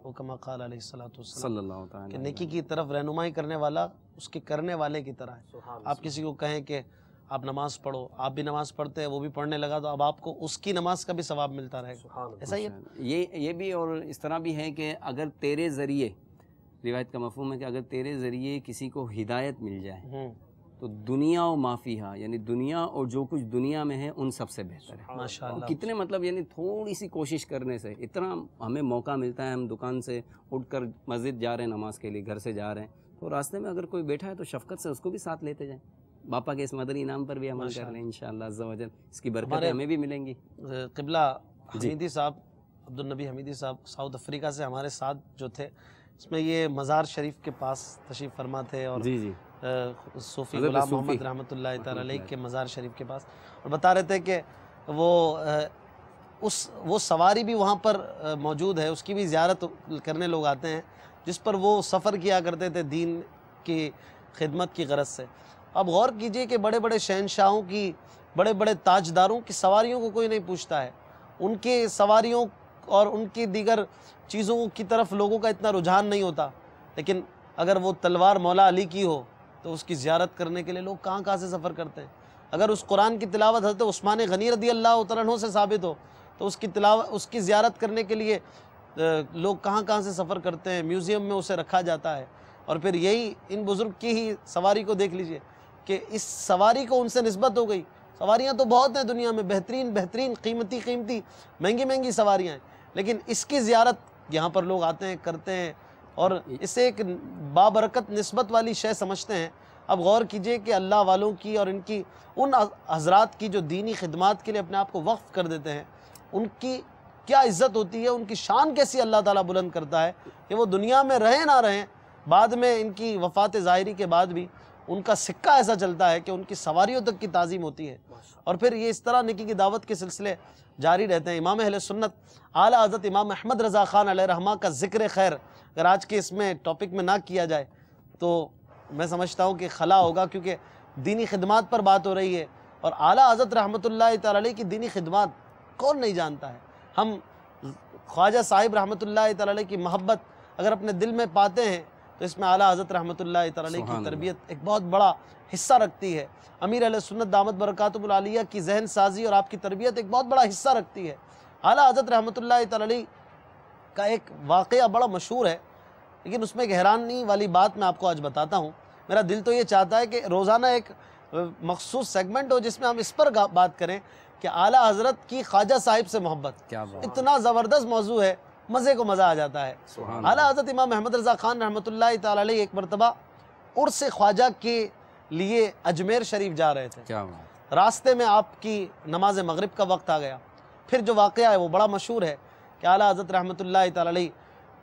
وہ کما قال علیہ الصلوۃ والسلام، صلی اللہ تعالی کہ نیکی کی طرف رہنمائی کرنے والا اس کے کرنے والے کی طرح ہے. آپ کسی کو کہیں کہ آپ نماز پڑھو، آپ بھی نماز پڑھتے ہیں، وہ بھی پڑھنے لگا، تو اب آپ کو اس کی نماز کا بھی ثواب ملتا رہے گا. ایسا ہی ہے. یہ بھی اور اس طرح بھی ہے کہ اگر تیرے ذریعے، روایت کا مفہوم ہے کہ اگر تیرے ذریعے کسی کو ہدایت مل جائے تو دنیا و معافیہ یعنی دنیا اور جو کچھ دنیا میں ہے ان سب سے بہتر ہے. ماشاءاللہ. کتنے مطلب یعنی تھوڑی سی کوشش کرنے سے اتنا ہمیں موقع ملتا ہے. ہم دکان سے اٹھ کر مسجد جا رہے ہیں نماز کے لیے, گھر سے جا رہے ہیں, تو راستے میں اگر کوئی بیٹھا ہے تو شفقت سے اس کو بھی ساتھ لیتے جائیں. باپا کے اس مدنی انعام پر بھی عمل کر لیں انشاءاللہ عز و جل, اس کی برکتیں ہمیں بھی ملیں گی. قبلہ حمیدی صاحب, عبدالنبی حمیدی صاحب ساؤتھ افریقہ سے ہمارے ساتھ جو تھے, اس میں یہ مزار شریف کے پاس تشریف فرما تھے, اور جی صوفی غلام محمد رحمۃ اللہ تعالی علیہ کے مزار شریف کے پاس, اور بتا رہے تھے کہ وہ سواری بھی وہاں پر موجود ہے, اس کی بھی زیارت کرنے لوگ آتے ہیں, جس پر وہ سفر کیا کرتے تھے دین کی خدمت کی غرض سے. اب غور کیجئے کہ بڑے بڑے شہنشاہوں کی, بڑے بڑے تاجداروں کی سواریوں کو کوئی نہیں پوچھتا ہے, ان کے سواریوں اور ان کی دیگر چیزوں کی طرف لوگوں کا اتنا رجحان نہیں ہوتا. لیکن اگر وہ تلوار مولا علی کی ہو تو اس کی زیارت کرنے کے لیے لوگ کہاں کہاں سے سفر کرتے ہیں. اگر اس قرآن کی تلاوت حضرت عثمان غنی رضی اللہ تعالیٰ عنہ سے ثابت ہو تو اس کی زیارت کرنے کے لیے لوگ کہاں کہاں سے سفر کرتے ہیں, میوزیم میں اسے رکھا جاتا ہے. اور پھر یہی ان بزرگ کی ہی سواری کو دیکھ لیجئے کہ اس سواری کو ان سے نسبت ہو گئی. سواریاں تو بہت ہیں دنیا میں, بہترین قیمتی مہنگی سواریاں ہیں, لیکن اس کی زیارت یہاں پر لوگ آتے ہیں, کرتے ہیں, اور اسے ایک بابرکت نسبت والی شے سمجھتے ہیں. اب غور کیجئے کہ اللہ والوں کی اور ان حضرات کی جو دینی خدمات کے لیے اپنے آپ کو وقف کر دیتے ہیں, ان کی کیا عزت ہوتی ہے, ان کی شان کیسی اللہ تعالیٰ بلند کرتا ہے کہ وہ دنیا میں رہیں نہ رہیں, بعد میں ان کی وفات ظاہری کے بعد بھی ان کا سکہ ایسا چلتا ہے کہ ان کی سواریوں تک کی تعظیم ہوتی ہے. اور پھر یہ اس طرح نکی کی دعوت کے سلسلے جاری رہتے ہیں. امام اہل سنت اعلیٰ حضرت امام احمد رضا خان علیہ رحمہ کا ذکر خیر اگر آج کے اس میں ٹاپک میں نہ کیا جائے تو میں سمجھتا ہوں کہ خلا ہوگا, کیونکہ دینی خدمات پر بات ہو رہی ہے, اور اعلیٰ حضرت رحمۃ اللہ تعالی علیہ کی دینی خدمات کون نہیں جانتا ہے. ہم خواجہ صاحب رحمۃ اللہ تعالی علیہ کی محبت اگر اپنے دل میں پاتے ہیں تو اس میں اعلیٰ حضرت رحمۃ اللہ تعالی علیہ کی تربیت ایک بہت بڑا حصہ رکھتی ہے. امیر علیہ سنت دامت برکاتہم العالیہ کی ذہن سازی اور آپ کی تربیت ایک بہت بڑا حصہ رکھتی ہے. اعلیٰ حضرت رحمۃ اللہ تعالی علیہ کا ایک واقعہ بڑا مشہور ہے, لیکن اس میں ایک حیرانی والی بات میں آپ کو آج بتاتا ہوں. میرا دل تو یہ چاہتا ہے کہ روزانہ ایک مخصوص سیگمنٹ ہو جس میں ہم اس پر بات کریں کہ اعلیٰ حضرت کی خواجہ صاحب سے محبت. اتنا زبردست موضوع ہے, مزے کو مزہ آ جاتا ہے. اعلیٰ حضرت امام احمد رضا خان رحمۃ اللہ تعالی علیہ ایک مرتبہ عرس خواجہ کے لیے اجمیر شریف جا رہے تھے. راستے میں آپ کی نماز مغرب کا وقت آ گیا. پھر جو واقعہ ہے وہ بڑا مشہور ہے کہ اعلیٰ حضرت رحمۃ اللہ تعالی علیہ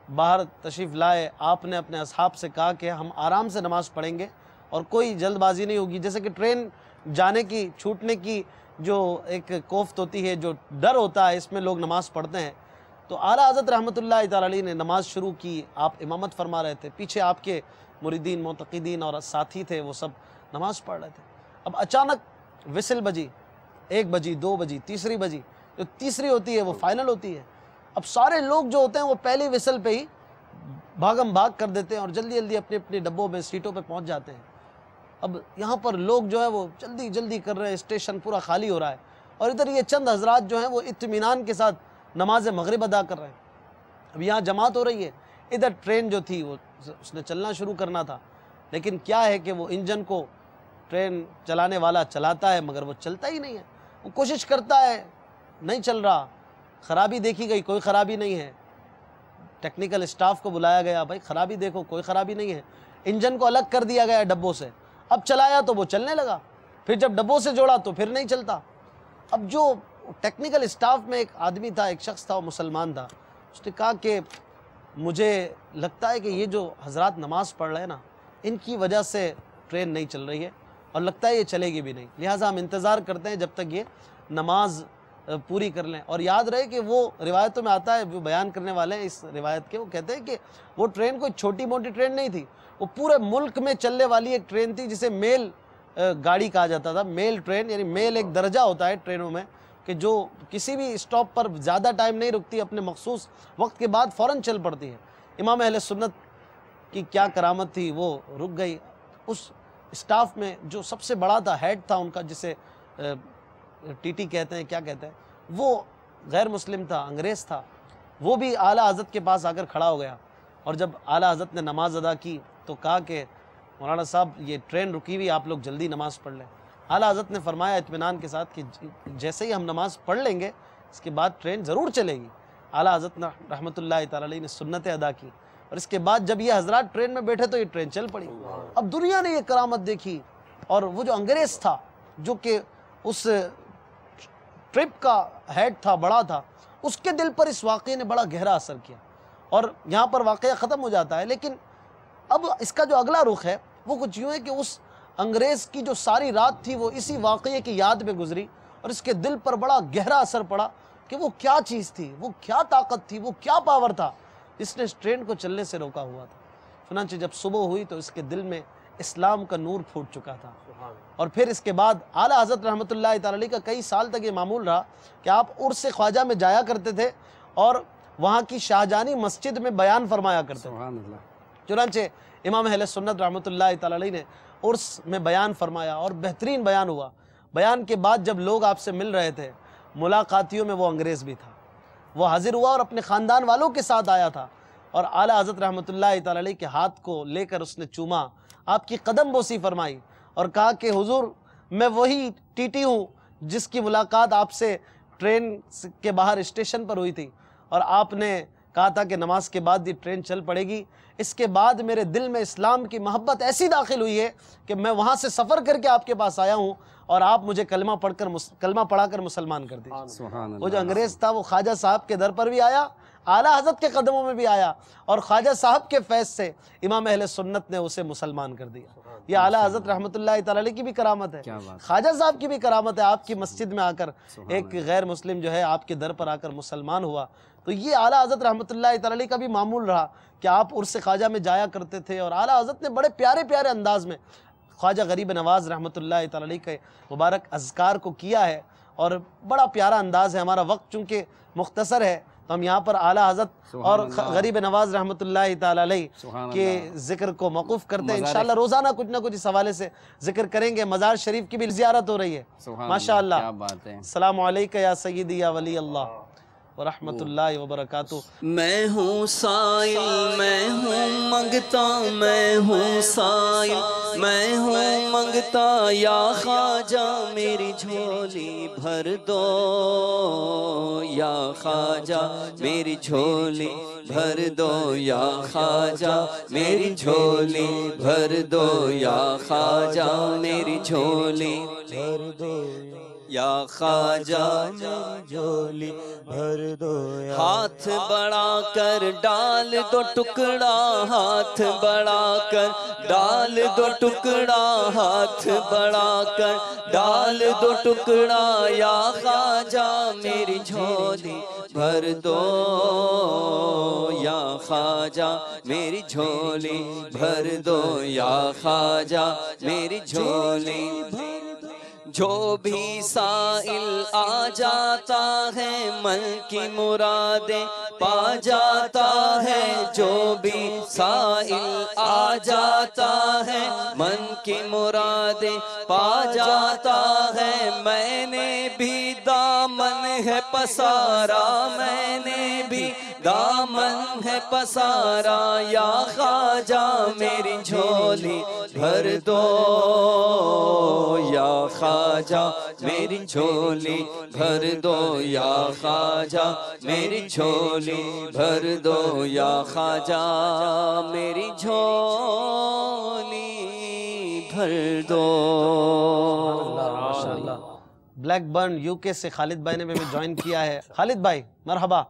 باہر تشریف لائے. آپ نے اپنے اصحاب سے کہا کہ ہم آرام سے نماز پڑھیں گے اور کوئی جلد بازی نہیں ہوگی. جیسے کہ ٹرین جانے کی, چھوٹنے کی جو ایک کوفت ہوتی ہے, جو ڈر ہوتا ہے, اس میں لوگ نماز پڑھتے ہیں. تو اعلیٰ حضرت رحمۃ اللہ تعالی علیہ نے نماز شروع کی. آپ امامت فرما رہے تھے, پیچھے آپ کے مریدین, معتقدین اور ساتھی تھے, وہ سب نماز پڑھ رہے تھے. اب اچانک وسل بجی, 1 بجی, 2 بجی, تیسری بجی. جو تیسری ہوتی ہے وہ فائنل ہوتی ہے. اب سارے لوگ جو ہوتے ہیں وہ پہلی وسل پہ ہی بھاگم بھاگ کر دیتے ہیں اور جلدی جلدی اپنے اپنے ڈبوں میں, سیٹوں پہ پہنچ جاتے ہیں. اب یہاں پر لوگ جو ہے وہ جلدی جلدی کر رہے ہیں, اسٹیشن پورا خالی ہو رہا ہے, اور ادھر یہ چند حضرات جو ہیں وہ اطمینان کے ساتھ نماز مغرب ادا کر رہے ہیں. اب یہاں جماعت ہو رہی ہے, ادھر ٹرین جو تھی وہ اس نے چلنا شروع کرنا تھا, لیکن کیا ہے کہ وہ انجن کو ٹرین چلانے والا چلاتا ہے مگر وہ چلتا ہی نہیں ہے. وہ کوشش کرتا ہے, نہیں چل رہا. خرابی دیکھی گئی, کوئی خرابی نہیں ہے. ٹیکنیکل اسٹاف کو بلایا گیا, بھائی خرابی دیکھو, کوئی خرابی نہیں ہے. انجن کو الگ کر دیا گیا ڈبوں سے. اب چلایا تو وہ چلنے لگا, پھر جب ڈبوں سے جوڑا تو پھر نہیں چلتا. اب جو ٹیکنیکل اسٹاف میں ایک آدمی تھا, ایک شخص تھا, وہ مسلمان تھا. اس نے کہا کہ مجھے لگتا ہے کہ یہ جو حضرات نماز پڑھ رہے ہیں نا, ان کی وجہ سے ٹرین نہیں چل رہی ہے, اور لگتا ہے یہ چلے گی بھی نہیں. لہٰذا ہم انتظار کرتے ہیں جب تک یہ نماز پوری کر لیں. اور یاد رہے کہ وہ روایتوں میں آتا ہے, جو بیان کرنے والے ہیں اس روایت کے, وہ کہتے ہیں کہ وہ ٹرین کوئی چھوٹی موٹی ٹرین نہیں تھی, وہ پورے ملک میں چلنے والی ایک ٹرین تھی جسے میل گاڑی کہا جاتا تھا. میل ٹرین یعنی میل ایک درجہ ہوتا ہے ٹرینوں میں کہ جو کسی بھی اسٹاپ پر زیادہ ٹائم نہیں رکتی, اپنے مخصوص وقت کے بعد فوراً چل پڑتی ہے. امام اہل سنت کی کیا کرامت تھی, وہ رک گئی. اس اسٹاف میں جو سب سے بڑا تھا, ہیڈ تھا ان کا, جسے ٹی ٹی کہتے ہیں, کیا کہتے ہیں, وہ غیر مسلم تھا, انگریز تھا. وہ بھی اعلیٰ حضرت کے پاس آ کر کھڑا ہو گیا, اور جب اعلیٰ حضرت نے نماز ادا کی تو کہا کہ مولانا صاحب یہ ٹرین رکی ہوئی، آپ لوگ جلدی نماز پڑھ لیں۔ اعلیٰ حضرت نے فرمایا اطمینان کے ساتھ کہ جیسے ہی ہم نماز پڑھ لیں گے اس کے بعد ٹرین ضرور چلے گی۔ اعلیٰ حضرت رحمۃ اللہ تعالی علیہ نے سنتیں ادا کی، اور اس کے بعد جب یہ حضرات ٹرین میں بیٹھے تو یہ ٹرین چل پڑی۔ اب دنیا نے یہ کرامت دیکھی، اور وہ جو انگریز تھا جو کہ اس ٹرپ کا ہیڈ تھا، بڑا تھا، اس کے دل پر اس واقعے نے بڑا گہرا اثر کیا، اور یہاں پر واقعہ ختم ہو جاتا ہے۔ لیکن اب اس کا جو اگلا رخ ہے وہ کچھ یوں ہے کہ اس انگریز کی جو ساری رات تھی وہ اسی واقعے کی یاد میں گزری، اور اس کے دل پر بڑا گہرا اثر پڑا کہ وہ کیا چیز تھی، وہ کیا طاقت تھی، وہ کیا پاور تھا جس نے اس ٹرین کو چلنے سے روکا ہوا تھا۔ چنانچہ جب صبح ہوئی تو اس کے دل میں اسلام کا نور پھوٹ چکا تھا، اور پھر اس کے بعد اعلیٰ حضرت رحمۃ اللہ تعالی علیہ کا کئی سال تک یہ معمول رہا کہ آپ عرس خواجہ میں جایا کرتے تھے اور وہاں کی شاہجہانی مسجد میں بیان فرمایا کرتے تھے۔ چنانچہ امام اہل سنت رحمۃ اللہ تعالی علیہ نے عرس میں بیان فرمایا، اور بہترین بیان ہوا۔ بیان کے بعد جب لوگ آپ سے مل رہے تھے، ملاقاتیوں میں وہ انگریز بھی تھا، وہ حاضر ہوا اور اپنے خاندان والوں کے ساتھ آیا تھا، اور اعلیٰ حضرت رحمۃ اللہ تعالی علیہ کے ہاتھ کو لے کر اس نے چوما، آپ کی قدم بوسی فرمائی، اور کہا کہ حضور میں وہی ٹی ٹی ہوں جس کی ملاقات آپ سے ٹرین کے باہر اسٹیشن پر ہوئی تھی، اور آپ نے کہا تھا کہ نماز کے بعد یہ ٹرین چل پڑے گی۔ اس کے بعد میرے دل میں اسلام کی محبت ایسی داخل ہوئی ہے کہ میں وہاں سے سفر کر کے آپ کے پاس آیا ہوں، اور آپ مجھے کلمہ پڑھا کر مسلمان کر دیجیے۔ وہ جو انگریز تھا وہ خواجہ صاحب کے در پر بھی آیا، اعلیٰ حضرت کے قدموں میں بھی آیا، اور خواجہ صاحب کے فیض سے امام اہل سنت نے اسے مسلمان کر دیا۔ یہ اعلیٰ حضرت رحمۃ اللہ تعالی علیہ کی بھی کرامت ہے، خواجہ صاحب کی بھی کرامت ہے۔ آپ کی مسجد میں آ کر ایک غیر مسلم جو ہے آپ کے در پر آ کر مسلمان ہوا، تو یہ اعلیٰ حضرت رحمۃ اللہ تعالی علیہ کا بھی معمول رہا کہ آپ عرس خواجہ میں جایا کرتے تھے، اور اعلیٰ حضرت نے بڑے پیارے پیارے انداز میں خواجہ غریب نواز رحمۃ اللہ تعالی علیہ کے مبارک اذکار کو کیا ہے، اور بڑا پیارا انداز ہے۔ ہمارا وقت چونکہ مختصر ہے تو ہم یہاں پر اعلیٰ حضرت اور غریب نواز رحمۃ اللہ تعالی علیہ کے ذکر کو موقوف کرتے ہیں۔ انشاءاللہ روزانہ کچھ نہ کچھ اس حوالے سے ذکر کریں گے۔ مزار شریف کی بھی زیارت ہو رہی ہے ماشاءاللہ۔ السلام علیکم یا سیدی یا ولی اللہ ورحمۃ اللہ وبرکاتہ۔ میں ہوں سائل، میں ہوں منگتا، میں ہوں سائل، میں ہوں منگتا، یا خواجہ میری جھولی بھر دو، یا خواجہ میری جھولی بھر دو، یا خواجہ میری جھولی بھر دو، یا خواجہ میری جھولی بھر دو، یا خواجہ میری جھولی بھر دو۔ ہاتھ بڑھا کر ڈال دو ٹکڑا، ہاتھ بڑھا کر ڈال دو ٹکڑا، ہاتھ بڑھا کر ڈال دو ٹکڑا، یا خواجہ میری جھولی بھر دو، یا خواجہ میری جھولی بھر دو، یا خواجہ میری جھولی بھر دو۔ جو بھی سائل آ جاتا ہے من کی مرادیں پا جاتا ہے، جو بھی سائل آ جاتا ہے من کی مرادیں پا جاتا ہے۔ میں نے بھی دامن ہے پسارا، میں نے بھی دامن ہے پسارا، یا خواجہ میری جھولی بھر دو، یا خواجہ میری جھولی بھر دو، یا خواجہ میری جھولی بھر دو، یا خواجہ میری جھولی بھر دو۔ ماشاءاللہ۔ بلیک برن یو کے سے خالد بھائی نے بھی جوائن کیا ہے۔ خالد بھائی مرحبا،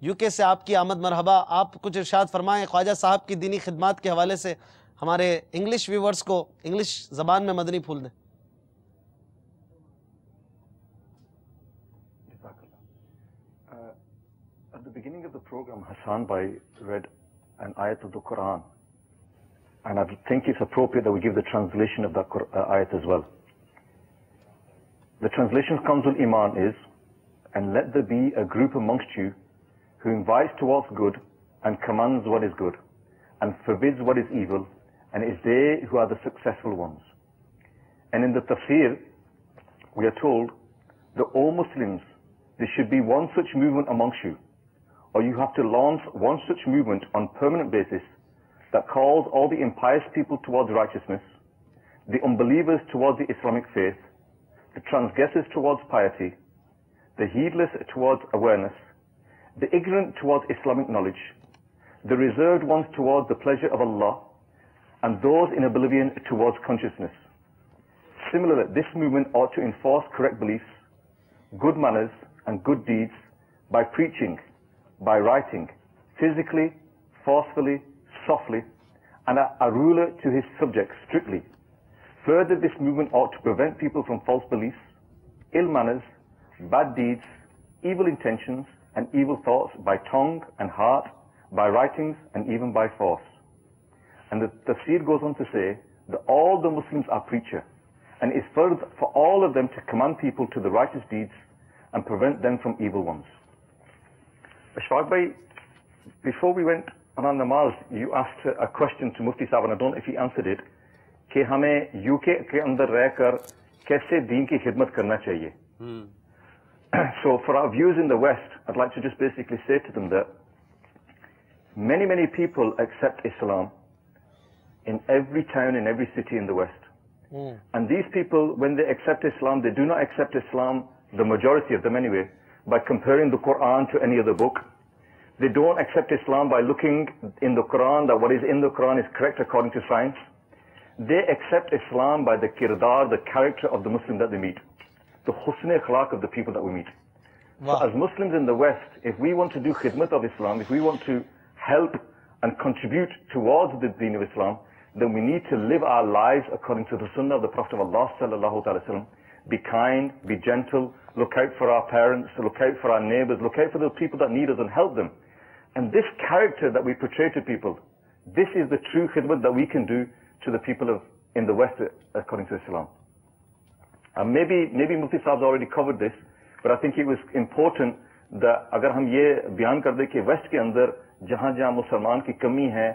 یو کے سے آپ کی آمد مرحبا۔ آپ کچھ ارشاد فرمائیں خواجہ صاحب کی دینی خدمات کے حوالے سے، ہمارے انگلش ویورز کو انگلش زبان میں مدنی پھول دیں۔ At the beginning of the program, Hassan Bhai read an ayat of the Quran, and I think it's appropriate that we give the translation of that ayat as well. The translation of Kanzul Iman is, "And let there be a group amongst you who invites towards good and commands what is good and forbids what is evil, and it is they who are the successful ones." And in the tafsir, we are told that all Muslims, there should be one such movement amongst you, or you have to launch one such movement on permanent basis, that calls all the impious people towards righteousness, the unbelievers towards the Islamic faith, the transgressors towards piety, the heedless towards awareness, the ignorant towards Islamic knowledge, the reserved ones towards the pleasure of Allah, and those in oblivion towards consciousness. Similarly, this movement ought to enforce correct beliefs, good manners, and good deeds by preaching, by writing, physically, forcefully, softly, and a ruler to his subjects strictly. Further, this movement ought to prevent people from false beliefs, ill manners, bad deeds, evil intentions, and evil thoughts by tongue and heart, by writings, and even by force. And the tafsir goes on to say that all the Muslims are preachers, and it is further for all of them to command people to the righteous deeds and prevent them from evil ones. Ashfaq Bhai, before we went on our namaz, you asked a question to Mufti Sahib, and I don't know if he answered it, کہ ہمیں UK کے اندر رہ کر کیسے دین کی خدمت کرنا چاہیے. So for our viewers in the West, I'd like to just basically say to them that many people accept Islam in every town, in every city in the West. And these people, when they accept Islam, they do not accept Islam, the majority of them anyway, by comparing the Quran to any other book. They don't accept Islam by looking in the Quran that what is in the Quran is correct according to science. They accept Islam by the kirdar, the character of the Muslim that they meet, the husn akhlaq of the people that we meet. Wow. So as Muslims in the West, if we want to do khidmat of Islam, if we want to help and contribute towards the deen of Islam, then we need to live our lives according to the sunnah of the Prophet of Allah sallallahu alaihi wasallam. Be kind, be gentle, look out for our parents, look out for our neighbors, look out for those people that need us and help them. And this character that we portray to people, this is the true khidmat that we can do to the people in the West according to Islam. Maybe Mufti Sahib's already covered this, but I think it was important that agar hum ye beyan kar de ki West ke andar jahan Musliman ki kami hai,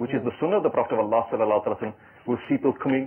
which is the sunnah of the Prophet of Allah sallallahu alaihi wasallam, we'll see people coming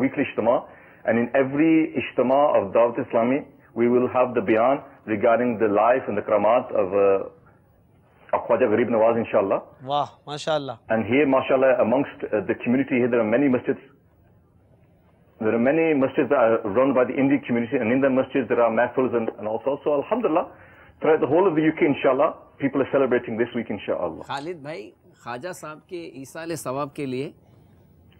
weekly ijtima, and in every ijtima of Dawat Islami, we will have the bayan regarding the life and the karamat of Khwaja Gharib Nawaz, inshallah. Wow, mashallah. And here, mashallah, amongst the community here, there are many masjids. There are many masjids that are run by the Indian community, and in the masjids there are mahfils and also. So, alhamdulillah, throughout the whole of the UK, inshallah, people are celebrating this week, inshallah. Khalid bhai, Khwaja sahab ke Isal Sawab ke liye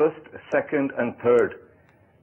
1st, 2nd and 3rd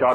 4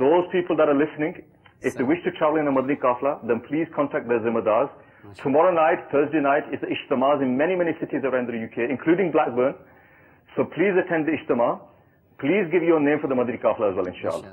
those people that are listening, if they wish to travel in a Madani Kafla, then please contact their Zimmadars. Tomorrow night, Thursday night, is the Ijtimas in many cities around the UK, including Blackburn. So please attend the Ijtima. Please give your name for the Madani Kafla as well, inshallah.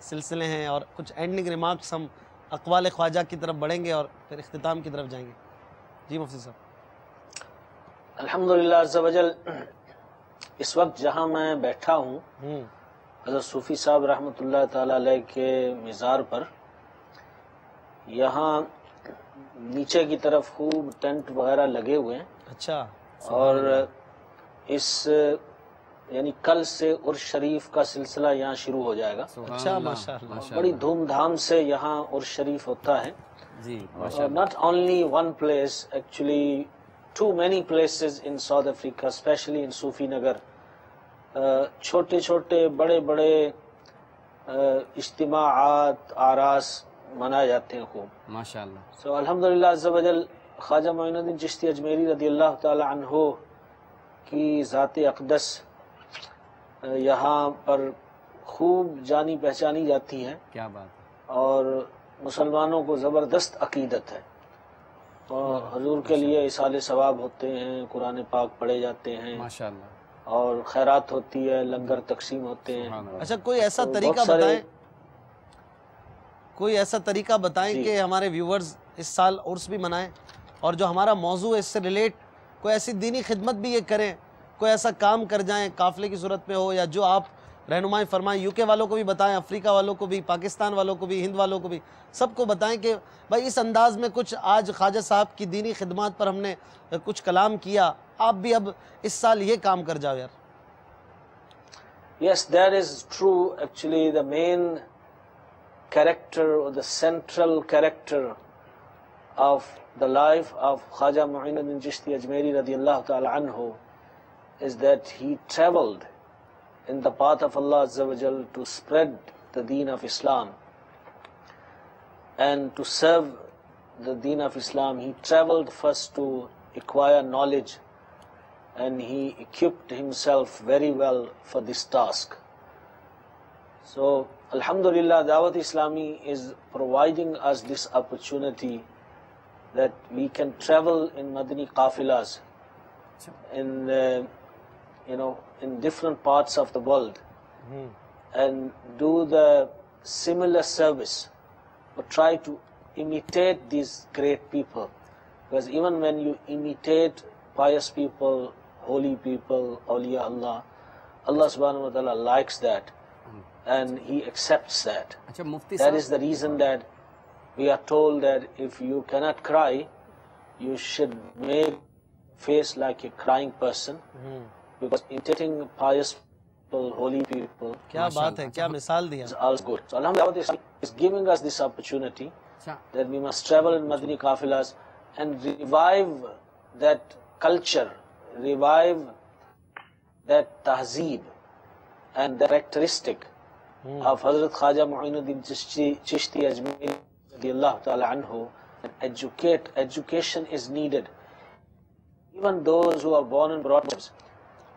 سلسلے ہیں اور کچھ ending remarks ہم اقوال خواجہ کی طرف بڑھیں گے اور پھر اختتام کی طرف جائیں گے. جی مفتی صاحب. الحمدللہ عز و جل اس وقت جہاں میں بیٹھا ہوں حضرت صوفی صاحب رحمۃ اللہ تعالی علیہ کے مزار پر، یہاں نیچے کی طرف خوب ٹینٹ وغیرہ لگے ہوئے ہیں. اچھا. اور اس یعنی کل سے عرس شریف کا سلسلہ یہاں شروع ہو جائے گا. اچھا ماشاءاللہ. بڑی دھوم دھام سے یہاں عرس شریف ہوتا ہے. جی not only one place, actually too many places in South Africa, especially in Sufi Nagar. چھوٹے چھوٹے بڑے بڑے اجتماعات آراس منائے جاتے ہیں خوب ماشاءاللہ. سو الحمدللہ عز و جل خواجہ معین الدین چشتی اجمیری رضی اللہ تعالی عنہ کی ذات اقدس یہاں پر خوب جانی پہچانی جاتی ہے. کیا بات. اور مسلمانوں کو زبردست عقیدت ہے، اور حضور کے لیے اصال ثواب ہوتے ہیں، قرآن پاک پڑھے جاتے ہیں ماشاءاللہ، اور خیرات ہوتی ہے، لنگر تقسیم ہوتے ہیں. اچھا کوئی ایسا طریقہ بتائیں، کوئی ایسا طریقہ بتائیں کہ ہمارے ویورز اس سال عرس بھی منائیں، اور جو ہمارا موضوع ہے اس سے ریلیٹ کوئی ایسی دینی خدمت بھی یہ کریں، کوئی ایسا کام کر جائیں قافلے کی صورت میں ہو، یا جو آپ رہنمائی فرمائیں. یو کے والوں کو بھی بتائیں، افریقہ والوں کو بھی، پاکستان والوں کو بھی، ہند والوں کو بھی، سب کو بتائیں کہ بھائی اس انداز میں کچھ آج خواجہ صاحب کی دینی خدمات پر ہم نے کچھ کلام کیا، آپ بھی اب اس سال یہ کام کر جاؤ یار. Yes, that is true. Actually, the main character or the central character of the life of Khwaja Mu'inuddin Chishti Ajmeri radiyallahu ta'ala anhu is that he traveled in the path of Allah Azza wa Jal to spread the deen of Islam and to serve the deen of Islam. He traveled first to acquire knowledge, and he equipped himself very well for this task. So, Alhamdulillah, Dawat Islami is providing us this opportunity that we can travel in Madani qafilas in in different parts of the world and do the similar service, or try to imitate these great people. Because even when you imitate pious people, holy people, awliya Allah, Allah subhanahu wa ta'ala likes that and He accepts that. That is the reason that we are told that if you cannot cry, you should make face like a crying person, because imitating pious people, holy people, کیا بات ہے، کیا مثال دیا. is also good. So Alhamdulillah is giving us this opportunity that we must travel in Madani qafilas and revive that culture, revive that tahzeeb and the characteristic of Hazrat Khwaja Mu'inuddin Chishti Ajmeri radiyallahu ta'ala anhu. And education is needed. Even those who are born and brought up,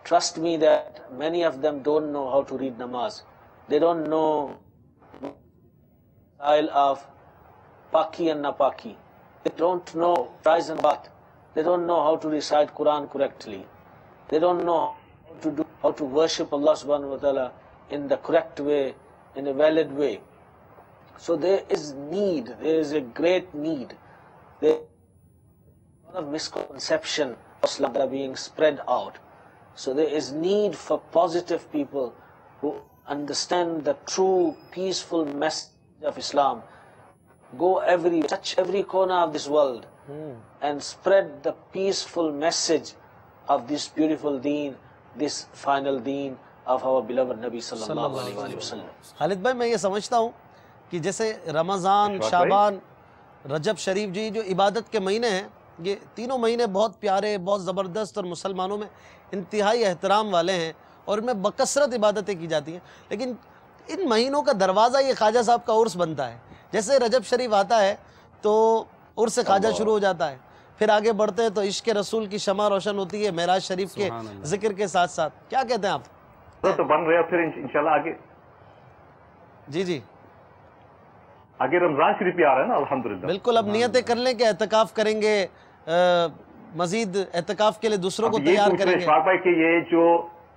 trust me that many of them don't know how to read namaz. They don't know the style of paki and napaki. They don't know rise and bath. They don't know how to recite Quran correctly. They don't know how to worship Allah subhanahu wa ta'ala in the correct way, in a valid way. So there is need, there is a great need. There is a lot of misconception of Islam that are being spread out. So there is need for positive people who understand the true peaceful message of Islam. Go touch every corner of this world and spread the peaceful message of this beautiful deen, this final deen of our beloved Nabi sallallahu alaihi wasallam. خالد بھائی میں یہ سمجھتا ہوں کہ جیسے رمضان، شعبان، رجب شریف جی جو عبادت کے مہینے ہیں، یہ تینوں مہینے بہت پیارے، بہت زبردست اور مسلمانوں میں انتہائی احترام والے ہیں، اور ان میں بکثرت عبادتیں کی جاتی ہیں. لیکن ان مہینوں کا دروازہ یہ خواجہ صاحب کا عرس بنتا ہے. جیسے رجب شریف آتا ہے تو عرس خواجہ شروع ہو جاتا ہے، پھر آگے بڑھتے ہیں تو عشق رسول کی شمع روشن ہوتی ہے معراج شریف کے ذکر کے ساتھ ساتھ. کیا کہتے ہیں آپ؟ تو بن رہے پھر انشاءاللہ آگے. جی جی آگے رمضان شریف بھی آ رہا ہے نا الحمدللہ. بالکل، اب نیتیں کر لیں کہ اعتکاف کریں گے، مزید اعتکاف کے لیے دوسروں کو تیار کریں گے. اشفاق بھائی کہ یہ جو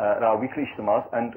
our weekly ijtimas, and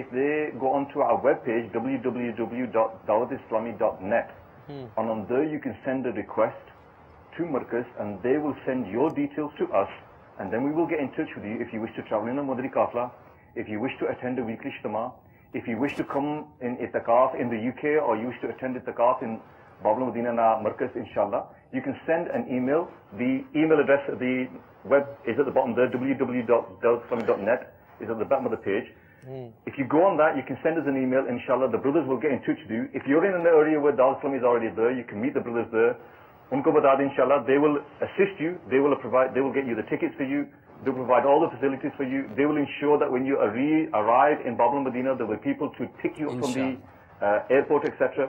if they go onto our web page www.dawatislami.net, and on there you can send a request to Markaz and they will send your details to us, and then we will get in touch with you if you wish to travel in a Madri Qafla, if you wish to attend a weekly ijtima, if you wish to come in itikaf in the UK, or you wish to attend itikaf in Babla Madina na Markaz, inshallah, you can send an email. The email address, the web is at the bottom there, www.dawatislami.net is at the bottom of the page. If you go on that, you can send us an email, inshallah, the brothers will get in touch with you. If you're in an area where Dawat Islami is already there, you can meet the brothers there. Unko bata dein, inshallah, they will assist you, they will get you the tickets for you, they will provide all the facilities for you, they will ensure that when you arrive in Babla Madina, there will be people to pick you up from the airport, etc.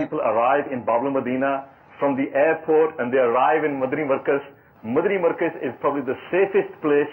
people arrive in Babla Madina from the airport and they arrive in Madani Markaz is probably the safest place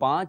5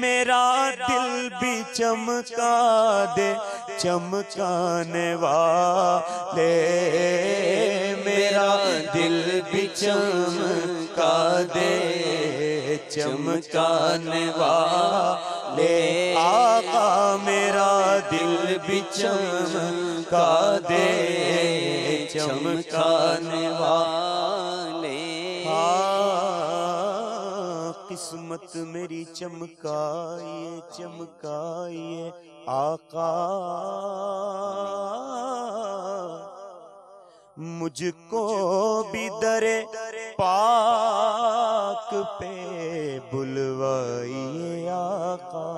میرا دل بھی چمکا دے چمکانے والے، میرا دل بھی چمکا دے چمکانے والے، آقا میرا دل بھی چمکا دے چمکانے والے۔ قسمت میری چمکائیے چمکائیے آقا، مجھ کو بھی در پاک پہ بلوائیے آقا،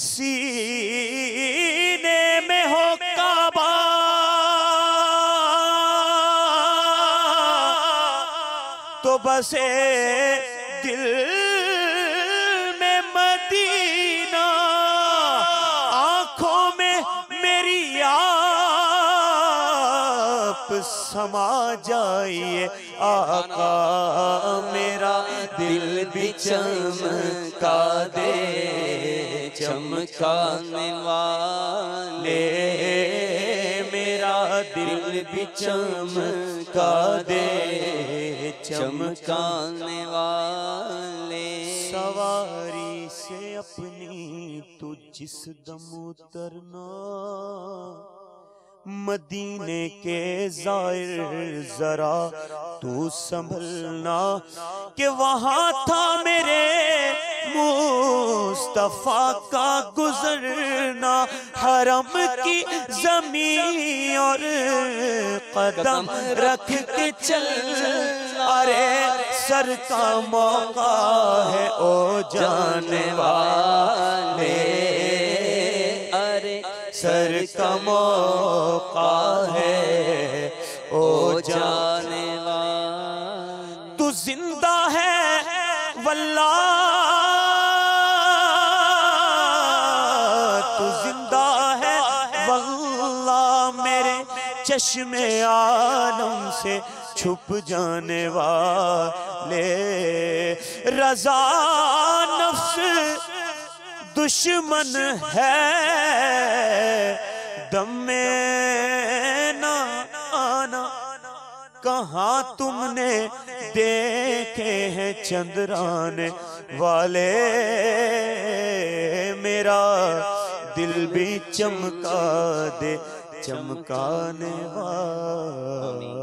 سینے میں ہو کعبہ تو بسے دل میں مدینہ، آنکھوں میں میری آپ سما جائیے آقا، میرا دل بھی چمکا دے چمکانے والے، میرا دل بھی چمکا دے چمکانے والے۔ سواری سے اپنی تو جس دم اترنا، مدینے کے زائر ذرا تو سنبھلنا، کہ وہاں تھا میرے مصطفیٰ کا گزرنا، حرم کی زمین اور قدم رکھ کے چل، ارے سر کا موقع ہے او جانے والے، ارے سر کا موقع ہے او جانے والے۔ تو زندہ ہے واللہ، تو زندہ ہے واللہ، میرے چشم عالم سے چھپ جانے والے، رضا نفس دشمن ہے دم میں نہ آنا، کہاں تم نے دیکھے ہیں چندرانے والے، میرا دل بھی چمکا دے چمکانے والے۔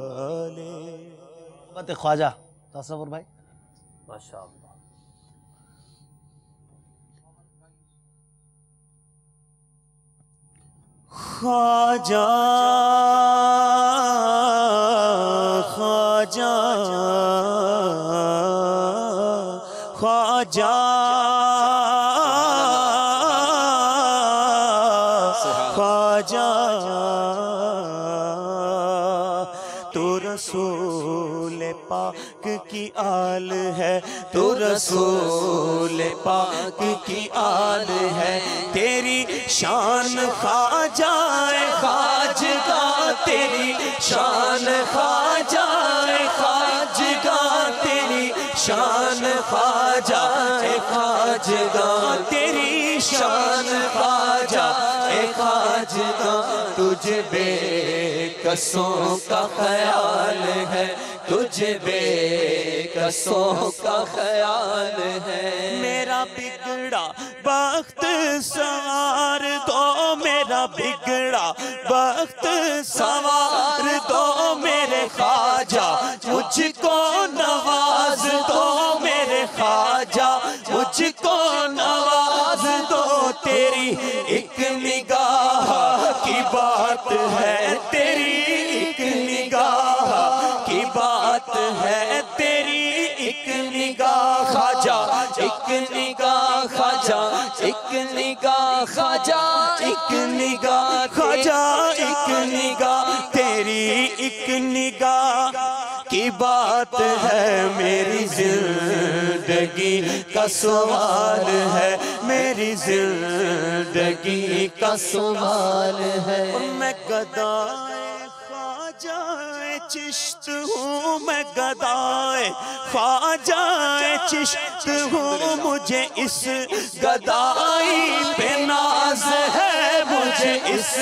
بات خواجہ تصور بھائی ماشاءاللہ۔ خواجہ خواجہ خواجہ خواجہ، تو رسول پاک کی آل ہے، تو رسول پاک کی آل ہے، تیری شان خواجہ خواجگاہ، تیری شان خواجہ خواجگاہ، تیری شان خواجہ خواجگاہ، تیری شان خواجہ خواجگاہ، تجھے بے کسوں کا خیال ہے، تجھے بے کسوں کا خیال ہے، میرا بگڑا بخت سنوار دو، میرا بگڑا بخت سنوار دو میرے خواجہ، مجھ کو نواز دو میرے خواجہ، مجھ کو نواز دو، تیری ایک نگاہ کی بات ہے، تیری ایک نگاہ کی بات ہے، تیری ایک نگاہ خواجہ، ایک نگاہ خواجہ، ایک نگاہ خواجہ، ایک نگاہ خواجہ، ایک نگاہ، تیری ایک نگاہ کی بات ہے، میری زندگی کا سوال ہے، میری زندگی کا سوال ہے، میں گدائے خواجہ چشتی چشت ہوں میں گدائے خواجہ چشت ہوں مجھے اس گدائی پہ ناز ہے مجھے اس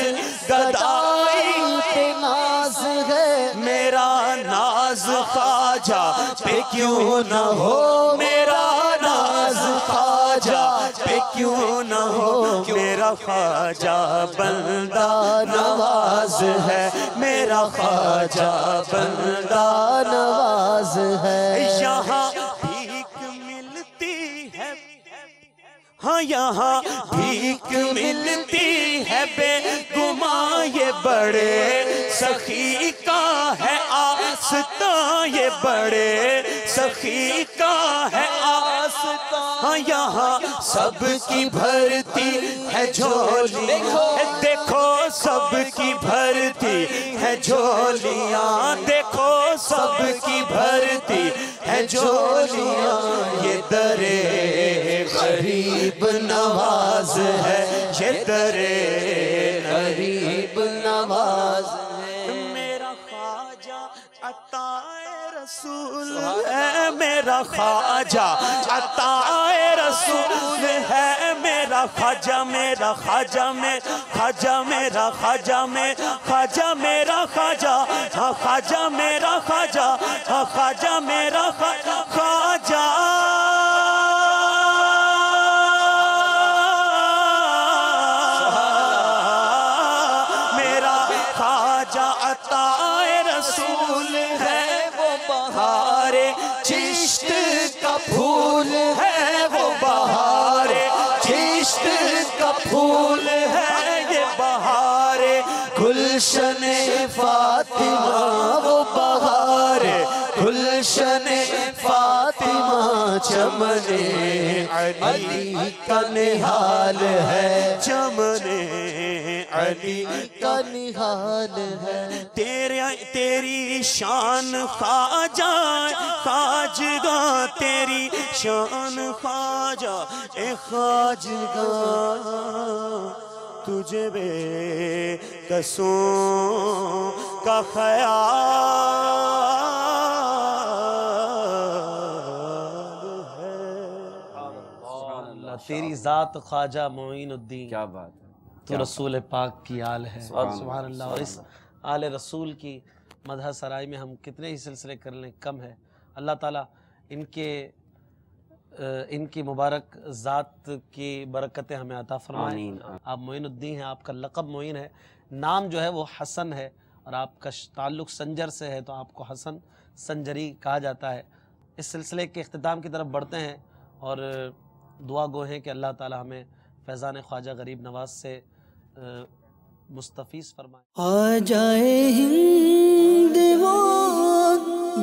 گدائی پہ ناز ہے میرا ناز خواجہ پہ کیوں نہ ہو میرا ناز خواجہ پہ کیوں نہ ہو میرا خواجہ بندہ نواز ہے میرا خواجہ بندہ نواز ہے یہاں بھیک ملتی ہے ہاں یہاں بھیک ملتی ہے بے گماں یہ بڑے سخی کا ہے آستاں یہ بڑے سخی کا ہے آستاں ہاں یہاں سب کی بھرتی ہے جھولی دیکھو سب کی بھرتی ہے جھولیاں دیکھو سب کی بھرتی ہے جھولیاں یہ درے غریب نواز ہے یہ درے غریب نواز ہے میرا خواجہ عطائے رسول ہے میرا خواجہ عطائے رسول ہے میرا خواجہ میرا خواجہ میں خواجہ میرا خواجہ میں خواجہ میرا خواجہ ہاں خواجہ میرا خواجہ ہاں خواجہ میرا خواجہ میرا خواجہ عطائے رسول ہے وہ بہار چشت کا پھول ہے وہ بہار چشت کا پھول ہے یہ بہار گلشن فاطمہ وہ بہار گلشن فاطمہ چمن علی کا نہال ہے چمن علی کا نہال ہے تیری شان خواجہ خواجگاں تیری شان خواجہ اے خواجگاں تجھے بے کسوں کا خیال ہے تیری ذات خواجہ معین الدین کیا بات ہے تو رسول پاک کی آل ہے سبحان اللہ اور اس آل رسول کی مدح سرائی میں ہم کتنے ہی سلسلے کر لیں کم ہے اللہ تعالیٰ ان کی مبارک ذات کی برکتیں ہمیں عطا فرمائیں آپ معین الدین ہیں آپ کا لقب معین ہے نام جو ہے وہ حسن ہے اور آپ کا تعلق سنجر سے ہے تو آپ کو حسن سنجری کہا جاتا ہے اس سلسلے کے اختتام کی طرف بڑھتے ہیں اور دعا گو ہیں کہ اللہ تعالیٰ ہمیں فیضان خواجہ غریب نواز سے مستفیض فرمائے آ جائے ہند وہ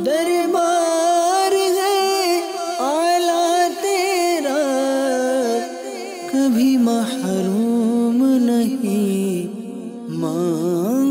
دربار ہے اعلیٰ تیرا کبھی محروم نہیں ماں